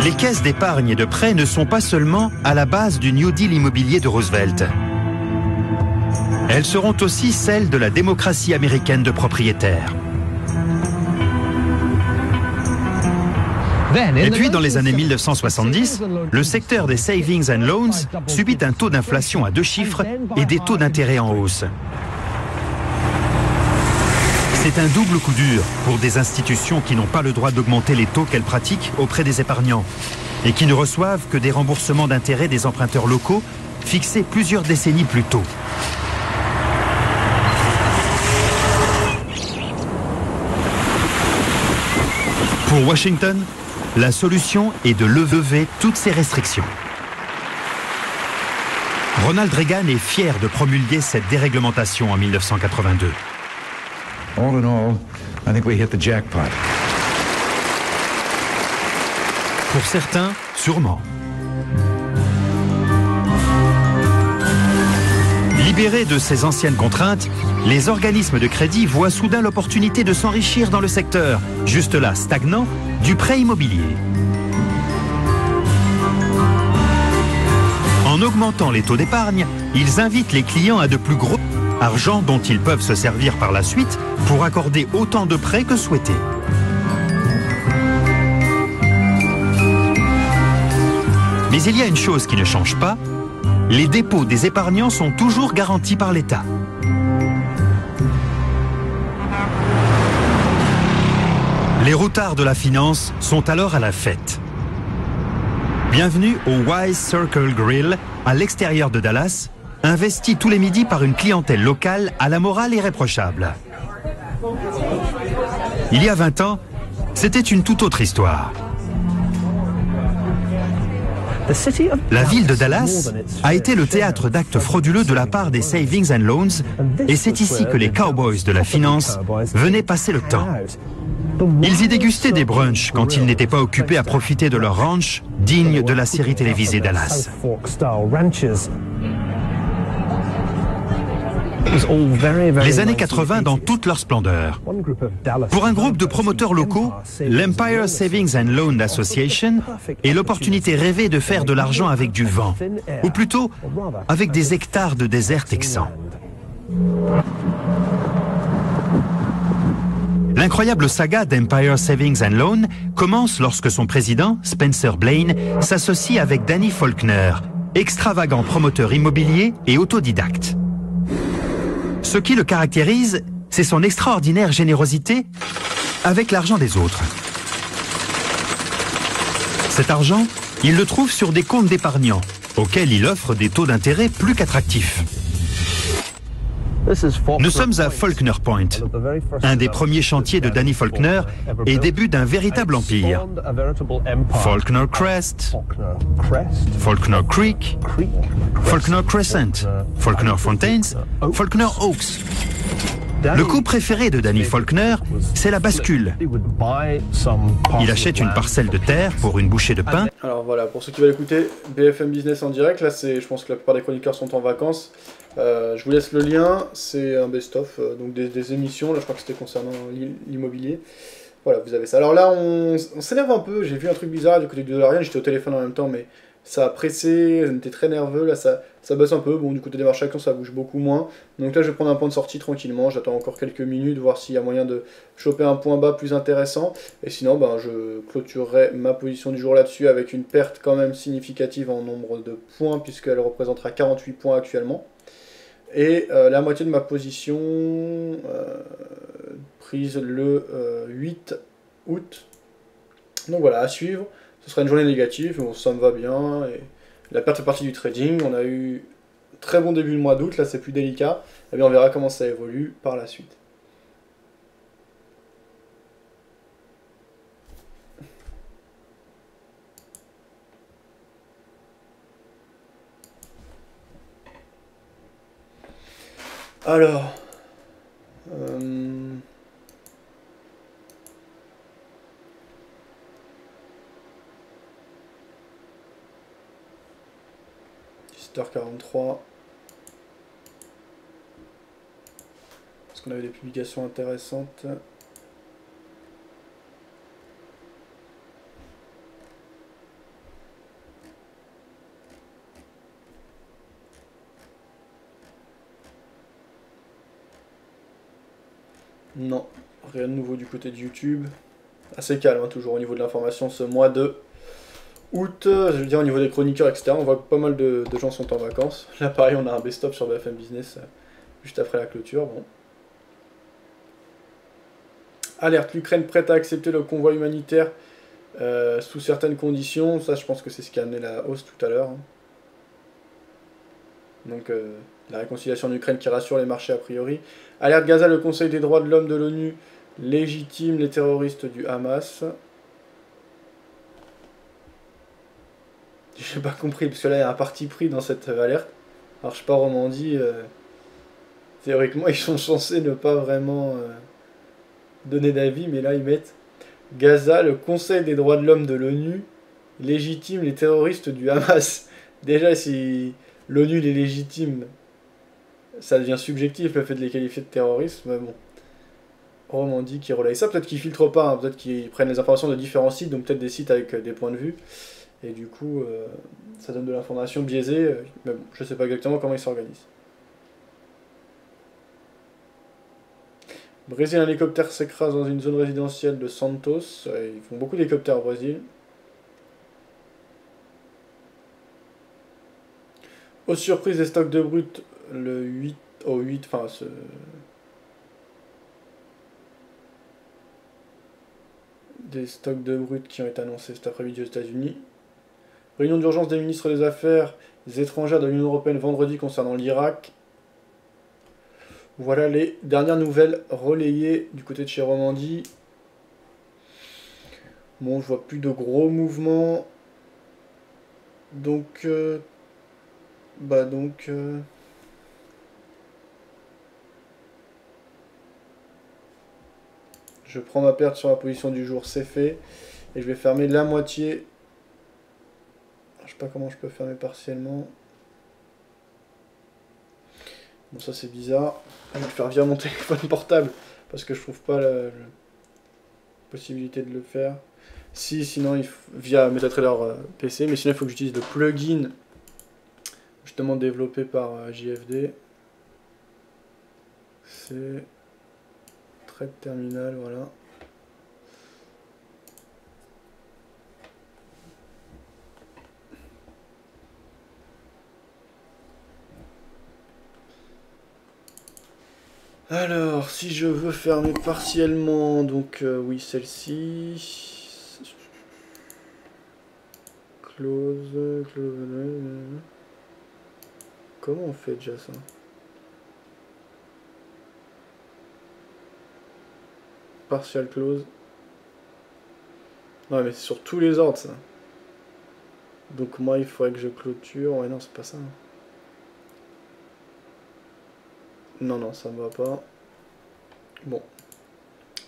T: Les caisses d'épargne et de prêt ne sont pas seulement à la base du New Deal immobilier de Roosevelt. Elles seront aussi celles de la démocratie américaine de propriétaires. Et puis, dans les années 1970, le secteur des savings and loans subit un taux d'inflation à 2 chiffres et des taux d'intérêt en hausse. C'est un double coup dur pour des institutions qui n'ont pas le droit d'augmenter les taux qu'elles pratiquent auprès des épargnants et qui ne reçoivent que des remboursements d'intérêts des emprunteurs locaux fixés plusieurs décennies plus tôt. Pour Washington, la solution est de lever toutes ces restrictions. Ronald Reagan est fier de promulguer cette déréglementation en 1982.
U: All in all, I think we hit the jackpot.
T: Pour certains, sûrement. Libérés de ces anciennes contraintes, les organismes de crédit voient soudain l'opportunité de s'enrichir dans le secteur, juste là stagnant, du prêt immobilier. En augmentant les taux d'épargne, ils invitent les clients à de plus gros argent dont ils peuvent se servir par la suite pour accorder autant de prêts que souhaité. Mais il y a une chose qui ne change pas, les dépôts des épargnants sont toujours garantis par l'État. Les routards de la finance sont alors à la fête. Bienvenue au Wise Circle Grill, à l'extérieur de Dallas, investi tous les midis par une clientèle locale à la morale irréprochable. Il y a 20 ans, c'était une toute autre histoire. La ville de Dallas a été le théâtre d'actes frauduleux de la part des Savings and Loans, et c'est ici que les cowboys de la finance venaient passer le temps. Ils y dégustaient des brunchs quand ils n'étaient pas occupés à profiter de leur ranch, digne de la série télévisée Dallas. Les années 80 dans toute leur splendeur. Pour un groupe de promoteurs locaux, l'Empire Savings and Loan Association est l'opportunité rêvée de faire de l'argent avec du vent, ou plutôt avec des hectares de désert texan. L'incroyable saga d'Empire Savings and Loan commence lorsque son président, Spencer Blaine, s'associe avec Danny Faulkner, extravagant promoteur immobilier et autodidacte. Ce qui le caractérise, c'est son extraordinaire générosité avec l'argent des autres. Cet argent, il le trouve sur des comptes d'épargnants, auxquels il offre des taux d'intérêt plus qu'attractifs. Nous sommes à Faulkner Point, un des premiers chantiers de Danny Faulkner et début d'un véritable empire. Faulkner Crest, Faulkner Creek, Faulkner Crescent, Faulkner Fountains, Faulkner Oaks. Le coup préféré de Danny Faulkner, c'est la bascule. Il achète une parcelle de terre pour une bouchée de pain.
A: Alors voilà, pour ceux qui veulent écouter BFM Business en direct, là je pense que la plupart des chroniqueurs sont en vacances. Je vous laisse le lien, c'est un best-of, donc des émissions, là je crois que c'était concernant l'immobilier. Voilà, vous avez ça. Alors là, on s'énerve un peu, j'ai vu un truc bizarre du côté de Dollarien, j'étais au téléphone en même temps, mais ça a pressé, on était très nerveux, là ça baisse un peu, bon du côté des marchés actions ça bouge beaucoup moins. Donc là je vais prendre un point de sortie tranquillement, j'attends encore quelques minutes, voir s'il y a moyen de choper un point bas plus intéressant. Et sinon ben, je clôturerai ma position du jour là-dessus avec une perte quand même significative en nombre de points, puisqu'elle représentera 48 points actuellement. Et la moitié de ma position prise le 8 août. Donc voilà, à suivre. Ce sera une journée négative, bon, ça me va bien. Et la perte fait partie du trading. On a eu un très bon début du mois d'août, là c'est plus délicat. Et bien on verra comment ça évolue par la suite. Alors, h43. Est-ce qu'on avait des publications intéressantes? Non, rien de nouveau du côté de YouTube. Assez calme, hein, toujours au niveau de l'information ce mois de août. Je veux dire au niveau des chroniqueurs, etc. On voit que pas mal de gens sont en vacances. Là pareil, on a un best-of sur BFM Business juste après la clôture. Bon. Alerte, l'Ukraine prête à accepter le convoi humanitaire sous certaines conditions. Ça je pense que c'est ce qui a amené la hausse tout à l'heure. Hein. Donc la réconciliation en Ukraine qui rassure les marchés a priori. Alerte Gaza, le Conseil des droits de l'homme de l'ONU légitime les terroristes du Hamas. J'ai pas compris, parce que là il y a un parti pris dans cette alerte. Alors je sais pas, Romandie, théoriquement ils sont censés ne pas vraiment donner d'avis, mais là ils mettent Gaza, le Conseil des droits de l'homme de l'ONU légitime les terroristes du Hamas. Déjà si l'ONU les légitime, ça devient subjectif le fait de les qualifier de terroristes, mais bon. Romandie qui relaye ça, peut-être qu'ils filtrent pas, hein, peut-être qu'ils prennent les informations de différents sites, donc peut-être des sites avec des points de vue, et du coup ça donne de l'information biaisée, mais bon, je sais pas exactement comment ils s'organisent. Brésil, un hélicoptère s'écrase dans une zone résidentielle de Santos, ils font beaucoup d'hélicoptères au Brésil. Aux surprises des stocks de brut, le 8 au 8, enfin des stocks de brut qui ont été annoncés cet après-midi aux États-Unis. Réunion d'urgence des ministres des Affaires étrangères de l'Union Européenne vendredi concernant l'Irak. Voilà les dernières nouvelles relayées du côté de chez Romandie. Bon, je vois plus de gros mouvements. Donc, je prends ma perte sur la position du jour, c'est fait. Et je vais fermer la moitié. Je sais pas comment je peux fermer partiellement. Bon, ça c'est bizarre. Je vais le faire via mon téléphone portable. Parce que je trouve pas la possibilité de le faire. Si, sinon, via MetaTrader PC. Mais sinon, il faut que j'utilise le plugin justement développé par JFD. C'est Trade Terminal, voilà. Alors, si je veux fermer partiellement, donc oui, celle-ci. Close. Comment on fait déjà ça? Partial close. Non mais c'est sur tous les ordres ça. Donc moi il faudrait que je clôture. Ouais non c'est pas ça. Non ça me va pas. Bon.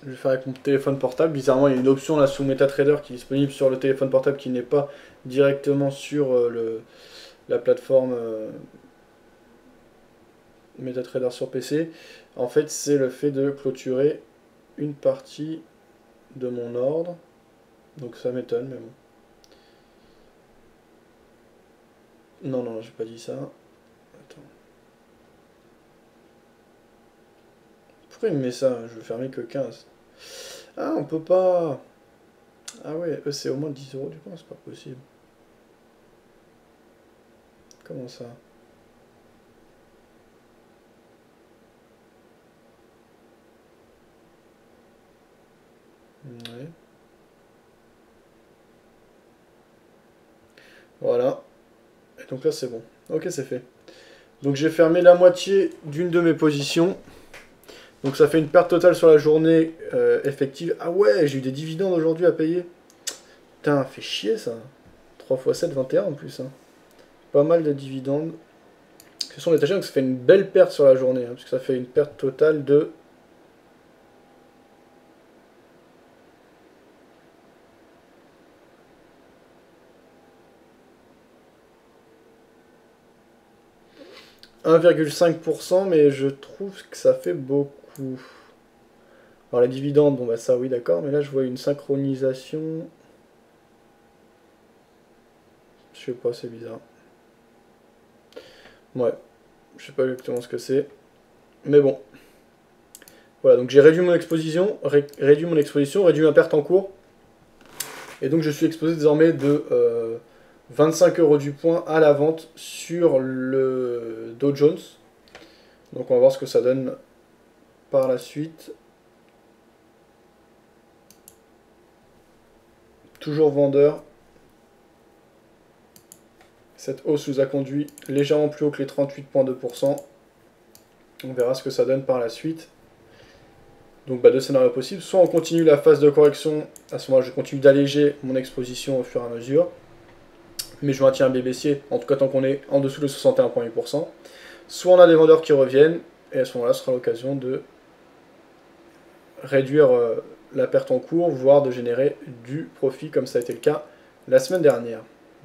A: Je vais faire avec mon téléphone portable. Bizarrement il y a une option là sous MetaTrader qui est disponible sur le téléphone portable qui n'est pas directement sur la plateforme MetaTrader sur PC. En fait c'est le fait de clôturer une partie de mon ordre. Donc ça m'étonne mais bon. Non, j'ai pas dit ça. Attends. Pourquoi il me met ça? Je veux fermer que 15. Ah, on peut pas. Ah ouais, c'est au moins 10 €, tu penses? C'est pas possible. Comment ça? Ouais. Voilà. Et donc là c'est bon. Ok c'est fait. Donc j'ai fermé la moitié d'une de mes positions. Donc ça fait une perte totale sur la journée effective. Ah ouais, j'ai eu des dividendes aujourd'hui à payer. Putain, fait chier ça. 3 x 7, 21 en plus. Hein. Pas mal de dividendes. Ce sont détachés, donc ça fait une belle perte sur la journée. Hein, parce que ça fait une perte totale de... « 1,5%, mais je trouve que ça fait beaucoup. Alors les dividendes, bon bah ça oui d'accord, mais là je vois une synchronisation. Je sais pas, c'est bizarre. Ouais, je sais pas exactement ce que c'est. Mais bon. Voilà, donc j'ai réduit mon exposition, réduit ma perte en cours. Et donc je suis exposé désormais de 25 € du point à la vente sur le Dow Jones. Donc on va voir ce que ça donne par la suite. Toujours vendeur. Cette hausse nous a conduit légèrement plus haut que les 38,2%. On verra ce que ça donne par la suite. Donc deux scénarios possibles. Soit on continue la phase de correction. À ce moment-là, je continue d'alléger mon exposition au fur et à mesure. mais je maintiens un biais baissier, en tout cas tant qu'on est en dessous de 61,8%. Soit on a des vendeurs qui reviennent, et à ce moment-là, ce sera l'occasion de réduire la perte en cours, voire de générer du profit, comme ça a été le cas la semaine dernière.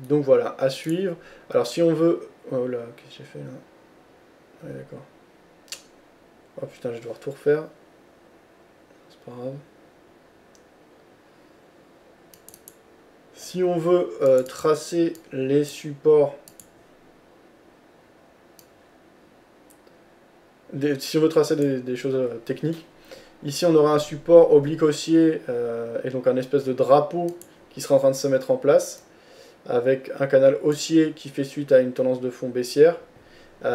A: Donc voilà, à suivre. Alors si on veut... Oh là, qu'est-ce que j'ai fait là? Ouais, d'accord. Oh putain, je vais devoir tout refaire. C'est pas grave. Si on veut tracer les supports... si on veut tracer des choses techniques, ici on aura un support oblique haussier et donc un espèce de drapeau qui sera en train de se mettre en place, avec un canal haussier qui fait suite à une tendance de fond baissière. On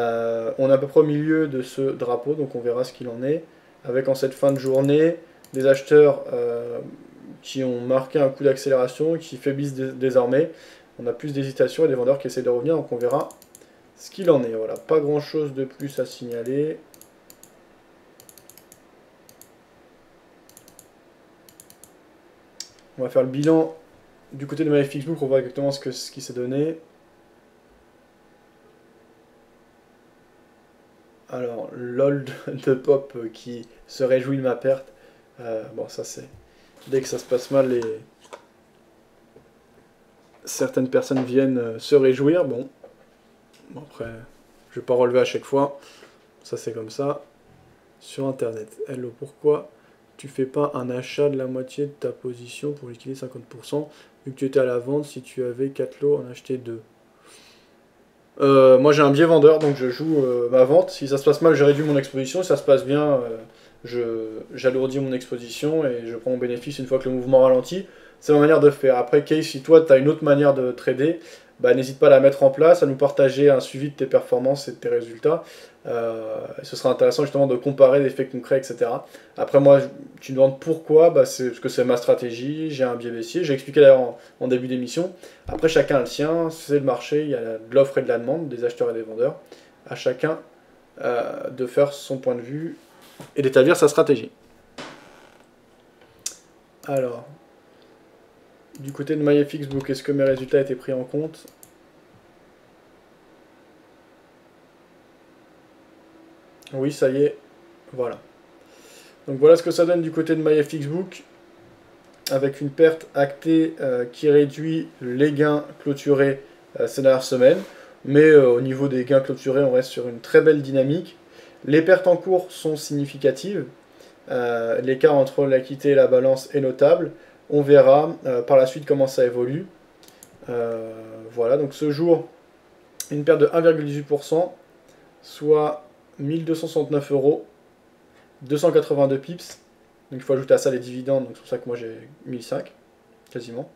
A: est à peu près au milieu de ce drapeau, donc on verra ce qu'il en est, avec en cette fin de journée des acheteurs qui ont marqué un coup d'accélération, qui faiblissent désormais. On a plus d'hésitation et des vendeurs qui essaient de revenir, donc on verra ce qu'il en est. Voilà, pas grand chose de plus à signaler. On va faire le bilan du côté de MyFixBook pour voir exactement ce qui s'est donné. Alors, LOL de Pop qui se réjouit de ma perte. Bon, ça c'est... Dès que ça se passe mal, certaines personnes viennent se réjouir. Bon, après, je vais pas relever à chaque fois. Ça c'est comme ça. Sur Internet. Hello, pourquoi tu fais pas un achat de la moitié de ta position pour liquider 50% vu que tu étais à la vente si tu avais 4 lots, en acheter 2? Moi j'ai un biais vendeur, donc je joue ma vente. Si ça se passe mal, je réduis mon exposition. Si ça se passe bien, j'alourdis mon exposition et je prends mon bénéfice une fois que le mouvement ralentit. C'est ma manière de faire. Après, Kay, si toi tu as une autre manière de trader, bah, n'hésite pas à la mettre en place, à nous partager un suivi de tes performances et de tes résultats. Ce sera intéressant justement de comparer des faits concrets, etc. Après moi, tu me demandes pourquoi, bah, c'est parce que c'est ma stratégie, j'ai un biais baissier, j'ai expliqué d'ailleurs en début d'émission. Après chacun a le sien, c'est le marché, il y a de l'offre et de la demande, des acheteurs et des vendeurs. À chacun de faire son point de vue et d'établir sa stratégie. Alors, du côté de MyFixBook, est-ce que mes résultats étaient pris en compte? Oui, ça y est, voilà. Donc voilà ce que ça donne du côté de MyFixBook, avec une perte actée qui réduit les gains clôturés ces dernières semaines. Mais au niveau des gains clôturés, on reste sur une très belle dynamique. Les pertes en cours sont significatives. L'écart entre l'équité et la balance est notable. On verra par la suite comment ça évolue. Voilà, donc ce jour, une perte de 1,18%, soit 1269 €, 282 pips. Donc il faut ajouter à ça les dividendes, donc c'est pour ça que moi j'ai 1005, quasiment.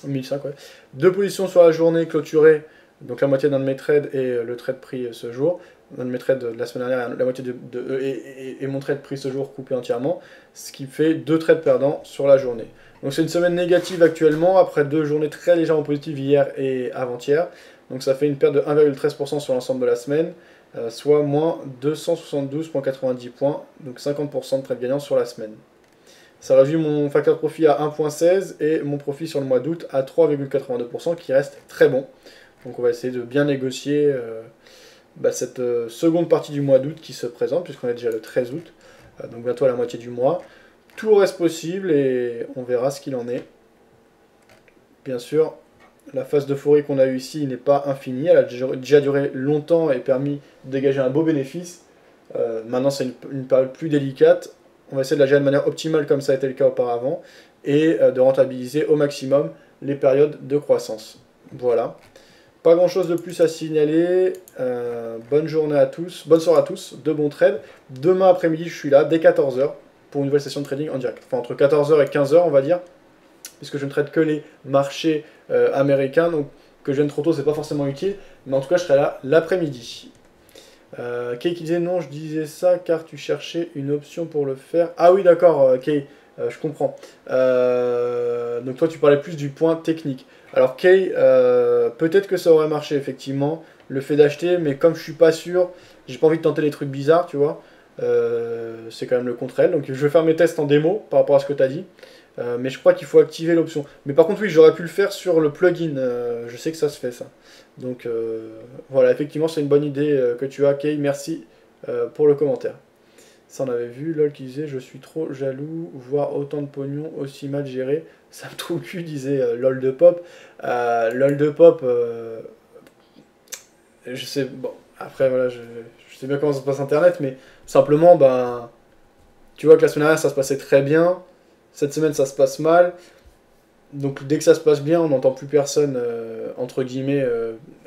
A: 1005, ouais. Deux positions sur la journée clôturée, donc la moitié d'un de mes trades et le trade pris ce jour. Un de mes trades de la semaine dernière, la moitié et mon trade pris ce jour coupé entièrement, ce qui fait 2 trades perdants sur la journée. Donc c'est une semaine négative actuellement, après 2 journées très légèrement positives hier et avant-hier. Donc ça fait une perte de 1,13% sur l'ensemble de la semaine, soit moins 272,90 points, donc 50% de trade gagnant sur la semaine. Ça réduit mon facteur de profit à 1,16 et mon profit sur le mois d'août à 3,82%, qui reste très bon. Donc on va essayer de bien négocier cette seconde partie du mois d'août qui se présente, puisqu'on est déjà le 13 août, donc bientôt à la moitié du mois. Tout reste possible et on verra ce qu'il en est. Bien sûr, la phase d'euphorie qu'on a eue ici n'est pas infinie, elle a déjà duré longtemps et permis de dégager un beau bénéfice. Maintenant c'est une période plus délicate, on va essayer de la gérer de manière optimale comme ça a été le cas auparavant, et de rentabiliser au maximum les périodes de croissance. Voilà. Pas grand chose de plus à signaler. Bonne journée à tous, bonne soirée à tous, de bons trades. Demain après-midi je suis là dès 14 h pour une nouvelle session de trading en direct. Enfin entre 14 h et 15 h on va dire, puisque je ne traite que les marchés américains, donc que je vienne trop tôt c'est pas forcément utile, mais en tout cas je serai là l'après-midi. Kay qui disait non, je disais ça car tu cherchais une option pour le faire. Ah oui d'accord Kay, je comprends. Donc toi tu parlais plus du point technique. Alors Kay, peut-être que ça aurait marché effectivement, le fait d'acheter, mais comme je suis pas sûr, j'ai pas envie de tenter les trucs bizarres, tu vois. C'est quand même le contre-elle, donc je vais faire mes tests en démo par rapport à ce que tu as dit. Mais je crois qu'il faut activer l'option. Mais par contre, oui, j'aurais pu le faire sur le plugin. Je sais que ça se fait, ça. Donc, voilà, effectivement, c'est une bonne idée que tu as, Kay. Merci pour le commentaire. Ça, on avait vu. LOL qui disait « Je suis trop jaloux. Voir autant de pognon aussi mal géré. Ça me trouve cul », disait LOL de Pop. LOL de Pop, je sais... Bon, après, voilà, je sais bien comment ça se passe Internet, mais simplement, ben... Tu vois que la semaine dernière, ça se passait très bien. Cette semaine, ça se passe mal. Donc, dès que ça se passe bien, on n'entend plus personne, entre guillemets,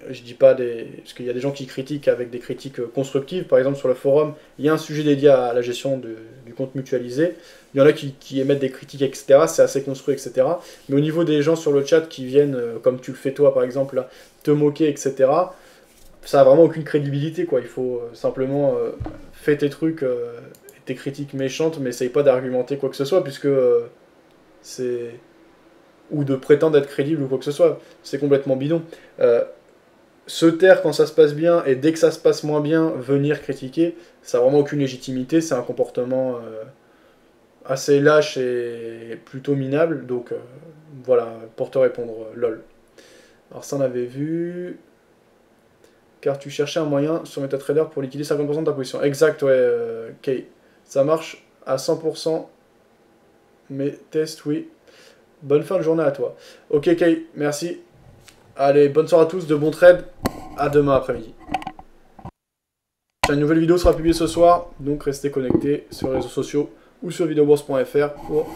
A: je dis pas des... Parce qu'il y a des gens qui critiquent avec des critiques constructives. Par exemple, sur le forum, il y a un sujet dédié à la gestion du compte mutualisé. Il y en a qui émettent des critiques, etc. C'est assez construit, etc. Mais au niveau des gens sur le chat qui viennent, comme tu le fais toi, par exemple, là, te moquer, etc., ça n'a vraiment aucune crédibilité, quoi. Il faut simplement faire tes trucs... tes critiques méchantes, mais essaye pas d'argumenter quoi que ce soit, puisque c'est... ou de prétendre être crédible ou quoi que ce soit, c'est complètement bidon. Se taire quand ça se passe bien, et dès que ça se passe moins bien, venir critiquer, ça n'a vraiment aucune légitimité, c'est un comportement assez lâche et plutôt minable, donc voilà, pour te répondre, lol. Alors ça on avait vu... Car tu cherchais un moyen sur MetaTrader pour liquider 50% de ta position. Exact, ouais, Kay. Ça marche à 100%, mais test, oui. Bonne fin de journée à toi. Ok, Kay, merci. Allez, bonne soirée à tous, de bons trades. À demain après-midi. Une nouvelle vidéo sera publiée ce soir, donc restez connectés sur les réseaux sociaux ou sur videobourse.fr pour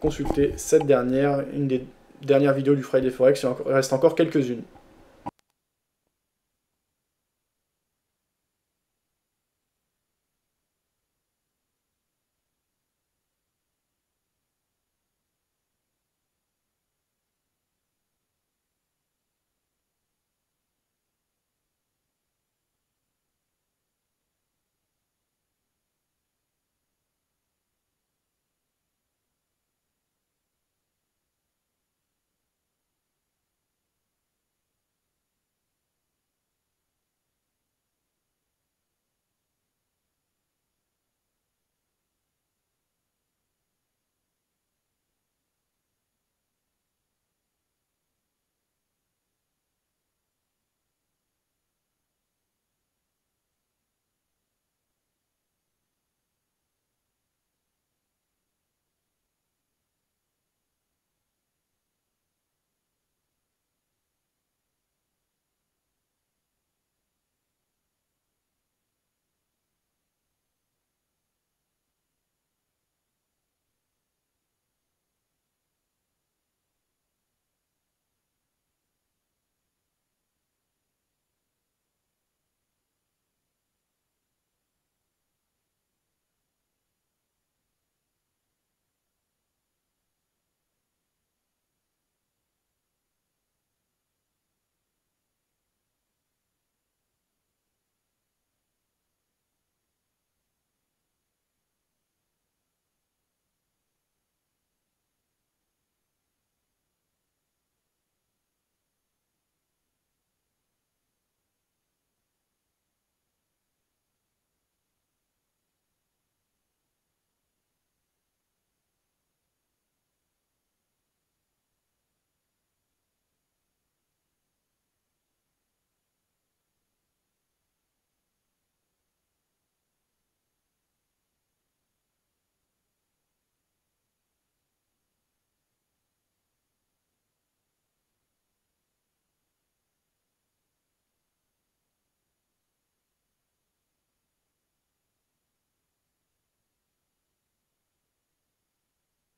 A: consulter cette dernière, une des dernières vidéos du Friday Forex. Il reste encore quelques-unes.